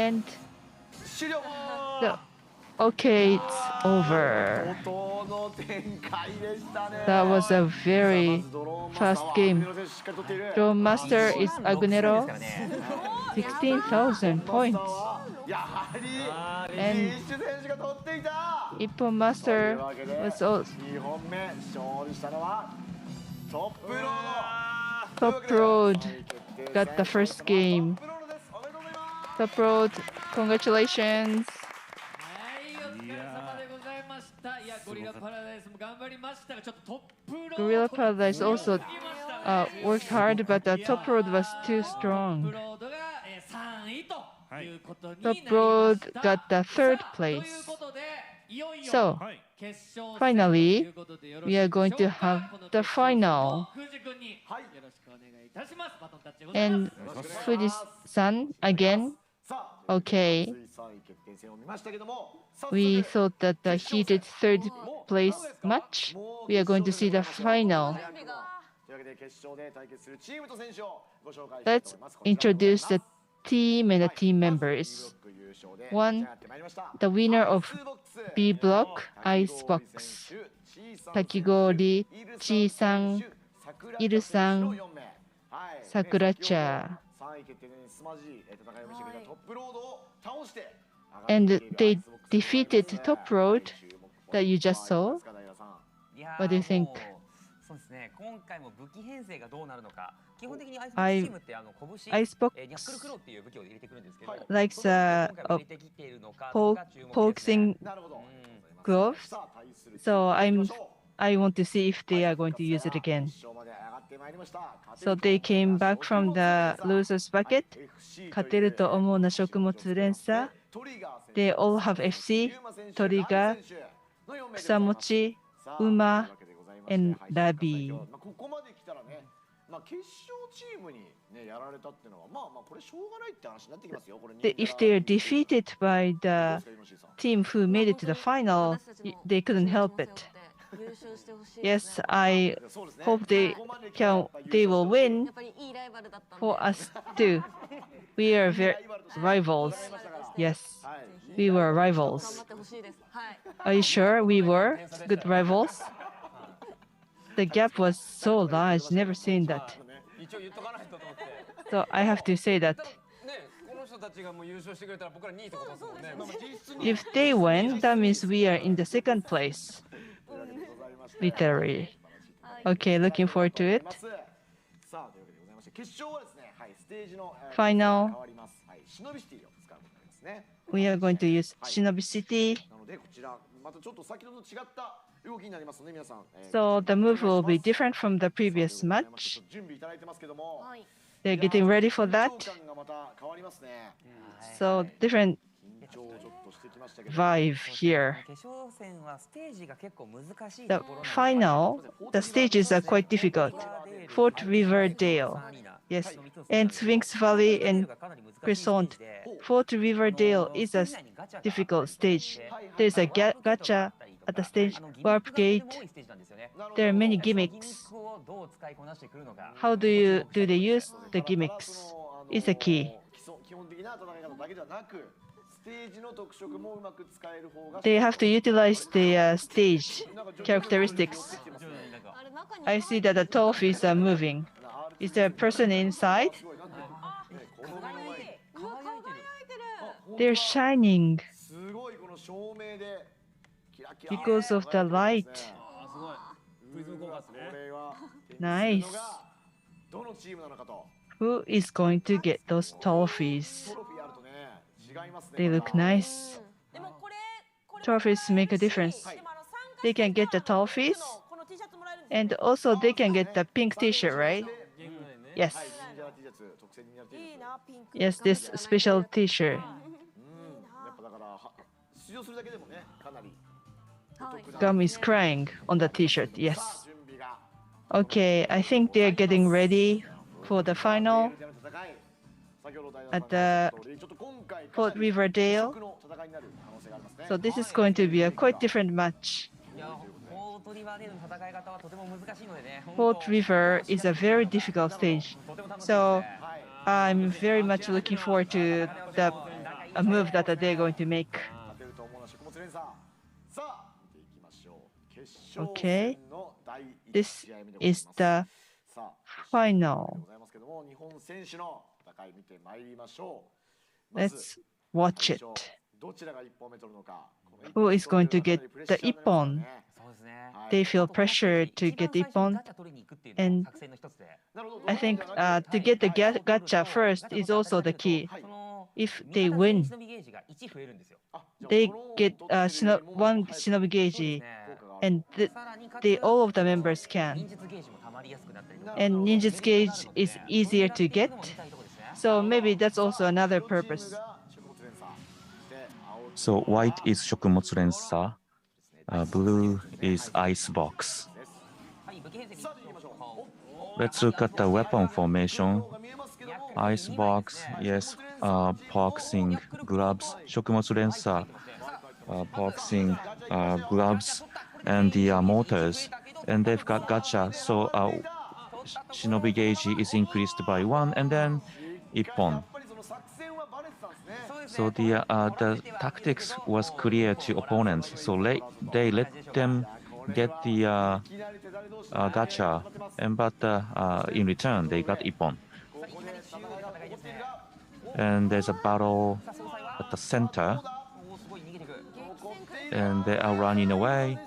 And 終了。 okay, it's over. 怒涛の展開でしたね。 That was a very fast game. Drone Master is Agnero, 16,000 points. やはり And リッシュ選手が取っていた。 Ippon Master was also 2本目勝利したのはトップロード。 Top Road got the first game. Top Road, congratulations. はい、お疲れ様でございました。いや、ゴリラパラダイスも頑張りましたが、ちょっとトップロード Gorilla Paradise also worked hard, but the Top Road was too トッ strong. プロードが3位ということにな Top りま Road した。 got the third という place. ことで、いよいよ So, 決勝戦とい finally, うことでよろしい we で are しょう going か。 to have この the 決勝戦 final. も藤君によろしくお願いいたします。バトンタッチでございま And す。 Fuji-san again. Okay, 3位決定戦を見ましたけども、 we thought that the heated third place match. We are going to see the final. というわけで決勝で対決するチームと選手をご紹介したいと Let's 思います。 introduce the team and the team members. One, the winner of B block, Icebox. Takigori, Chi-san, Il-san, Sakuracha. 3位決定戦に凄まじい戦いを見せてくれたトップロードを倒して And they defeated Top Road that you just saw. いやー What do you think? もうそうですね。今回も武器編成がどうなるのか。基本的にアイスボックス I- チームって拳、 Icebox ニャックルクローっていう武器を入れてくるんですけど、 likes それを今回も入れてきているのかどうか注目ですね。 boxing gloves. So I want to see if they are going to use it again. So they came back from the losers bucket. 勝てると思うな食物連鎖。They all have FC, トリガー、草餅、馬、and ラビー。ここまで来たらね、まあ決勝チームにねやられたっていうのはまあこれしょうがないって話になってきますよ。これ If they are defeated by the team who made it to the final, they couldn't help it. Yes, I hope they will win for us too. We are rivals. Yes, we were rivals. Are you sure we were good rivals? The gap was so large, never seen that. 一応言っとかないとと思って。 So I have to say that ね、この人たちがもう優勝してくれたら僕ら2位ってことですもんね。 if they win, that means we are in the second place. Literally. Okay, looking forward to it. さあというわけでございまして決勝はですね、はいステージの Final. 変わります。はいシノビシティを使うことになりますね。 We are going to use Shinobi City. なのでこちらまたちょっと先ほどと違った動きになりますので皆さん。 So the move will be different from the previous match. 準備いただいてますけども。 They're getting ready for that. 緊張感がまた変わりますね。 So different 緊張をちょっとしてきましたけど。 vibe here. 決勝戦はステージが結構難しい The ところ final, the stages are quite difficult. Fort Riverdale, yes, and Sphinx Valley and Crescent. Fort Riverdale is a difficult stage. There's a gacha at the stage, warp gate. There are many gimmicks. How do they use the gimmicks? Is a key. 基本的な戦い方だけではなく、ステージの特色もうまく使える方が。 They have to utilize the stage characteristics. I see that the trophies are moving. Is there a person inside? They're shining すごいこの照明でキラキラ。 because of the light. すごい。プリズム効果ですね。これは Nice. どのチームなのかと。 Who is going to get those trophies? トロフィーあるとね、違いますね。 They look nice. Trophies make a difference. They can get the trophies, and also they can get the pink T-shirt, right? Yes. Yes, this special T-shirt. やっぱだから出場するだけでもね、かなり。 Gum is crying on the T-shirt. Yes. Okay, I think they are getting ready for the final. at the Fort Riverdale. So this is going to be a quite different match. いやフォートリバーデールの戦い方はとても難しいのでね。 Fort River is a very difficult stage. So I'm very much looking forward to the a move that they're going to make. Okay, this is the final. Let's watch it. Who is going to get the ippon? They feel pressure to get ippon, and I think to get the gacha first is also the key. If they win, they get one shinobi gauge, and all of the members can. And ninjutsu gauge is easier to get, so maybe that's also another purpose. So white is Shokumotsu Rensa, blue is Icebox. Let's look at the weapon formation. Icebox, yes, boxing gloves, Shokumotsu Rensa, boxing gloves, and the motors. And they've got gacha, so shinobi gauge is increased by 1, and then ippon. So the tactics was clear to opponents. So they let them get the gacha, but in return they got ippon. And there's a battle at the center, and they are running away.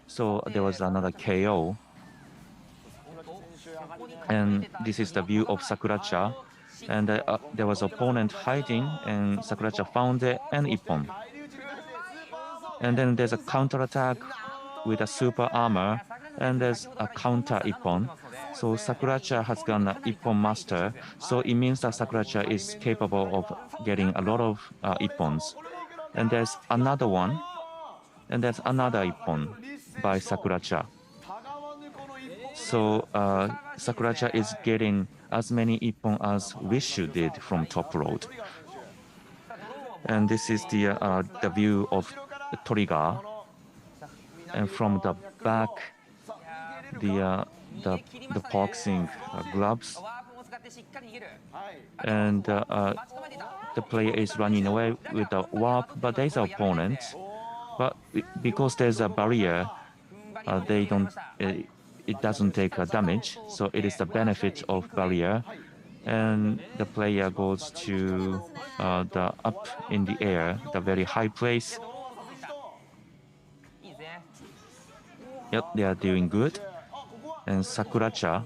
So there was another KO. And this is the view of Sakuracha. And there was opponent hiding, and Sakuracha found it and ippon. And then there's a counterattack with a super armor, and there's a counter ippon. So Sakuracha has got an ippon master, so it means that Sakuracha is capable of getting a lot of ippons. And there's another one, and there's another ippon by Sakuracha. So Sakuracha is getting as many ippon as Rishu did from top road. And this is the view of Toriga. And from the back, the boxing gloves. And the player is running away with the warp, but there's an opponent. But because there's a barrier, they don't. It doesn't take damage, so it is the benefit of barrier, and the player goes to the up in the air, the very high place. Yep, they are doing good. And Sakuracha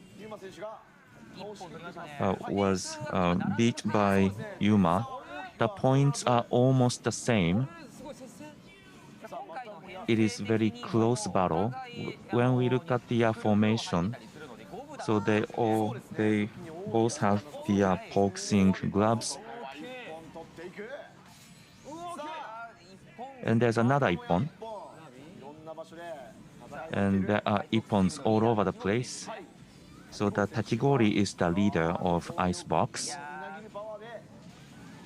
was beat by Yuma. The points are almost the same. It is very close battle. When we look at the formation, so they both have the boxing gloves. And there's another ippon. And there are ippons all over the place. So the Tachigori is the leader of Icebox.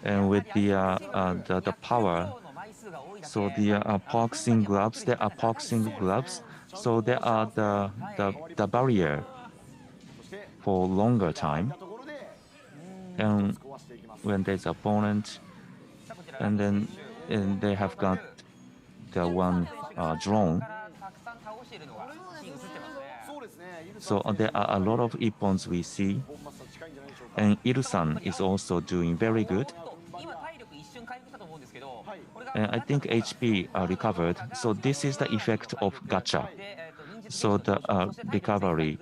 And with the power, so the boxing gloves, there are boxing gloves. So there are the barrier for longer time. And when there's opponent, and then they have got the one drone. So there are a lot of ippons we see. And Irusan is also doing very good. And I think HP recovered. So this is the effect of gacha. So the recovery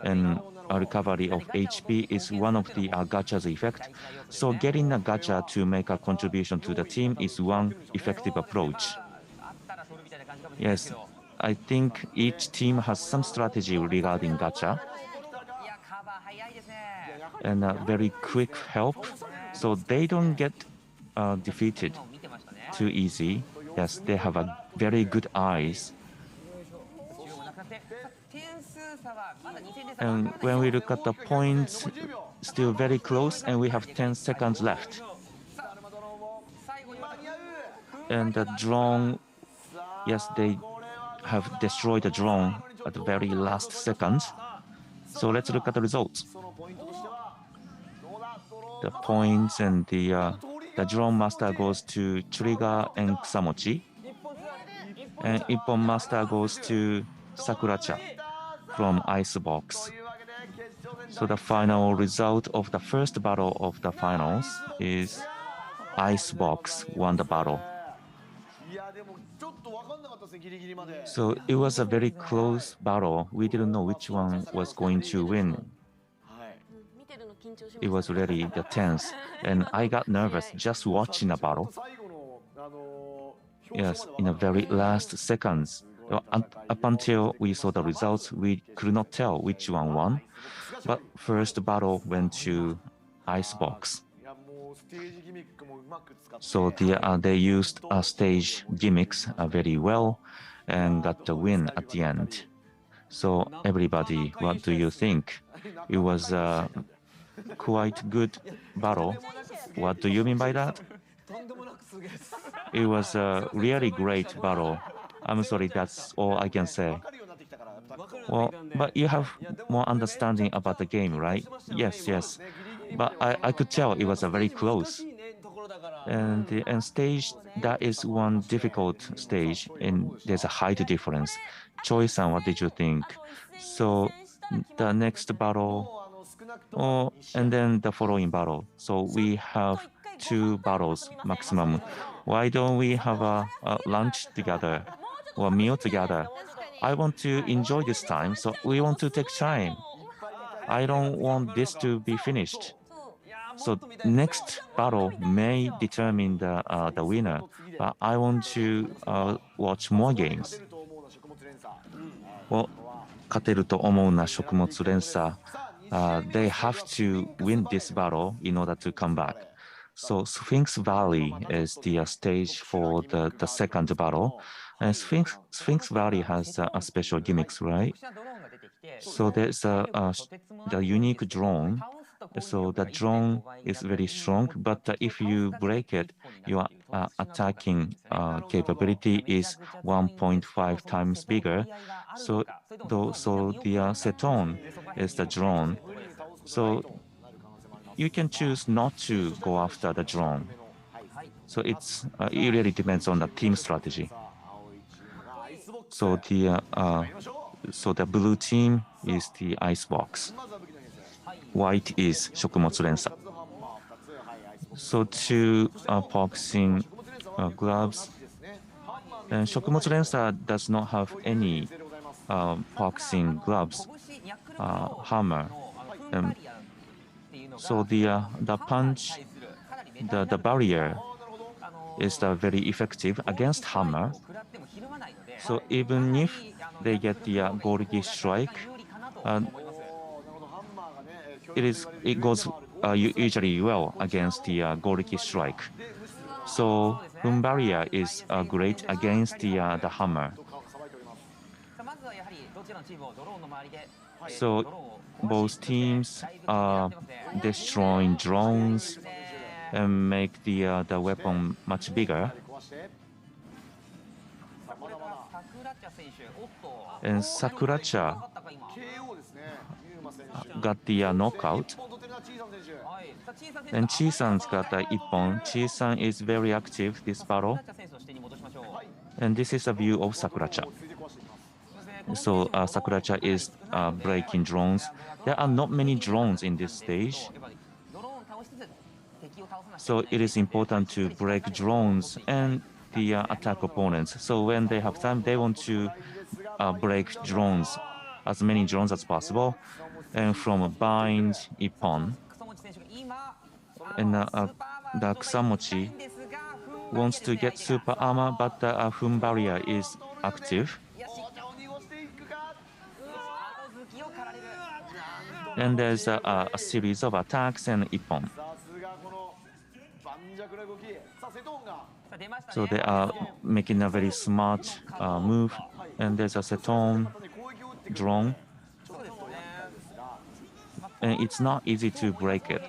and recovery of HP is one of the gacha's effect. So getting a gacha to make a contribution to the team is one effective approach. Yes, I think each team has some strategy regarding gacha. And very quick help, so they don't get defeated too easy. Yes, they have a very good eyes. And when we look at the points, still very close, and we have 10 seconds left. And the drone, yes, they have destroyed the drone at the very last second. So let's look at the results. The points and the drone master goes to Churiga and Kusamochi. And Ippon master goes to Sakuracha from Icebox. So the final result of the first battle of the finals is Icebox won the battle. So it was a very close battle. We didn't know which one was going to win. It was really the tense, and I got nervous just watching the battle. Yes, in the very last seconds. Up until we saw the results, we could not tell which one won. But first battle went to Icebox. So they used stage gimmicks very well and got the win at the end. So everybody, what do you think? It was a quite good battle. What do you mean by that? It was a really great battle. I'm sorry, that's all I can say. Well, but you have more understanding about the game, right? Yes, yes. But I could tell it was a very close. And stage, that is one difficult stage, and there's a height difference. Choi-san, what did you think? So the next battle, and then the following battle. So we have 2 battles maximum. Why don't we have a lunch together or meal together? I want to enjoy this time, so we want to take time. I don't want this to be finished. So next battle may determine the winner, but I want to watch more games. Well, 勝てると思うな食物連鎖. They have to win this battle in order to come back. So Sphinx Valley is the stage for the second battle. And Sphinx Valley has special gimmicks, right? So there's the unique drone. So the drone is very strong, but if you break it, your attacking capability is 1.5 times bigger. So the Seton is the drone. So you can choose not to go after the drone. So it really depends on the team strategy. So the blue team is the Icebox. White is 食物連鎖. So 2 boxing gloves. And 食物連鎖 does not have any boxing gloves, hammer. So the punch, the barrier is very effective against hammer. So even if they get the Goriki strike, it goes usually well against the Goriki strike. So Fun barrier is great against the hammer. So both teams are destroying drones and make the weapon much bigger. And Sakuracha got the knockout. And Chi-san's got Ippon. Chi-san is very active this battle. And this is a view of Sakuracha. So Sakuracha is breaking drones. There are not many drones in this stage. So it is important to break drones and the attack opponents. So when they have time, they want to break drones, as many drones as possible. And from Bind, Ippon, and the Kusamochi wants to get super armor, but the Fun barrier is active. And there's a series of attacks and Ippon. So they are making a very smart move. And there's a Seton drone. and it's not easy to break it.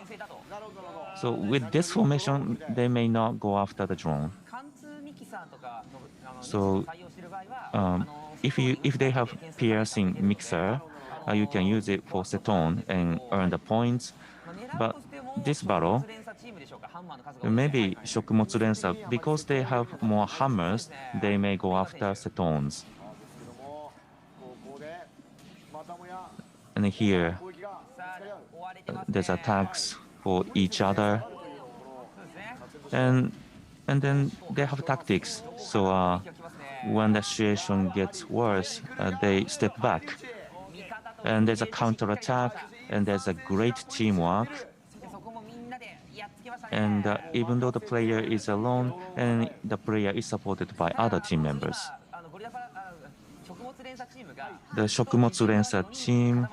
So with this formation, they may not go after the drone. So if they have piercing mixer, you can use it for seton and earn the points. But this battle, maybe Shokumotsu Rensa, because they have more hammers, they may go after setons. And here, there's attacks for each other, and then they have tactics. So when the situation gets worse, they step back, and there's a counter attack, and there's a great teamwork. And even though the player is alone, and the player is supported by other team members. The Shokumotsu Rensa team,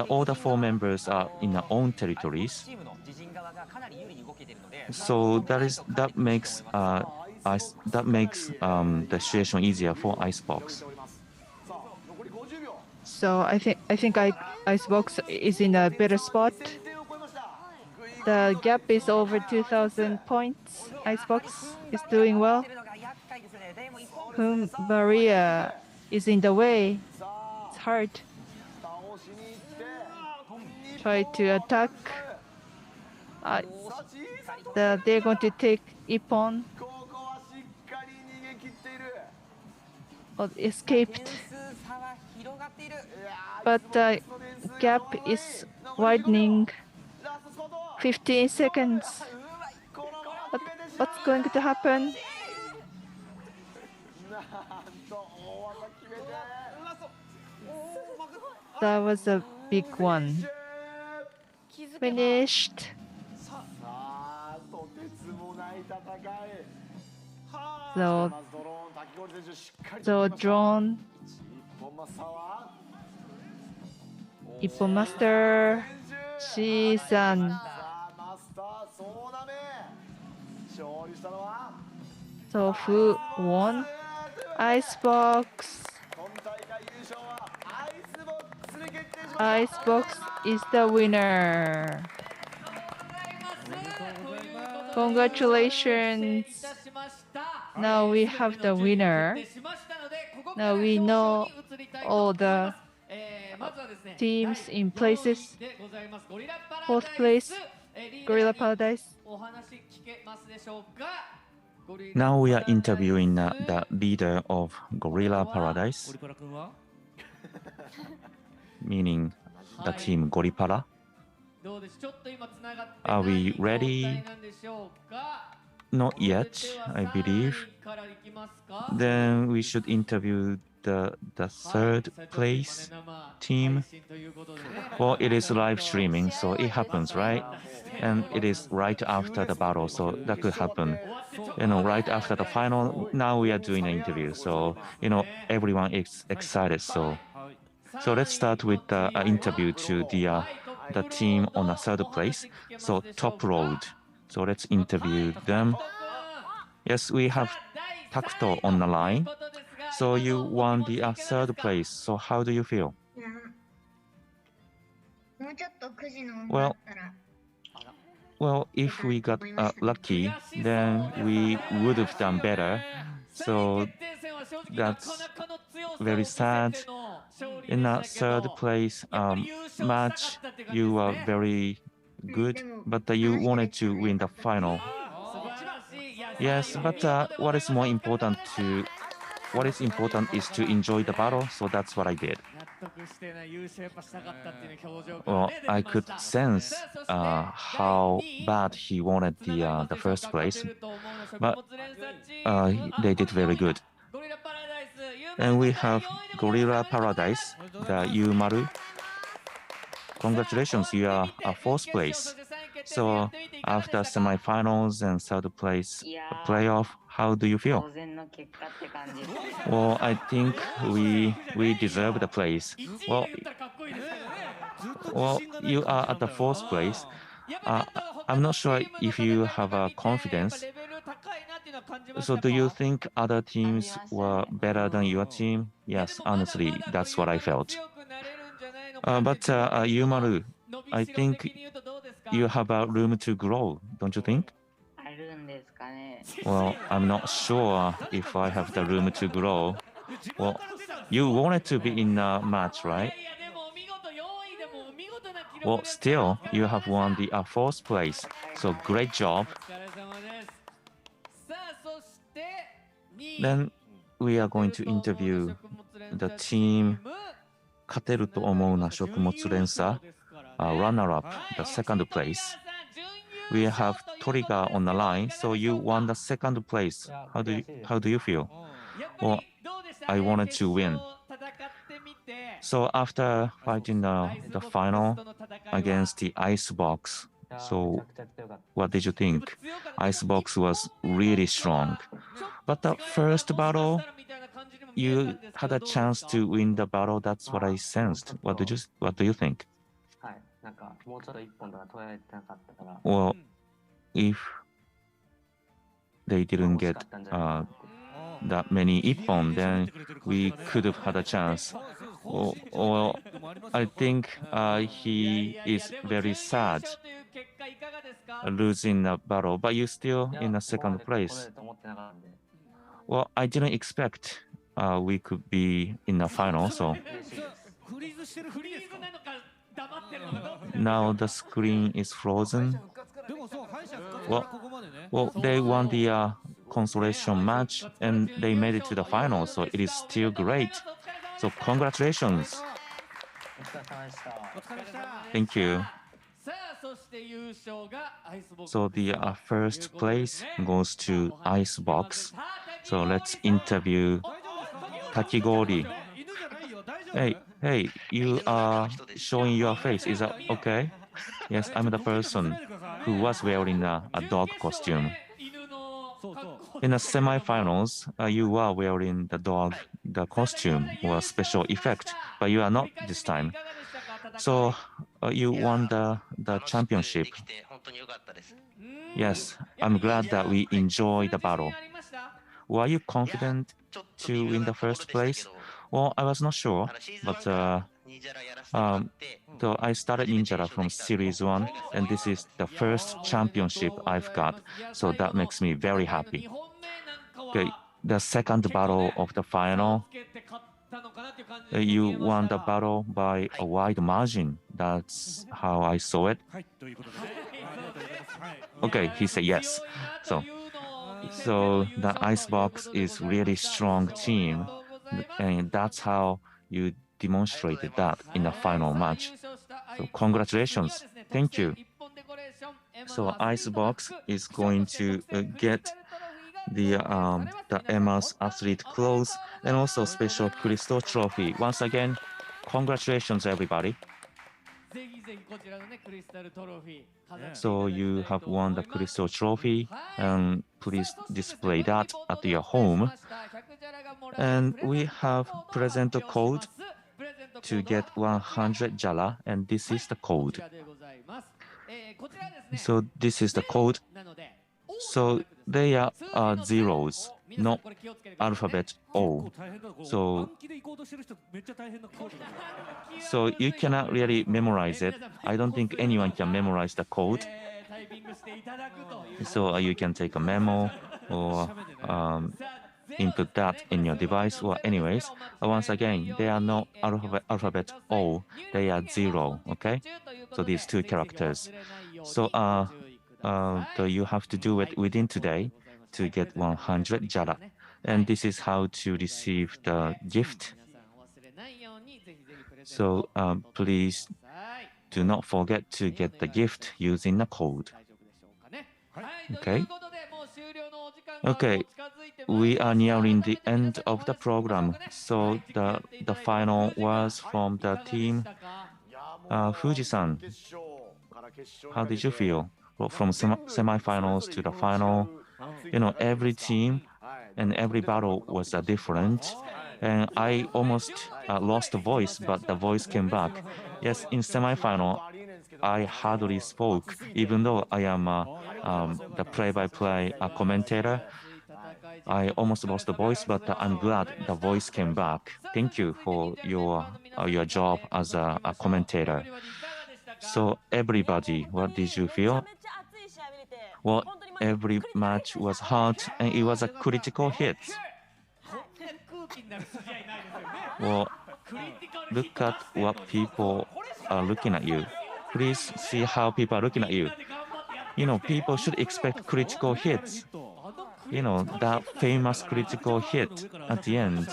all the 4 members are in their own territories. So that makes the situation easier for Icebox. So I think Icebox is in a better spot. The gap is over 2,000 points. Icebox is doing well. Whom Maria is in the way. It's hard. Try to attack. They're going to take Ippon. Oh, escaped. But the gap is widening. 15 seconds. What's going to happen? That was a big one. Finished. So drone. Ippon Master. Shi-san. So who won? Icebox. Icebox is the winner. Congratulations. Now we have the winner. Now we know all the teams in places. 4th place, Gorilla Paradise. Now we are interviewing the leader of Gorilla Paradise, meaning the team Goripara. Are we ready? Not yet, I believe. Then we should interview the 3rd place team. Well, it is live streaming, so it happens, right? And it is right after the battle, so that could happen. Right after the final, now we are doing an interview. So, everyone is excited. So let's start with the interview to the team on the 3rd place. So Top Road. So let's interview them. Yes, we have Takuto on the line. So you won the 3rd place. So how do you feel? Well, if we got lucky, then we would have done better. So that's very sad. In that 3rd place match, you were very good, but you wanted to win the final. Yes, but what is important is to enjoy the battle, so that's what I did. Well, I could sense how bad he wanted the 1st place, but they did very good. And we have Gorilla Paradise, the Yumaru. Congratulations, you are 4th place. So after semifinals and 3rd place playoff, how do you feel? Well, I think we deserve the place. Well, you are at the 4th place. I'm not sure if you have confidence. So do you think other teams were better than your team? Yes, honestly, that's what I felt. But Yumaru, I think you have a room to grow, don't you think? あるんですかね。 Well, I'm not sure if I have the room to grow. Well, you wanted to be in a match, right? Well, still, you have won the fourth place, so great job. Then we are going to interview the team 勝てると思うな食物連鎖 runner-up, the second place. We have Toriga on the line, so you won the second place. How do you feel? Well, I wanted to win. So after fighting the final against the Icebox, so what did you think? Icebox was really strong. But the first battle, you had a chance to win the battle. That's what I sensed. What do you think? はい。なんかもうちょっと一本とか取られてなかったから。 Well, if they didn't get that many ippon, then we could have had a chance. Well, I think he is very sad losing the battle, but you're still in the second place. Well, I didn't expect we could be in the final, so now the screen is frozen. Well, they won the consolation match and they made it to the final, so it is still great. So congratulations. Thank you. So the first place goes to Icebox. So let's interview Takigori. Hey, you are showing your face. Is that okay? Yes, I'm the person who was wearing a dog costume. In the semifinals, you were wearing the costume or special effect, but you are not this time. So you won the championship. Yes, I'm glad that we enjoyed the battle. Were you confident to win the first place? Well, I was not sure, but so I started Ninjara from Series 1, and this is the first championship I've got, so that makes me very happy. Okay, the second battle of the final, you won the battle by a wide margin. That's how I saw it. Okay, he said yes. So the Icebox is really strong team, and that's how you demonstrated that in the final match. So congratulations. Thank you. So Icebox is going to get the Emma's athlete clothes and also special Crystal trophy. Once again, congratulations everybody. So you have won the Crystal trophy, and please display that at your home. And we have present code to get 100 Jala, and this is the code. So this is the code. So they are zeros, not alphabet O. So you cannot really memorize it. I don't think anyone can memorize the code. So you can take a memo or input that in your device. Or anyways, once again, they are not alphabet O. They are zero. Okay. So these two characters. So you have to do it within today to get 100 Jara. And this is how to receive the gift. So please do not forget to get the gift using the code. Okay. Okay, we are nearing the end of the program. So the final was from the team Fuji-san. How did you feel? Well, from semifinals to the final, you know, every team and every battle was different. And I almost lost the voice, but the voice came back. Yes, in semifinal, I hardly spoke, even though I am the play-by-play commentator. I almost lost the voice, but I'm glad the voice came back. Thank you for your your job as a commentator. So everybody, what did you feel? Well, every match was hard and it was a critical hit. Well, look at what people are looking at you. Please see how people are looking at you. People should expect critical hits. That famous critical hit at the end.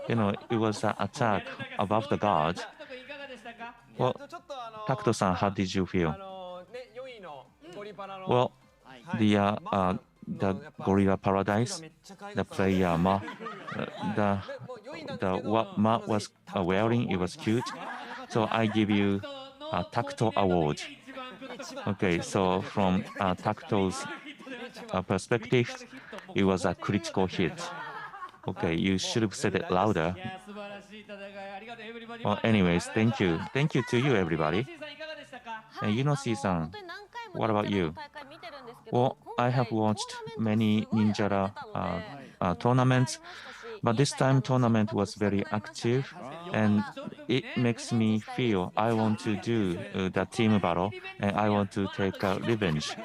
It was an attack above the guard. Well, Takuto-san, how did you feel? Well, the Gorilla Paradise, the player Ma, what Ma was wearing, it was cute. So I give you a Takuto award. Okay, so from Takuto's perspective, it was a critical hit. Okay, you should have said it louder. Well, anyways, thank you. Thank you to you, everybody. And Yuno-san, what about you? Well, I have watched many Ninjara tournaments, but this time tournament was very active, and it makes me feel I want to do the team battle, and I want to take revenge.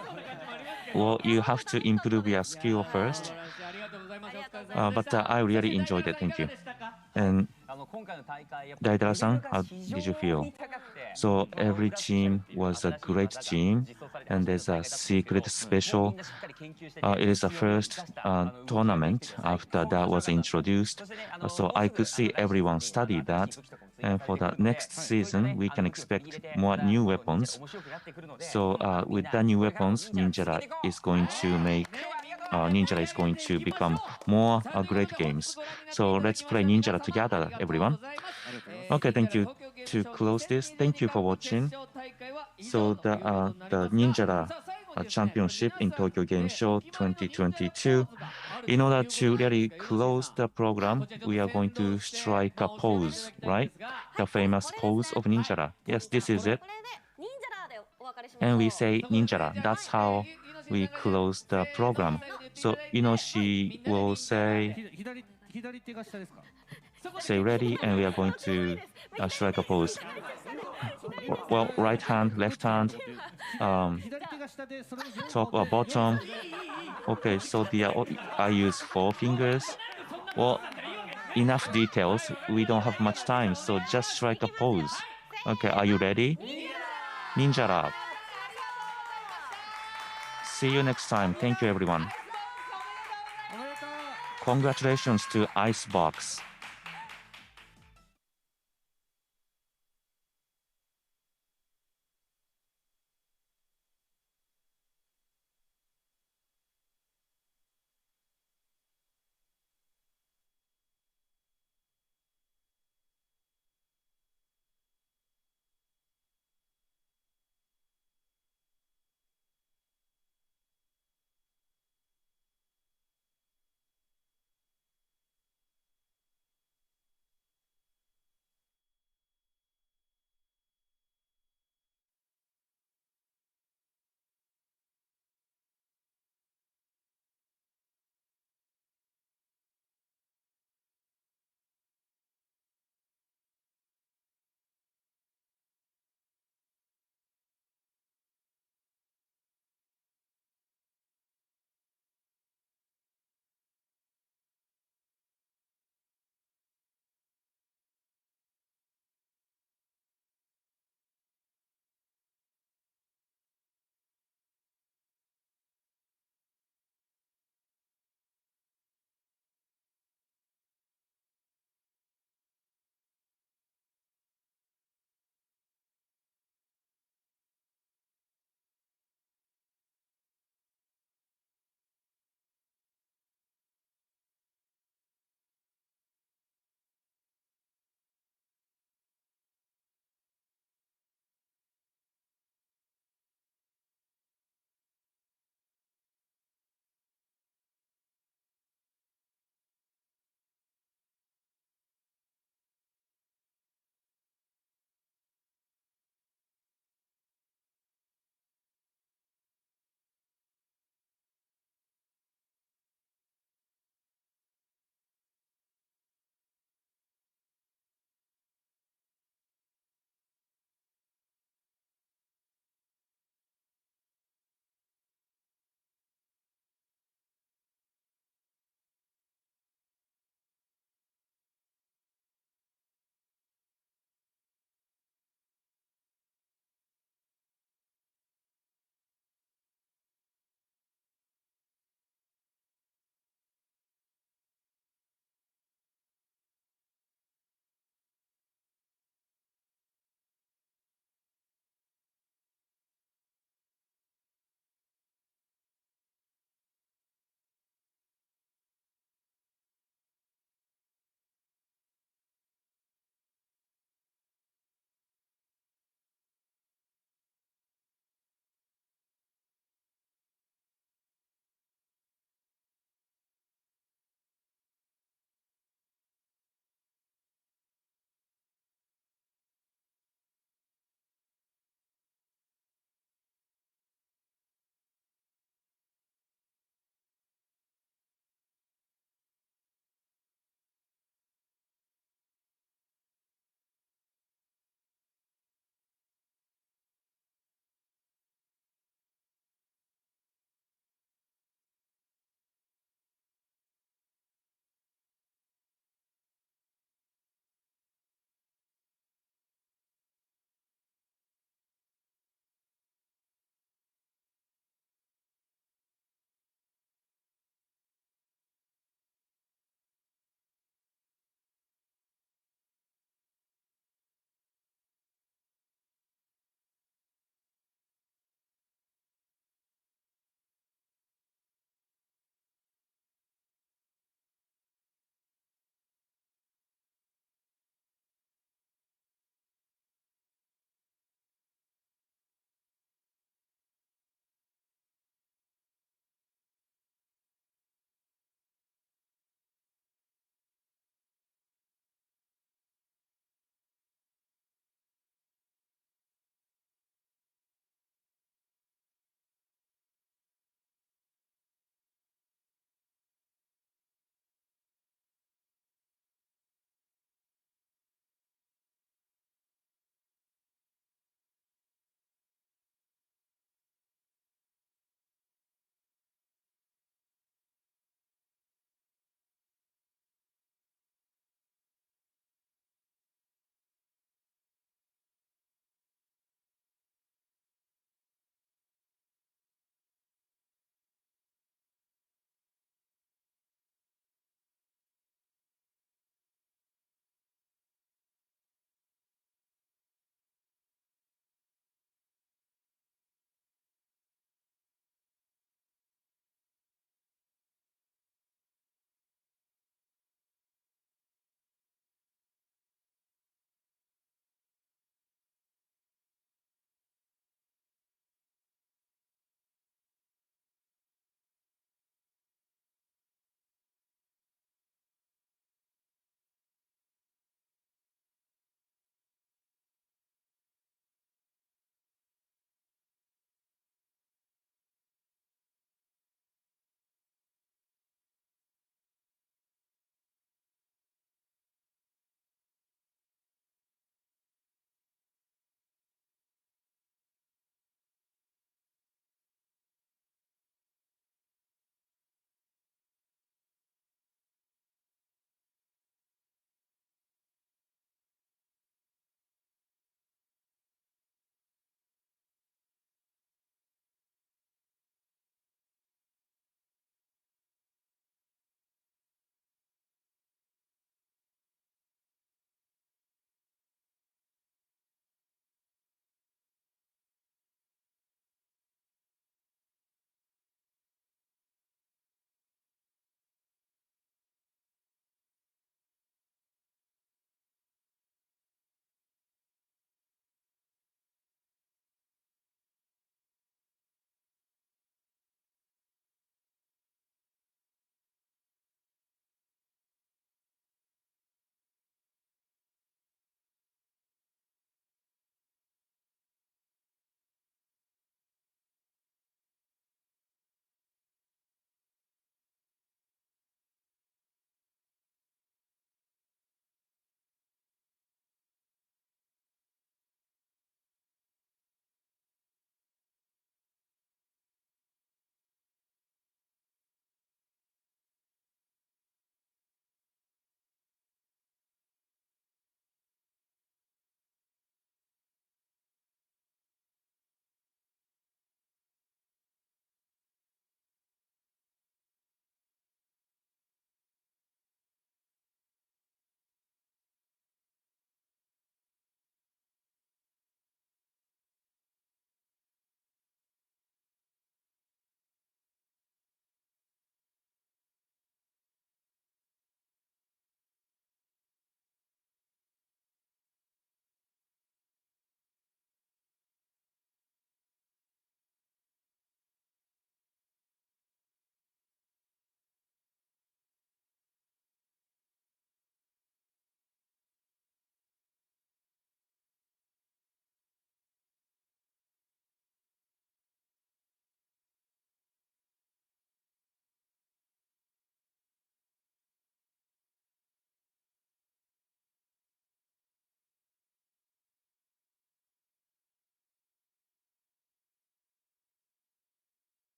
Well, you have to improve your skill first, but I really enjoyed it. Thank you. And Daidara-san, how did you feel? So every team was a great team, and there's a secret special. It is the first tournament after that was introduced, so I could see everyone study that. And for the next season, we can expect more new weapons. So with the new weapons, Ninjara is going to become more great games. So let's play Ninjara together, everyone. Okay, thank you. To close this, thank you for watching. So the Ninjara Championship in Tokyo Game Show 2022. In order to really close the program, we are going to strike a pose, right? The famous pose of Ninjara. Yes, this is it. And we say Ninjara. That's how we close the program. So, she will say ready, and we are going to strike a pose. Well, right hand, left hand, top or bottom. Okay, so I use 4 fingers. Well, enough details. We don't have much time, so just strike a pose. Okay, are you ready? Ninjara. See you next time. Thank you, everyone. Congratulations to Icebox.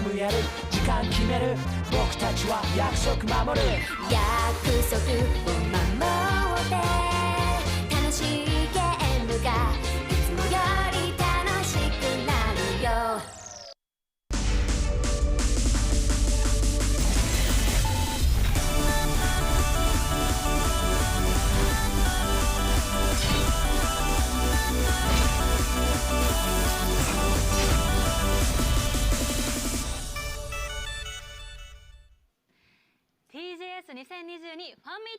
ムやる時間決める僕たちは約束守る約束を守って楽しいゲームがいつもより楽しくなるよ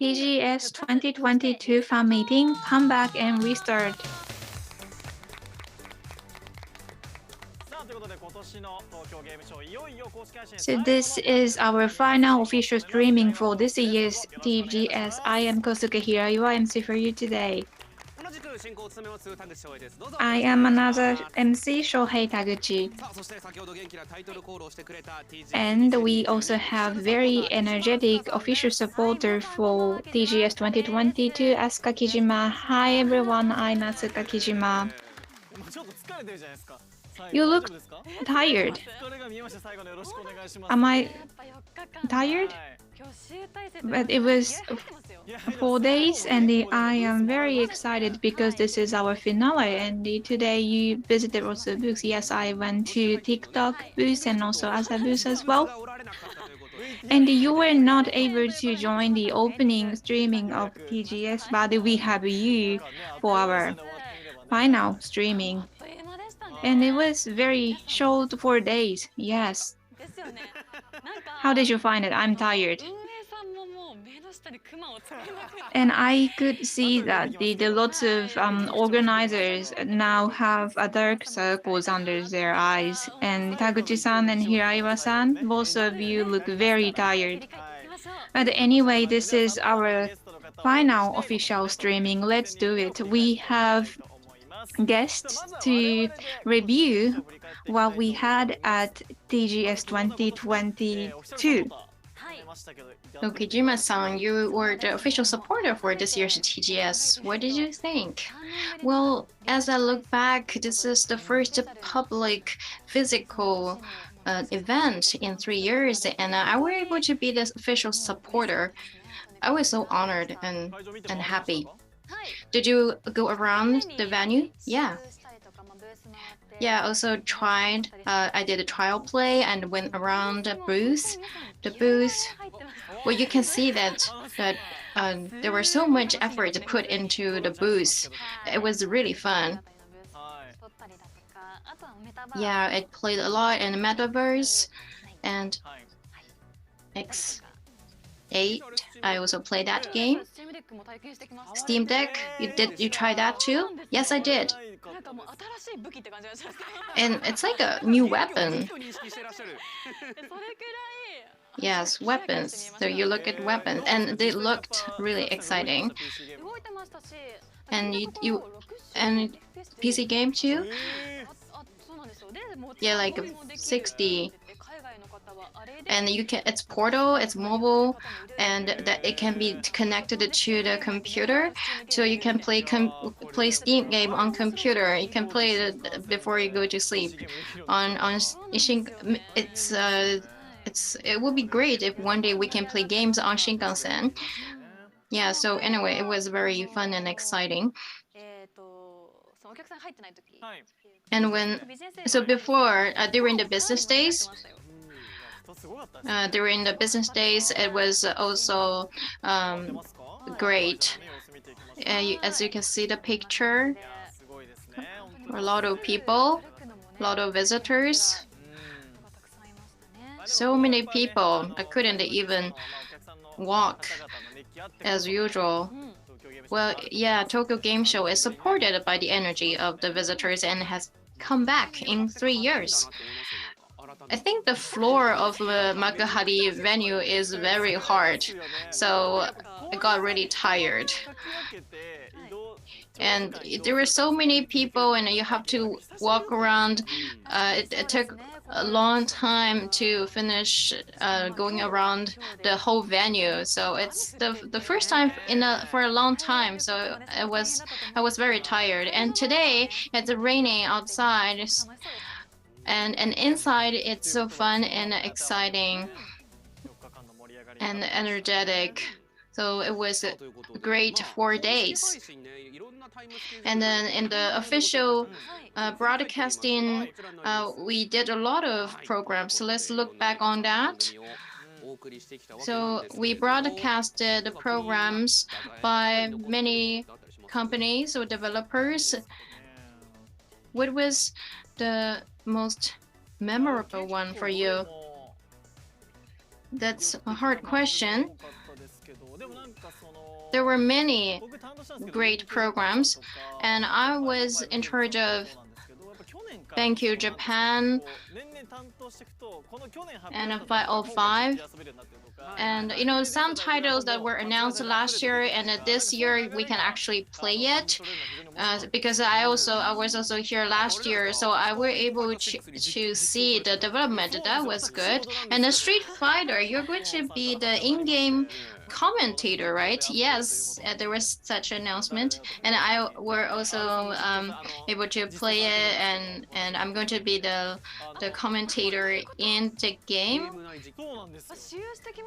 TGS 2022 fan meeting, come back and restart. So this is our final official streaming for this year's TGS. I am Kosuke Hiraiwa, MC for you today. I am another MC, Shohei Taguchi. And we also have very energetic official supporter for TGS 2022, Asuka Kijima. Hi everyone, I'm Asuka Kijima. You look tired. Am I tired? But it was 4 days and I am very excited because this is our finale and today you visited also booths. Yes, I went to TikTok booth and also Asa booth as well. And you were not able to join the opening streaming of TGS, but we have you for our final streaming. And it was very short 4 days, yes. How did you find it? I'm tired. And I could see that the lots of organizers now have dark circles under their eyes. And Taguchi-san and Hiraiwa-san, both of you look very tired. But anyway, this is our final official streaming. Let's do it. We have guests to review what we had at TGS 2022. So Kijima-san, you were the official supporter for this year's TGS. What did you think? Well, as I look back, this is the first public physical event in 3 years, and I was able to be the official supporter. I was so honored and happy. Did you go around the venue? Yeah. Yeah, I also tried, I did a trial play and went around the booth. Well, you can see that there was so much effort put into the booth. It was really fun. Yeah, I played a lot in the Metaverse and X8. I also played that game. Steam Deck, you try that too? Yes, I did. And it's like a new weapon. Yes, weapons. So you look at weapons, and they looked really exciting. And and PC game too? Yeah, like 60. And you can, it's portal, it's mobile, and that it can be connected to the computer, so you can play Steam game on computer. You can play it before you go to sleep. It would be great if one day we can play games on Shinkansen. Yeah. So anyway, it was very fun and exciting. And before during the business days. It was also great. As you can see the picture, a lot of people, a lot of visitors, so many people. I couldn't even walk as usual. Well, yeah, Tokyo Game Show is supported by the energy of the visitors and has come back in 3 years. I think the floor of the Makuhari venue is very hard, so I got really tired. And there were so many people and you have to walk around. It took a long time to finish going around the whole venue. So it's the first time for a long time. So I was very tired. And today it's raining outside. and inside it's so fun and exciting and energetic. So it was a great 4 days. And then in the official broadcasting, we did a lot of programs. So let's look back on that. So we broadcasted the programs by many companies or developers. What was the most memorable one for you? That's a hard question. There were many great programs, and I was in charge of BenQ Japan and 505. And you know, some titles that were announced last year and this year we can actually play it because I was also here last year, so I were able to see the development. That was good. And the Street Fighter, you're going to be the in-game commentator, right? Yes, there was such an announcement, and I were also able to play it, and I'm going to be the commentator in the game.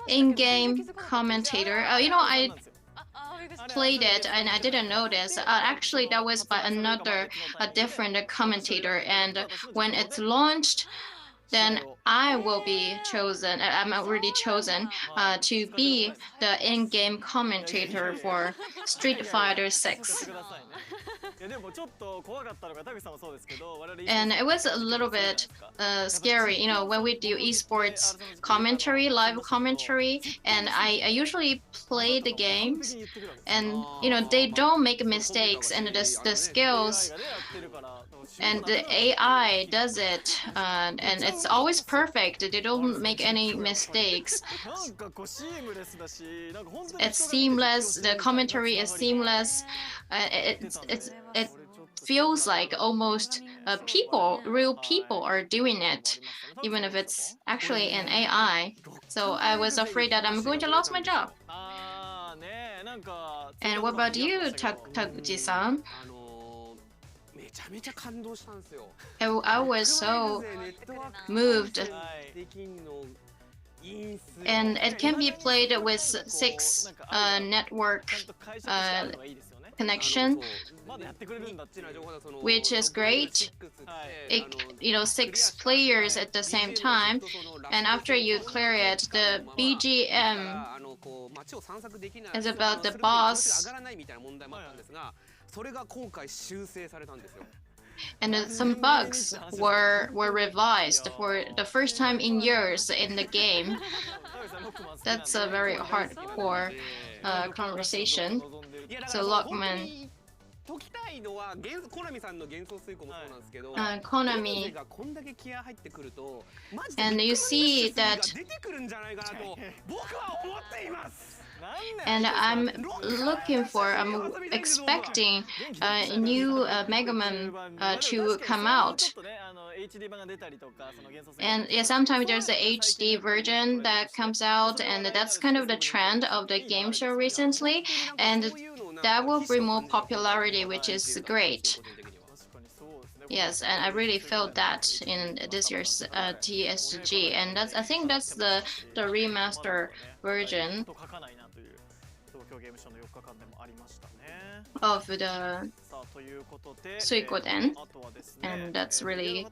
In-game commentator. You know, I played it and I didn't notice. Actually, that was by a different commentator, and when it's launched, then I will be chosen. I'm already chosen to be the in-game commentator for Street Fighter 6. And it was a little bit scary, you know, when we do esports commentary, live commentary, and I usually play the games, and you know, they don't make mistakes, and the skills and the AI does it, and it's always perfect. They don't make any mistakes. It's seamless. The commentary is seamless. It feels like almost real people are doing it, even if it's actually an AI. So I was afraid that I'm going to lose my job. And what about you, Taguchi-san? I was so moved. And it can be played with 6 network connection, which is great. You know, 6 players at the same time, and after you clear it, the BGM is about the boss. And some bugs were revised for the first time in years in the game. That's a very hardcore conversation. So Lockman, Konami, and you see that. And I'm expecting a new Mega Man to come out. And yeah, sometimes there's a HD version that comes out, and that's kind of the trend of the game show recently. And that will bring more popularity, which is great. Yes, and I really felt that in this year's TSG, and I think that's the remaster version of the Suikoden, and that's really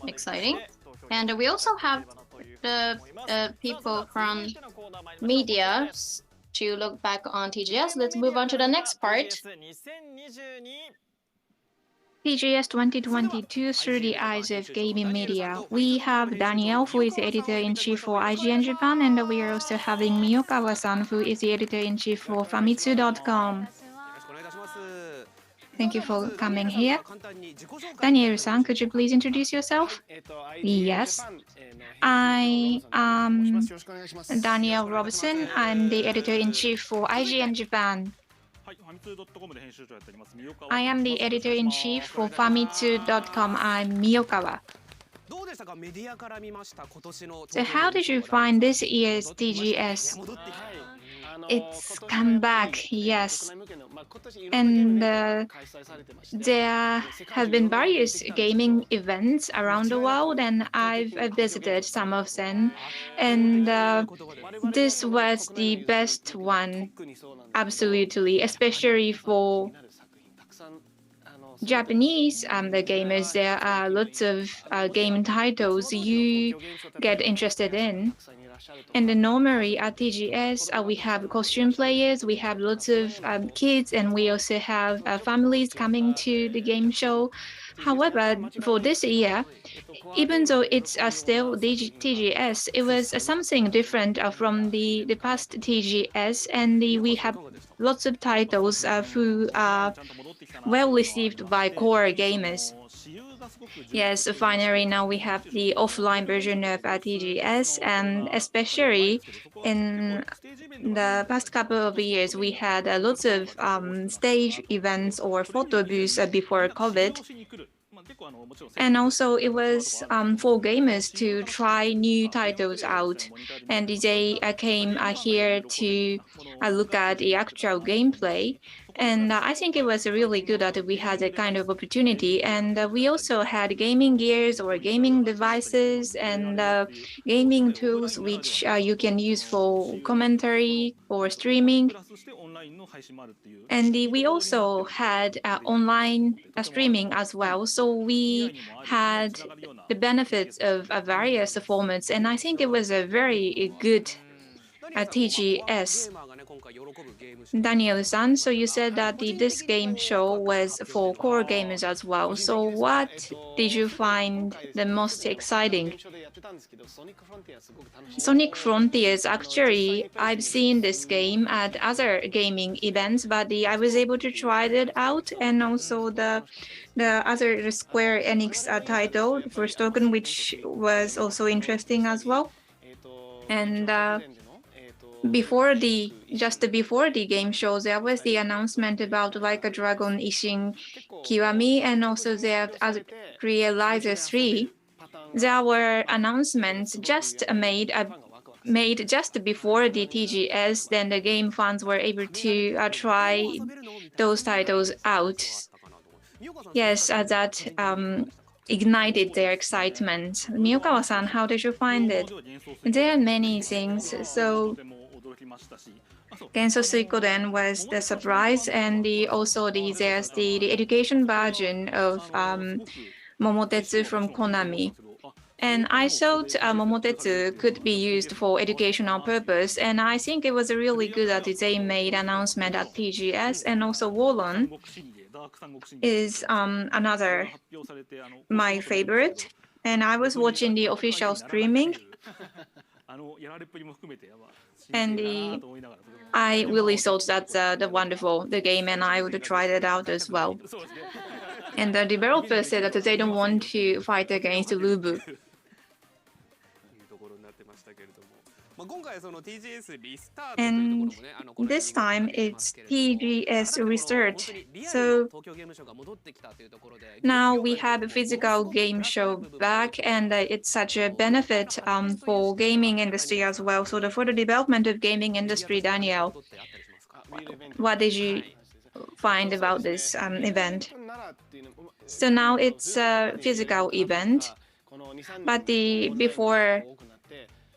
exciting. And we also have the people from media to look back on TGS. Let's move on to the next part. TGS 2022 through the eyes of gaming media. We have Daniel, who is the editor-in-chief for IGN Japan, and we are also having Miyokawa-san, who is the editor-in-chief for Famitsu.com. Thank you for coming here. Daniel-san, could you please introduce yourself? Yes. I am Daniel Robson. I'm the editor-in-chief for IGN Japan. I am the editor-in-chief for Famitsu.com. I'm Miyokawa. So how did you find this year's TGS? it's come back, yes. And there have been various gaming events around the world, and I've visited some of them. And this was the best one, absolutely, especially for Japanese the gamers. There are lots of game titles you get interested in. And then normally at TGS, we have costume players, we have lots of kids, and we also have families coming to the game show. However, for this year, even though it's still TGS, it was something different from the past TGS, and we have lots of titles who are well received by core gamers. Yes, finally now we have the offline version of TGS, and especially in the past couple of years, we had lots of stage events or photo booths before COVID. And also it was for gamers to try new titles out, and they came here to look at the actual gameplay. And I think it was really good that we had a kind of opportunity. And we also had gaming gears or gaming devices and gaming tools which you can use for commentary or streaming. And we also had online streaming as well. So we had the benefits of various formats. And I think it was a very good TGS. Daniel-san, so you said that this game show was for core gamers as well. So what did you find the most exciting? Sonic Frontiers, actually, I've seen this game at other gaming events, but I was able to try it out, and also the other Square Enix title, Forspoken, which was also interesting as well. And just before the game show, there was the announcement about Like a Dragon Ishin Kiwami, and also there as Realizer 3. There were announcements just made just before the TGS. Then the game fans were able to try those titles out. Yes, that ignited their excitement. Miyokawa-san, how did you find it? There are many things. So Genso Suikoden was the surprise, and there's the education version of Momotetsu from Konami. And I thought Momotetsu could be used for educational purpose, and I think it was really good that they made announcement at TGS. And also Wolon is another my favorite, and I was watching the official streaming, and I really thought that's the game, and I would try it out as well. And the developer said that they don't want to fight against Lubu. And this time it's TGS Restart. So now we have a physical game show back, and it's such a benefit for gaming industry as well. So for the development of gaming industry, Daniel, what did you find about this event? So now it's a physical event, but before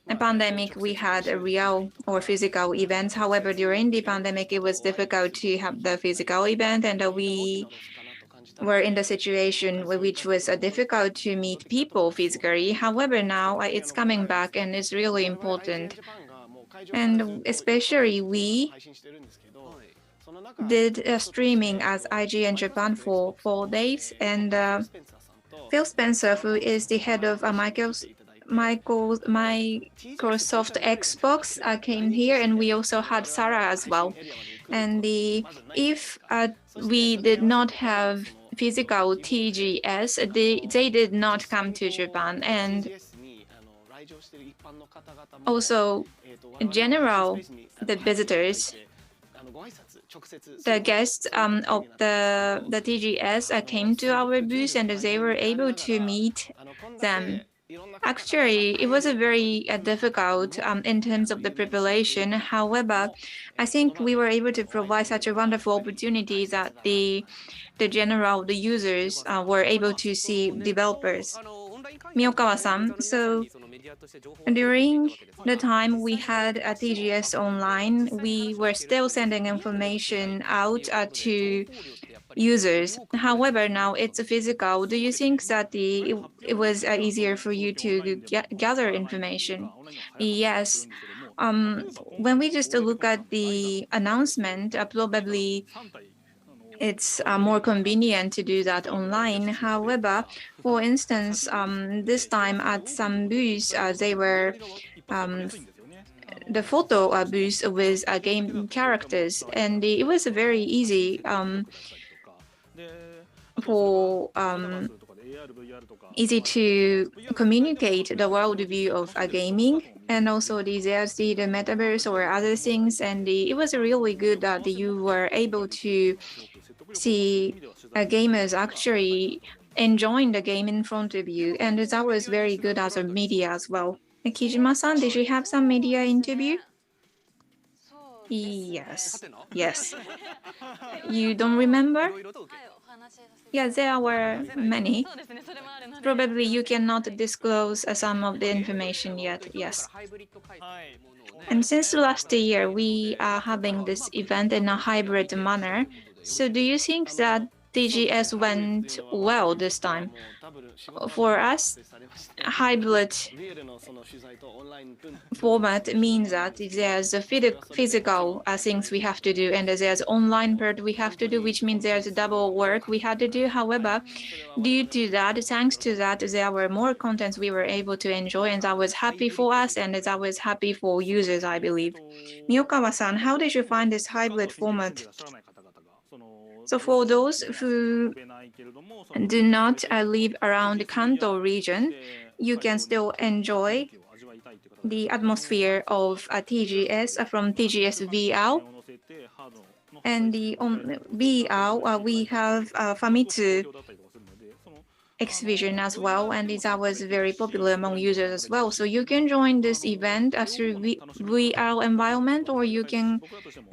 the pandemic, we had a real or physical events. However, during the pandemic, it was difficult to have the physical event, and we were in the situation which was difficult to meet people physically. However, now it's coming back, and it's really important. And especially we did streaming as IGN Japan for 4 days, and Phil Spencer, who is the head of Microsoft Xbox, came here, and we also had Sarah as well. And if we did not have physical TGS, they did not come to Japan. And also, in general, the visitors, the guests of the TGS came to our booth, and they were able to meet them Actually, it was a very difficult in terms of the preparation. However, I think we were able to provide such a wonderful opportunity that the users were able to see developers. Miyokawa-san, so during the time we had a TGS online, we were still sending information out to users. However, now it's physical. Do you think that it was easier for you to gather information? Yes. When we just look at the announcement, probably it's more convenient to do that online. However, for instance, this time at some booths, they were the photo booth with game characters, and it was very easy easy to communicate the worldview of gaming, and also the metaverse or other things. And it was really good that you were able to see gamers actually enjoying the game in front of you, and that was very good as a media as well. Kijima-san, did you have some media interview? Yes. Yes. You don't remember? Yeah, there were many. Probably you cannot disclose some of the information yet. Yes. And since last year, we are having this event in a hybrid manner. So do you think that TGS went well this time? For us, hybrid format means that there's a physical things we have to do, and there's online part we have to do, which means there's a double work we had to do. However, due to that, thanks to that, there were more contents we were able to enjoy, and that was happy for us, and that was happy for users, I believe. Miyokawa-san, how did you find this hybrid format? So for those who do not live around the Kanto region, you can still enjoy the atmosphere of TGS from TGS VR. And on VR, we have Famitsu exhibition as well, and that was very popular among users as well. So you can join this event through VR environment, or you can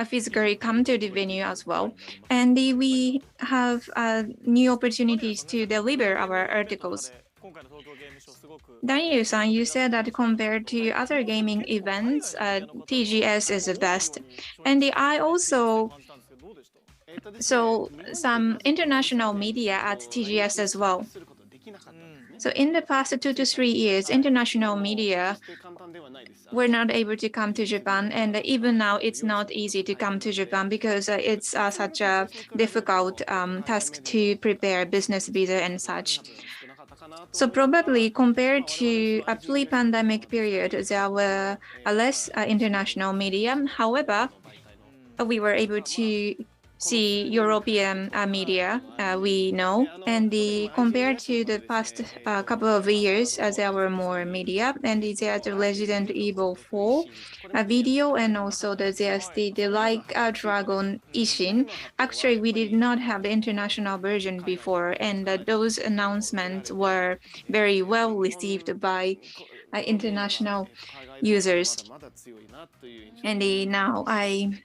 physically come to the venue as well. And we have new opportunities to deliver our articles. Daniel-san, you said that compared to other gaming events, TGS is the best. And I also saw some international media at TGS as well. So in the past 2 to 3 years, international media were not able to come to Japan, and even now it's not easy to come to Japan because it's such a difficult task to prepare business visa and such. So probably compared to a pre-pandemic period, there were less international media. However, we were able to see European media, we know, and compared to the past couple of years, there were more media, and there's the Resident Evil 4 video, and also there's the Like a Dragon Ishin. Actually, we did not have the international version before, and those announcements were very well received by international users. And now I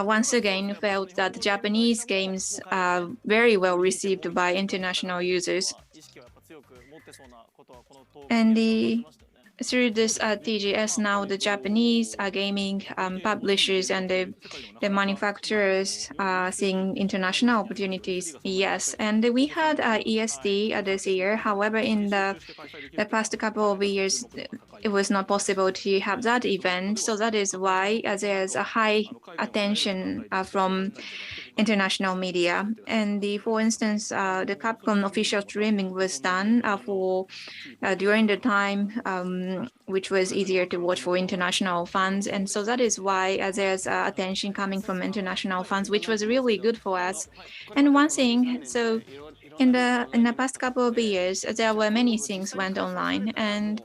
once again felt that Japanese games are very well received by international users. And through this TGS now, the Japanese gaming publishers and the manufacturers are seeing international opportunities. Yes, and we had ESD this year. However, in the past couple of years, it was not possible to have that event. So that is why there's a high attention from international media. And for instance, the Capcom official streaming was done during the time which was easier to watch for international fans. And so that is why there's attention coming from international fans, which was really good for us. And one thing, so in the past couple of years, there were many things went online, and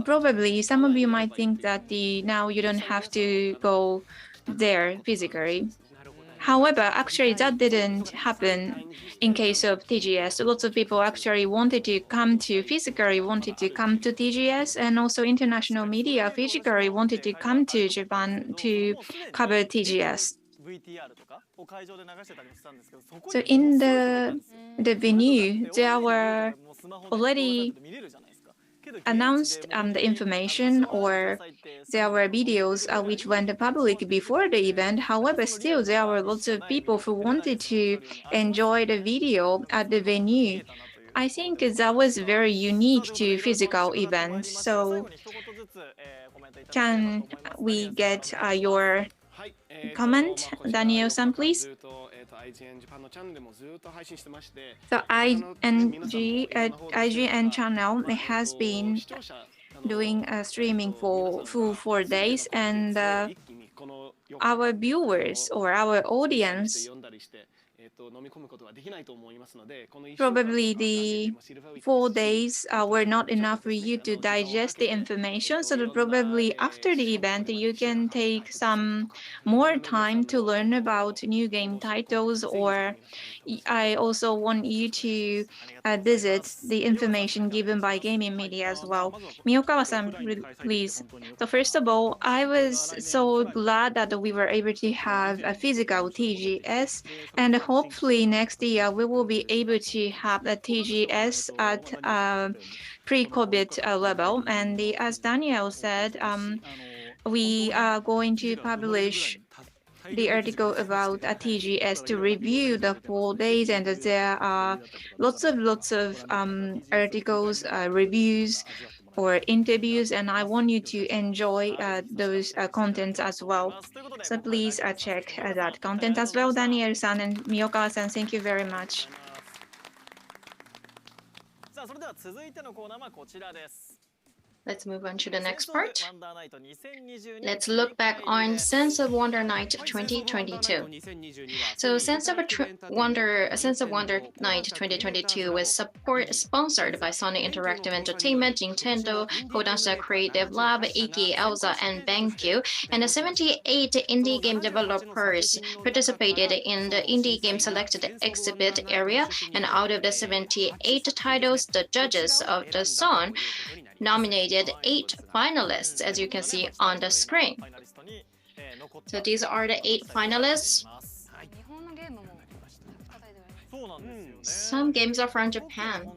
probably some of you might think that now you don't have to go there physically. However, actually that didn't happen in case of TGS. Lots of people actually wanted to come to TGS, and also international media physically wanted to come to Japan to cover TGS. So in the venue, there were already announced the information, or there were videos which went public before the event. However, still there were lots of people who wanted to enjoy the video at the venue. I think that was very unique to physical events. So can we get your comment, Daniel-san, please? So IGN channel has been doing streaming for full 4 days, and our viewers or our audience, probably the 4 days were not enough for you to digest the information. So that probably after the event, you can take some more time to learn about new game titles, or I also want you to visit the information given by gaming media as well. Miyokawa-san, please. So first of all, I was so glad that we were able to have a physical TGS, and hopefully next year we will be able to have a TGS at pre-COVID level. And as Daniel said, we are going to publish the article about a TGS to review the 4 days, and there are lots of articles, reviews, or interviews, and I want you to enjoy those contents as well. So please check that content as well. Daniel-san and Miyokawa-san, thank you very much. Let's move on to the next part. Let's look back on Sense of Wonder Night 2022. So Sense of Wonder Night 2022 was sponsored by Sony Interactive Entertainment, Nintendo, Kodansha Creative Lab, EK Elza, and BenQ, and 78 indie game developers participated in the indie game selected exhibit area, and out of the 78 titles, the judges of the Sun nominated 8 finalists, as you can see on the screen. So these are the 8 finalists. Some games are from Japan.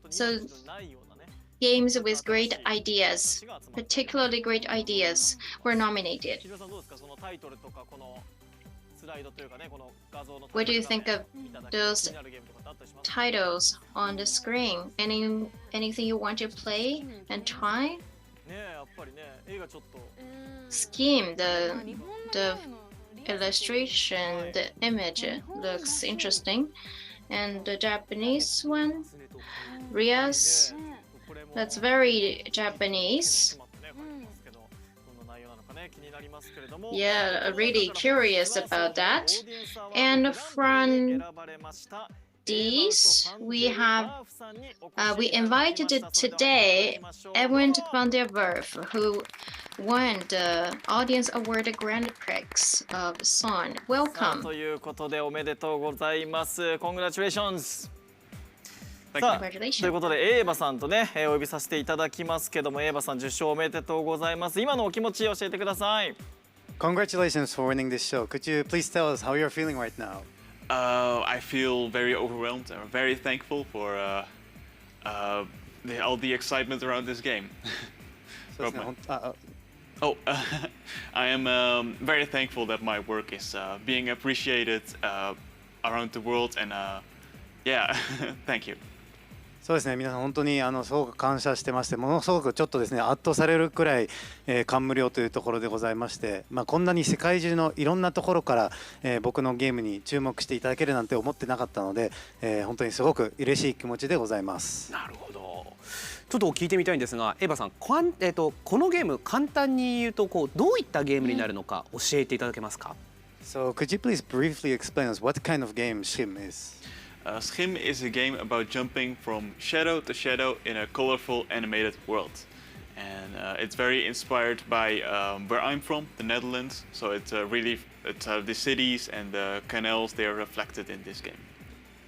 So games with great ideas, particularly great ideas, were nominated. What do you think of those titles on the screen? Anything you want to play and try? Scheme, the illustration, the image looks interesting. And the Japanese one, Rias, that's very Japanese. Yeah, really curious about that. And from these, we invited today Edwin van der Werf, who won the Audience Award Grand Prix of Sun. Welcome. ということでおめでとうございます。Congratulations. さあ、ということでエーバさんとね、お呼びさせていただきますけども、エーバさん受賞おめでとうございます。今のお気持ち教えてください。Congratulations for winning this show. Could you please tell us how you're feeling right now? I feel very overwhelmed and very thankful for all the excitement around this game. I am very thankful that my work is being appreciated around the world, and yeah, thank you. そうですね、皆さん本当にすごく感謝してまして、ものすごくちょっとですね圧倒されるくらい、感無量というところでございまして、こんなに世界中のいろんなところから、僕のゲームに注目していただけるなんて思ってなかったので、本当にすごく嬉しい気持ちでございます。なるほど。ちょっと聞いてみたいんですが、エヴァさん、このゲーム簡単に言うとどういったゲームになるのか教えていただけますか？ So could you please briefly explain us what kind of game Schim is? Schim is a game about jumping from shadow to shadow in a colorful animated world. and it's very inspired by where I'm from, the Netherlands. So it's the cities and the canals, they are reflected in this game.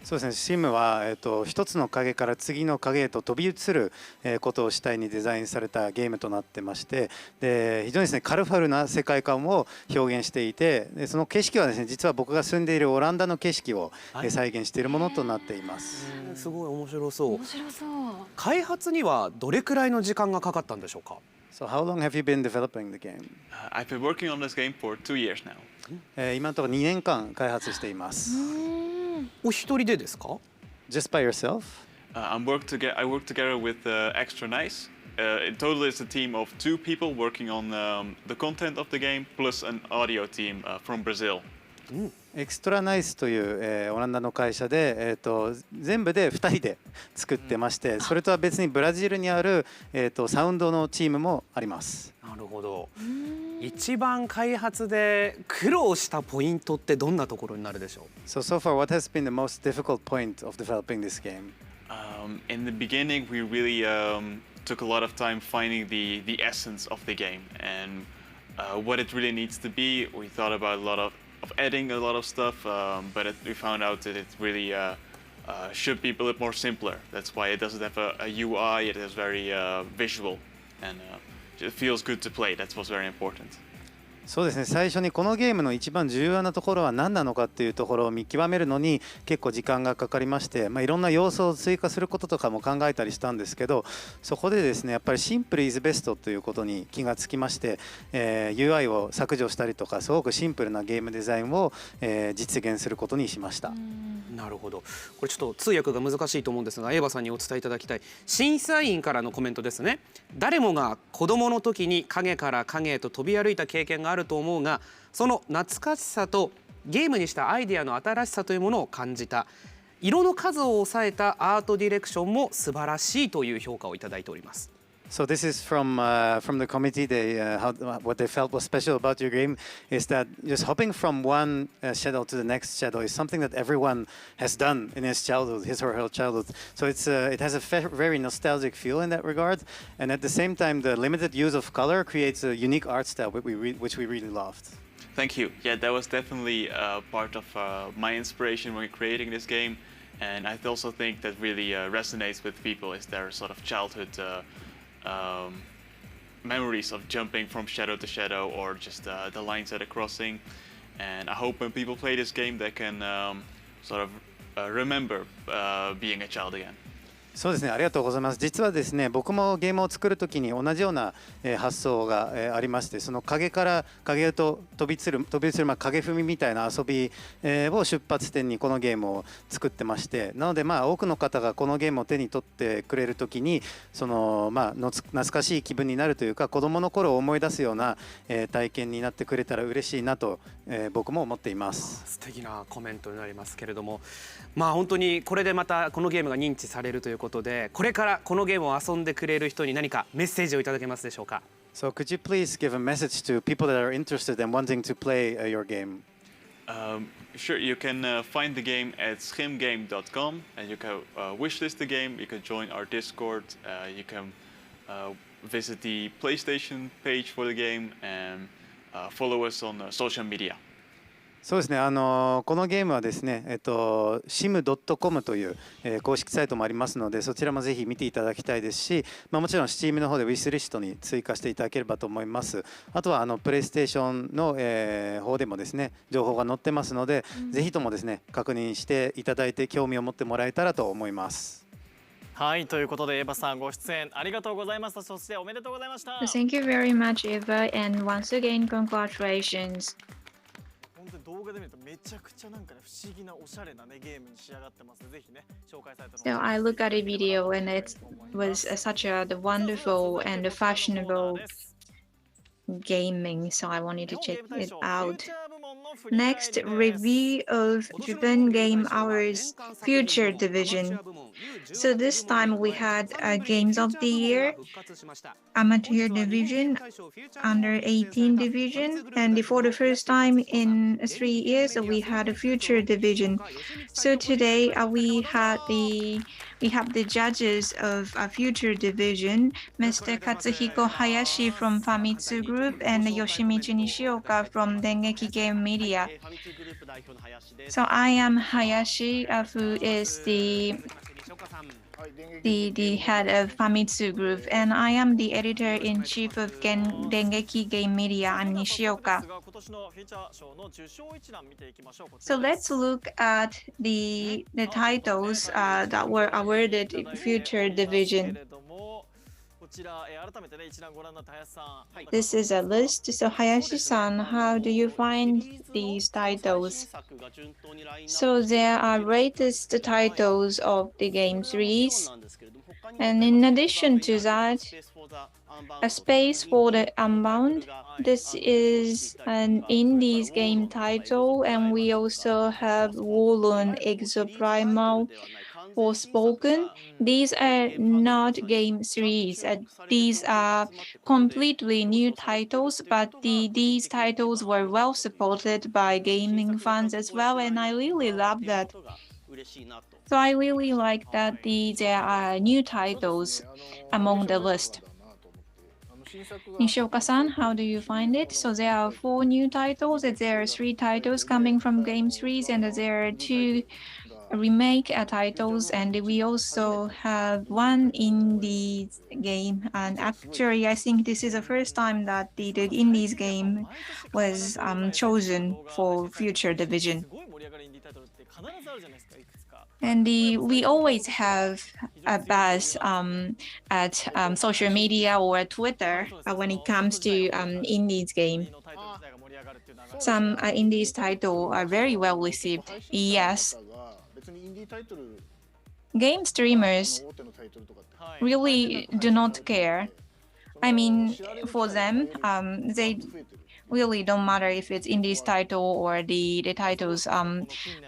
そうですね、シムは、一つの影から次の影へと飛び移ることを主体にデザインされたゲームとなってまして、で非常にですねカラフルな世界観を表現していて、でその景色はですね実は僕が住んでいるオランダの景色を再現しているものとなっています。すごい面白そう。面白そう。開発にはどれくらいの時間がかかったんでしょうか。So how long have you been developing the game? I've been working on this game for 2 years now. 今のところ2年間開発しています。お一人でですか？ Just by yourself? I work together with Extra Nice. In total, it's a team of 2 people working on the content of the game, plus an audio team from Brazil. エクストラナイスという、オランダの会社で、全部で2人で作ってまして、それとは別にブラジルにある、サウンドのチームもあります。なるほど。一番開発で苦労したポイントってどんなところになるでしょう？ So far, what has been the most difficult point of developing this game? In the beginning, we really took a lot of time finding the essence of the game and what it really needs to be. We thought about a lot of adding a lot of stuff, but we found out that it really should be a little more simpler. That's why it doesn't have a UI. It is very visual, and it feels good to play. That's what's very important. そうですね、最初にこのゲームの一番重要なところは何なのかっていうところを見極めるのに結構時間がかかりまして、いろんな要素を追加することとかも考えたりしたんですけど、そこでですねやっぱりシンプルイズベストということに気がつきまして、UI を削除したりとかすごくシンプルなゲームデザインを、実現することにしました。なるほど。これちょっと通訳が難しいと思うんですが、エヴァさんにお伝えいただきたい審査員からのコメントですね。誰もが子どもの時に影から影へと飛び歩いた経験があると思うが、その懐かしさとゲームにしたアイデアの新しさというものを感じた。色の数を抑えたアートディレクションも素晴らしいという評価をいただいております。So this is from the committee. What they felt was special about your game is that just hopping from one shadow to the next shadow is something that everyone has done in his or her childhood. So it has a very nostalgic feel in that regard, and at the same time, the limited use of color creates a unique art style which we really loved. Thank you. Yeah, that was definitely part of my inspiration when creating this game, and I also think that really resonates with people is their sort of childhood. Memories of jumping from shadow to shadow or just the lines that are crossing, and I hope when people play this game they can sort of remember being a child again. そうですね、ありがとうございます。実はですね、僕もゲームを作るときに同じような発想がありまして、その影から影へと飛び移る影踏みみたいな遊びを出発点にこのゲームを作ってまして、なので多くの方がこのゲームを手に取ってくれるときにその懐かしい気分になるというか、子どもの頃を思い出すような体験になってくれたら嬉しいなと僕も思っています。素敵なコメントになりますけれども、本当にこれでまたこのゲームが認知されるということで、これからこのゲームを遊んでくれる人に何かメッセージをいただけますでしょうか。So could you please give a message to people that are interested and wanting to play your game? Sure, you can find the game at schimgame.com and you can wishlist the game, you can join our Discord, you can visit the PlayStation page for the game and follow us on social media. そうですね、このゲームはですね、sim.com という、公式サイトもありますので、そちらもぜひ見ていただきたいですし、もちろん Steam の方でウィスリストに追加していただければと思います。あとはプレイステーションの、方でもですね情報が載ってますので、ぜひともですね確認していただいて興味を持ってもらえたらと思います。はい、ということでエヴァさんご出演ありがとうございました。そしておめでとうございました。Thank you very much, Eva, and once again, congratulations. 本当に動画で見るとめちゃくちゃなんかね不思議なおしゃれなねゲームに仕上がってます。ぜひね紹介されたの。So I look at a video and it was such a wonderful and fashionable gaming, so I wanted to check it out. Next, review of Japan Game Hours Future Division. So this time we had Games of the Year, Amateur Division, Under 18 Division, and for the first time in 3 years we had a Future Division. So today we have the judges of a Future Division, Mr. Katsuhiko Hayashi from Famitsu Group and Yoshimitsu Nishioka from Dengeki Game Media. So I am Hayashi, who is the head of Famitsu Group, and I am the editor-in-chief of Dengeki Game Media. I'm Nishioka. So let's look at the titles that were awarded in Future Division. This is a list. So Hayashi-san, how do you find these titles? So there are latest titles of the game series, and in addition to that, A Space for the Unbound. This is an indies game title, and we also have Warlord Exoprimal, Forspoken. These are not game series. These are completely new titles, but these titles were well supported by gaming fans as well, and I really love that. So I really like that there are new titles among the list. Nishioka-san, how do you find it? So there are 4 new titles, and there are 3 titles coming from game series, and there are 2 remake titles, and we also have 1 indies game. And actually, I think this is the first time that the indies game was chosen for Future Division. And we always have a buzz at social media or at Twitter when it comes to indies game. Some indies titles are very well received. Yes. Game streamers really do not care. I mean, for them, they really don't matter if it's indies title or the titles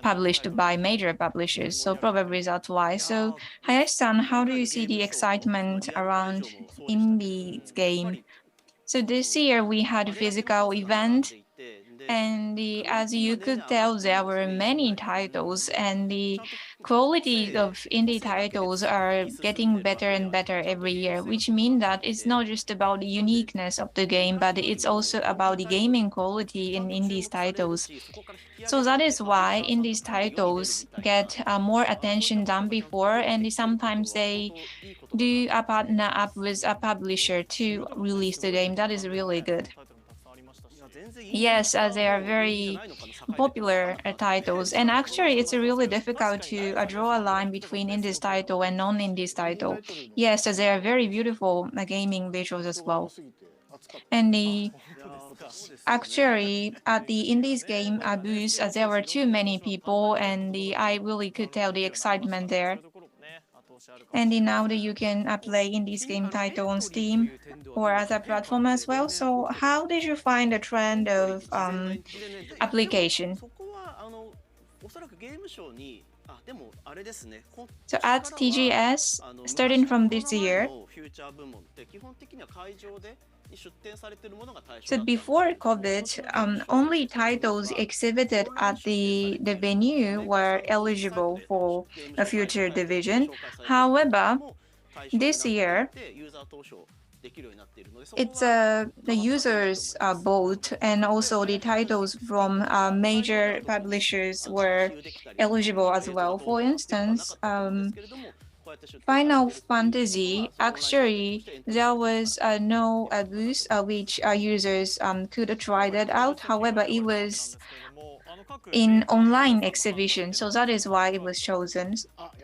published by major publishers. So probably that's why. So Hayashi-san, how do you see the excitement around indies game? So this year we had a physical event, and as you could tell, there were many titles, and the quality of indie titles are getting better and better every year, which means that it's not just about the uniqueness of the game, but it's also about the gaming quality in indies titles. So that is why indies titles get more attention than before, and sometimes they do a partner up with a publisher to release the game. That is really good. Yes, they are very popular titles, and actually it's really difficult to draw a line between indies title and non-indies title. Yes, they are very beautiful gaming visuals as well. And actually at the indies game booth, there were too many people, and I really could tell the excitement there. And now that you can play indies game title on Steam or other platform as well. So how did you find the trend of application? So at TGS, starting from this year, so before COVID, only titles exhibited at the venue were eligible for a Future Division. However, this year, it's the users vote, and also the titles from major publishers were eligible as well. For instance, Final Fantasy, actually, there was no booth which users could try that out. However, it was in online exhibition, so that is why it was chosen.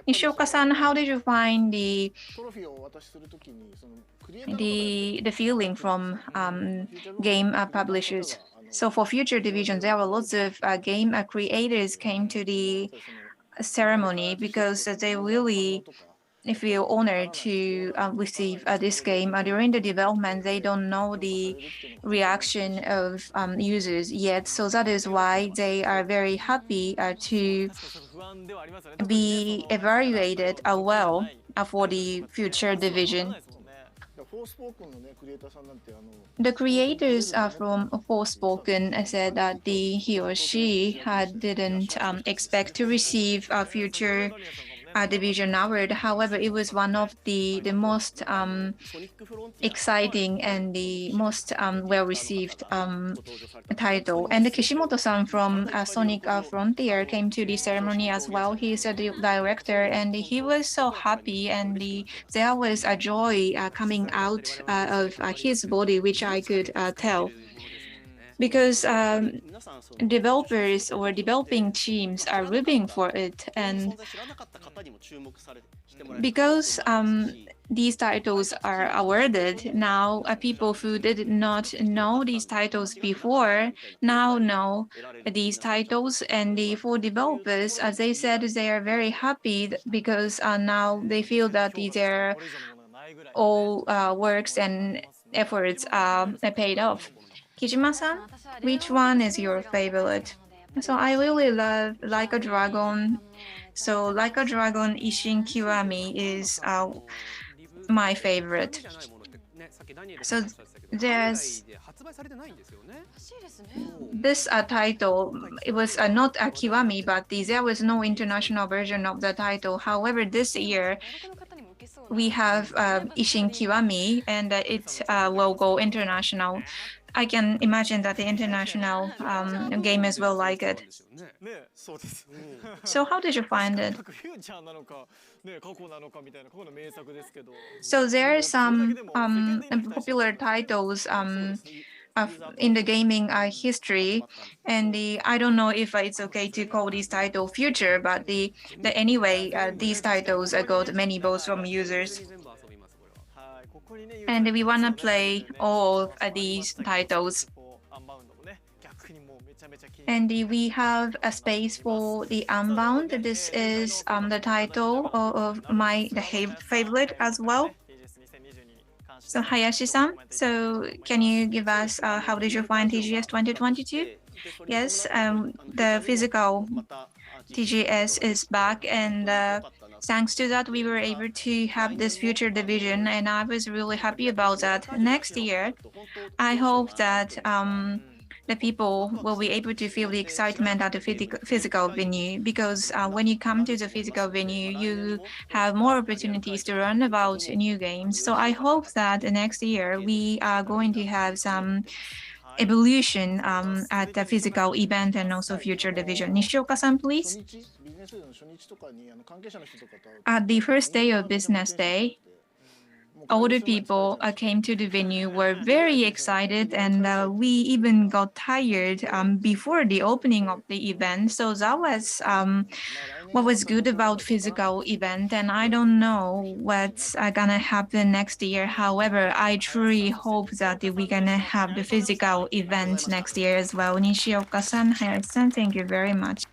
Nishioka-san, how did you find the feeling from game publishers? So for Future Division, there were lots of game creators came to the ceremony because they really feel honored to receive this game. During the development, they don't know the reaction of users yet, so that is why they are very happy to be evaluated well for the future division. The creators from Forspoken said that he or she didn't expect to receive a future division award. However, it was one of the most exciting and the most well-received title. And Kishimoto-san from Sonic Frontier came to the ceremony as well. He is the director, and he was so happy, and there was a joy coming out of his body, which I could tell. Because developers or developing teams are rooting for it, and because these titles are awarded, now people who did not know these titles before now know these titles. And for developers, as they said, they are very happy because now they feel that their all works and efforts are paid off. Kijima-san, which one is your favorite? So I really love Like a Dragon. So Like a Dragon Ishin Kiwami is my favorite. So there's this title. It was not a Kiwami, but there was no international version of the title. However, this year we have Ishin Kiwami, and it will go international. I can imagine that the international gamers will like it. So how did you find it? So there are some popular titles in the gaming history, and I don't know if it's okay to call this title future, but anyway, these titles got many votes from users. And we want to play all of these titles. And we have a space for the Unbound. This is the title of my favorite as well. So Hayashi-san, so can you give us how did you find TGS 2022? Yes, the physical TGS is back, and thanks to that, we were able to have this future division, and I was really happy about that. Next year, I hope that the people will be able to feel the excitement at the physical venue, because when you come to the physical venue, you have more opportunities to learn about new games. So I hope that next year we are going to have some evolution at the physical event and also future division. Nishioka-san, please. At the first day of business day, all the people came to the venue, were very excited, and we even got tired before the opening of the event. So that was what was good about physical event, and I don't know what's gonna happen next year. However, I truly hope that we're gonna have the physical event next year as well. Nishioka-san, Hayashi-san, thank you very much.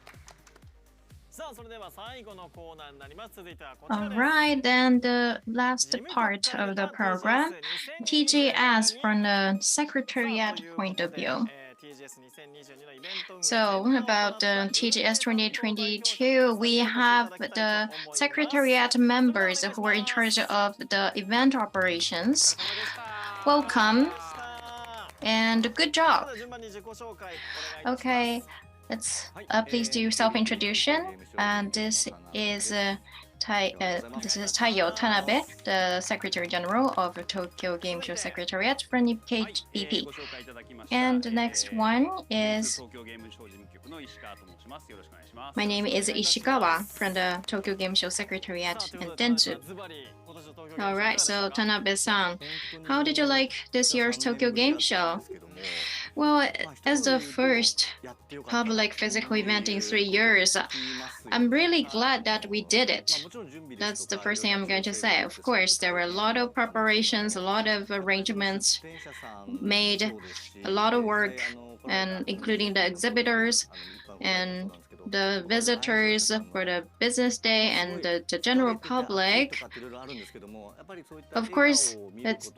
All right, then the last part of the program, TGS from the Secretariat point of view. So about the TGS 2022, we have the Secretariat members who are in charge of the event operations. Welcome and good job. Okay. Let's please do self-introduction. And this is Taiyo Tanabe, the Secretary General of Tokyo Game Show Secretariat from Nikkei BP. And the next one is my name is Ishikawa from the Tokyo Game Show Secretariat in Dentsu. All right, so Tanabe-san, how did you like this year's Tokyo Game Show? Well, as the first public physical event in 3 years, I'm really glad that we did it. That's the first thing I'm going to say. Of course, there were a lot of preparations, a lot of arrangements made, a lot of work, and including the exhibitors. And the visitors, for the business day, and the general public. Of course, it's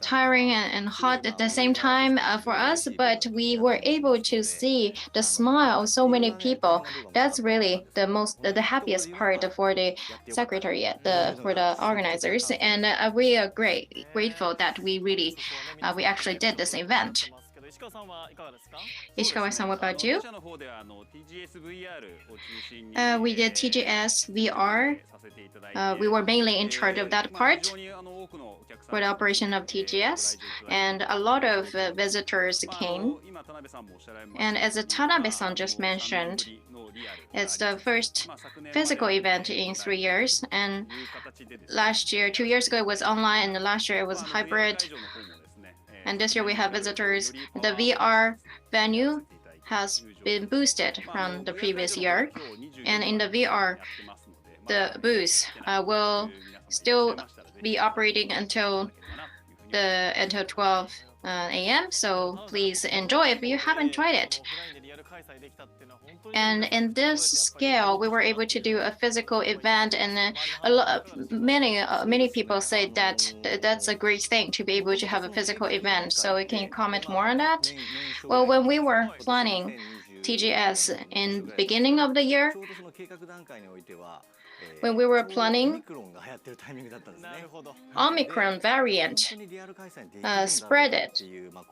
tiring and hot at the same time for us, but we were able to see the smile of so many people. That's really the happiest part for the secretariat, for the organizers, and we are grateful that we actually did this event. Ishikawa-san, what about you? We did TGS VR. We were mainly in charge of that part for the operation of TGS, and a lot of visitors came. And as Tanabe-san just mentioned, it's the first physical event in 3 years. And last year, 2 years ago, it was online, and last year it was hybrid. And this year we have visitors. The VR venue has been boosted from the previous year. And in the VR, the booth will still be operating until 12 a.m. So please enjoy if you haven't tried it. And in this scale, we were able to do a physical event, and many people say that that's a great thing to be able to have a physical event. So can you comment more on that? Well, when we were planning TGS in beginning of the year, when we were planning, Omicron variant spread it,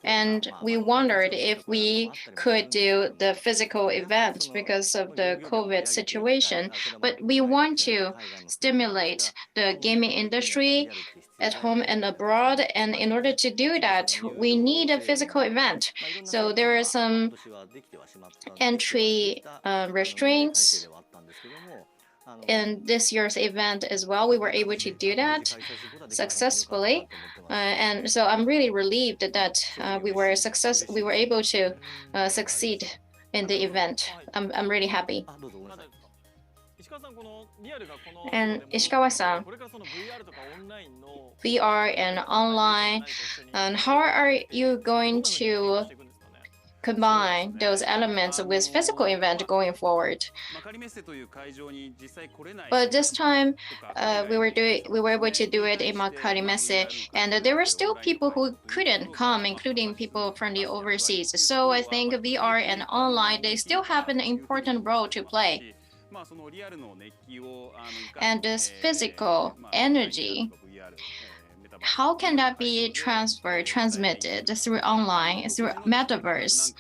and we wondered if we could do the physical event because of the COVID situation. But we want to stimulate the gaming industry at home and abroad, and in order to do that, we need a physical event. So there are some entry restraints. In this year's event as well, we were able to do that successfully, and so I'm really relieved that we were able to succeed in the event. I'm really happy. And Ishikawa-san, VR and online, and how are you going to combine those elements with physical event going forward? But this time, we were able to do it in Makari Messe, and there were still people who couldn't come, including people from the overseas. So I think VR and online, they still have an important role to play. And this physical energy, how can that be transmitted through online, through metaverse?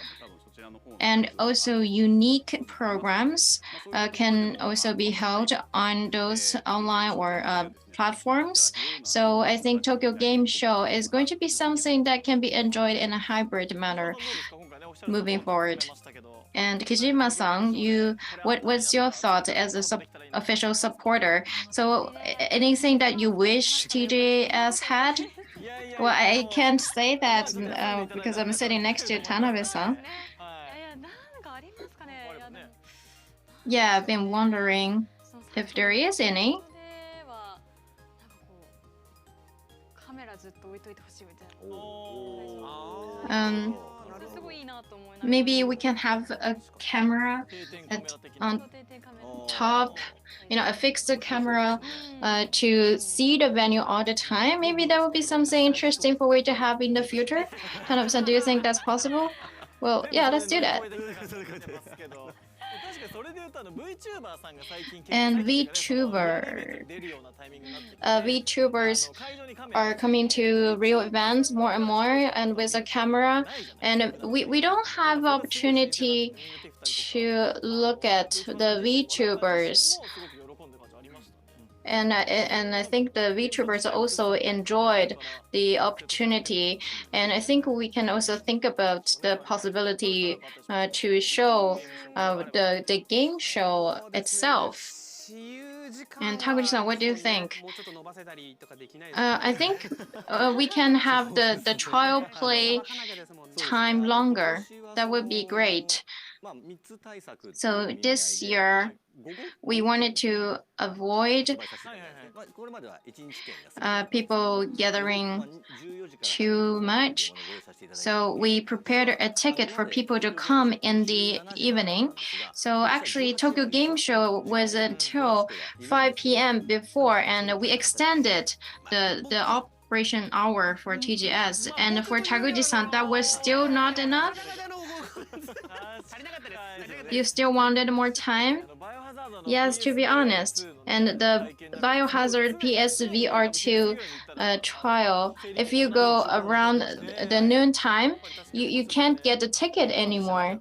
And also unique programs can also be held on those online or platforms. So I think Tokyo Game Show is going to be something that can be enjoyed in a hybrid manner moving forward. And Kijima-san, what's your thought as an official supporter? So anything that you wish TGS had? Well, I can't say that because I'm sitting next to Tanabe-san. Yeah, I've been wondering if there is any. Maybe we can have a camera on top, a fixed camera to see the venue all the time. Maybe that would be something interesting for we to have in the future. Tanabe-san, do you think that's possible? Well, yeah, let's do that. And VTubers are coming to real events more and more, and with a camera. And we don't have opportunity to look at the VTubers. And I think the VTubers also enjoyed the opportunity. And I think we can also think about the possibility to show the game show itself. And Taguchi-san, what do you think? I think we can have the trial play time longer. That would be great. So this year, we wanted to avoid people gathering too much. So we prepared a ticket for people to come in the evening. So actually, Tokyo Game Show was until 5 p.m. before, and we extended the operation hour for TGS. And for Taguchi-san, that was still not enough. You still wanted more time? Yes, to be honest. And the Biohazard PSVR2 trial, if you go around the noon time, you can't get a ticket anymore.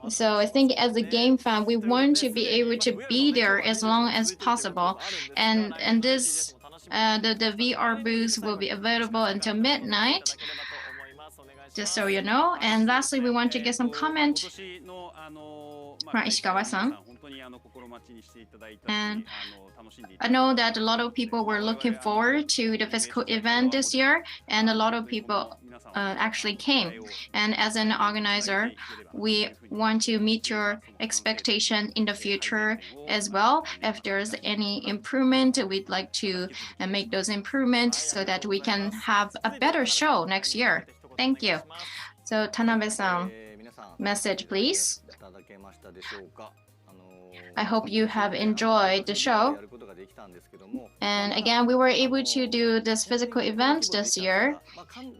So I think as a game fan, we want to be able to be there as long as possible. And this the VR booth will be available until midnight, just so you know. And lastly, we want to get some comment from Ishikawa-san. And I know that a lot of people were looking forward to the physical event this year, and a lot of people actually came. And as an organizer, we want to meet your expectation in the future as well. If there's any improvement, we'd like to make those improvements so that we can have a better show next year. Thank you. So Tanabe-san, message please. I hope you have enjoyed the show. And again, we were able to do this physical event this year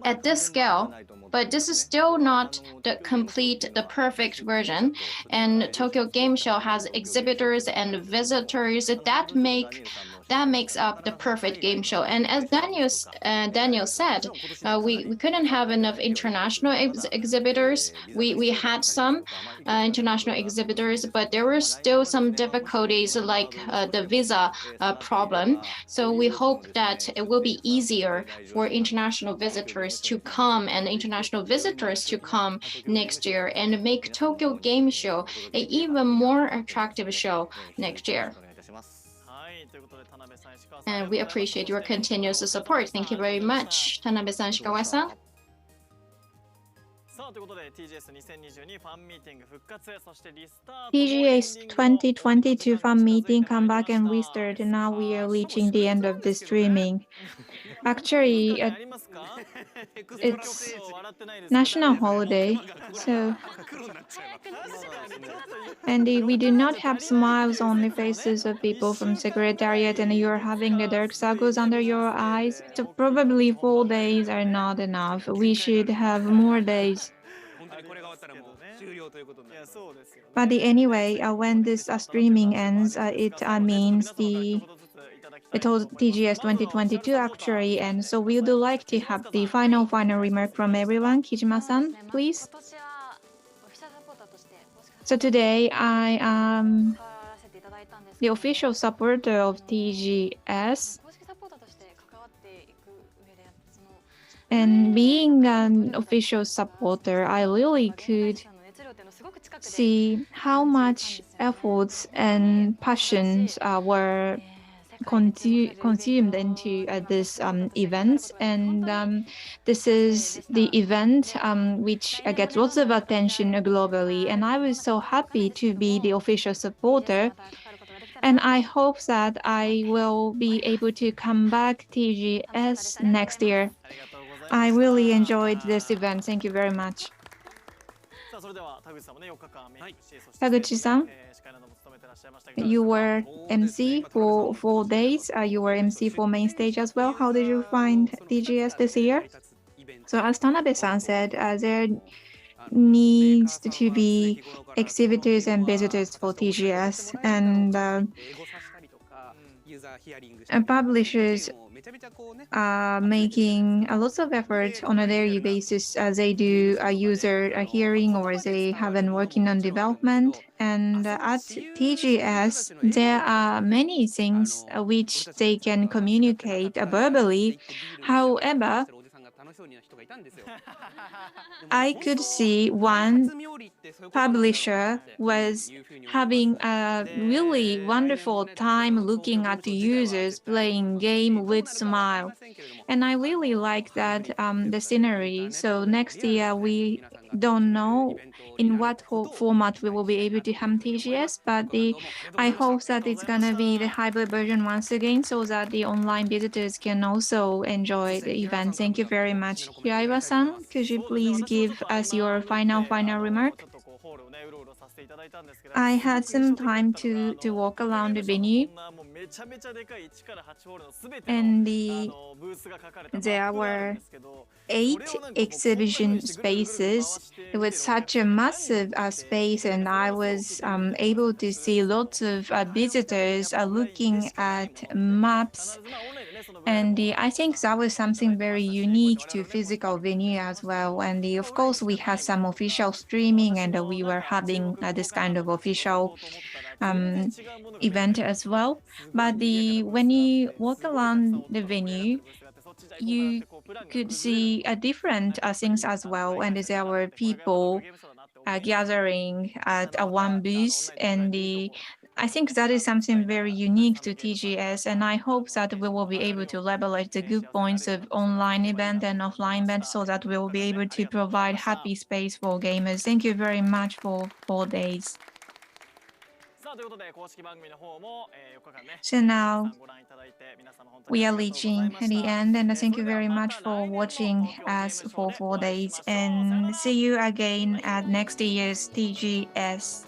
at this scale, but this is still not the perfect version. And Tokyo Game Show has exhibitors and visitors that makes up the perfect game show. And as Daniel said, we couldn't have enough international exhibitors. We had some international exhibitors, but there were still some difficulties like the visa problem. So we hope that it will be easier for international visitors to come next year and make Tokyo Game Show an even more attractive show next year. And we appreciate your continuous support. Thank you very much, Tanabe-san, Ishikawa-san. TGS 2022 fan meeting come back and restart. Now we are reaching the end of the streaming. Actually, it's national holiday, so and we do not have smiles on the faces of people from Secretariat, and you're having the dark circles under your eyes. So probably 4 days are not enough. We should have more days. But anyway, when this streaming ends, it means the TGS 2022 actually ends. So we would like to have the final remark from everyone. Kijima-san, please. So today I am the official supporter of TGS. And being an official supporter, I really could see how much efforts and passions were consumed into this event. And this is the event which gets lots of attention globally. And I was so happy to be the official supporter. And I hope that I will be able to come back to TGS next year. I really enjoyed this event. Thank you very much. Taguchi-san, you were MC for 4 days. You were MC for main stage as well. How did you find TGS this year? So as Tanabe-san said, there needs to be exhibitors and visitors for TGS, and publishers are making a lot of effort on a daily basis as they do a user hearing or they have been working on development. And at TGS, there are many things which they can communicate verbally. However, I could see one publisher was having a really wonderful time looking at the users playing game with smile. And I really like that the scenery. So next year we don't know in what format we will be able to have TGS, but I hope that it's gonna be the hybrid version once again, so that the online visitors can also enjoy the event. Thank you very much. Hiraiwa-san, could you please give us your final remark? I had some time to walk around the venue, and there were 8 exhibition spaces. It was such a massive space, and I was able to see lots of visitors looking at maps. And I think that was something very unique to physical venue as well. And of course, we had some official streaming, and we were having this kind of official event as well. But when you walk around the venue, you could see different things as well. And there were people gathering at one booth, and I think that is something very unique to TGS, and I hope that we will be able to leverage the good points of online event and offline event, so that we will be able to provide happy space for gamers. Thank you very much for 4 days. So now we are reaching the end, and thank you very much for watching us for 4 days, and see you again at next year's TGS.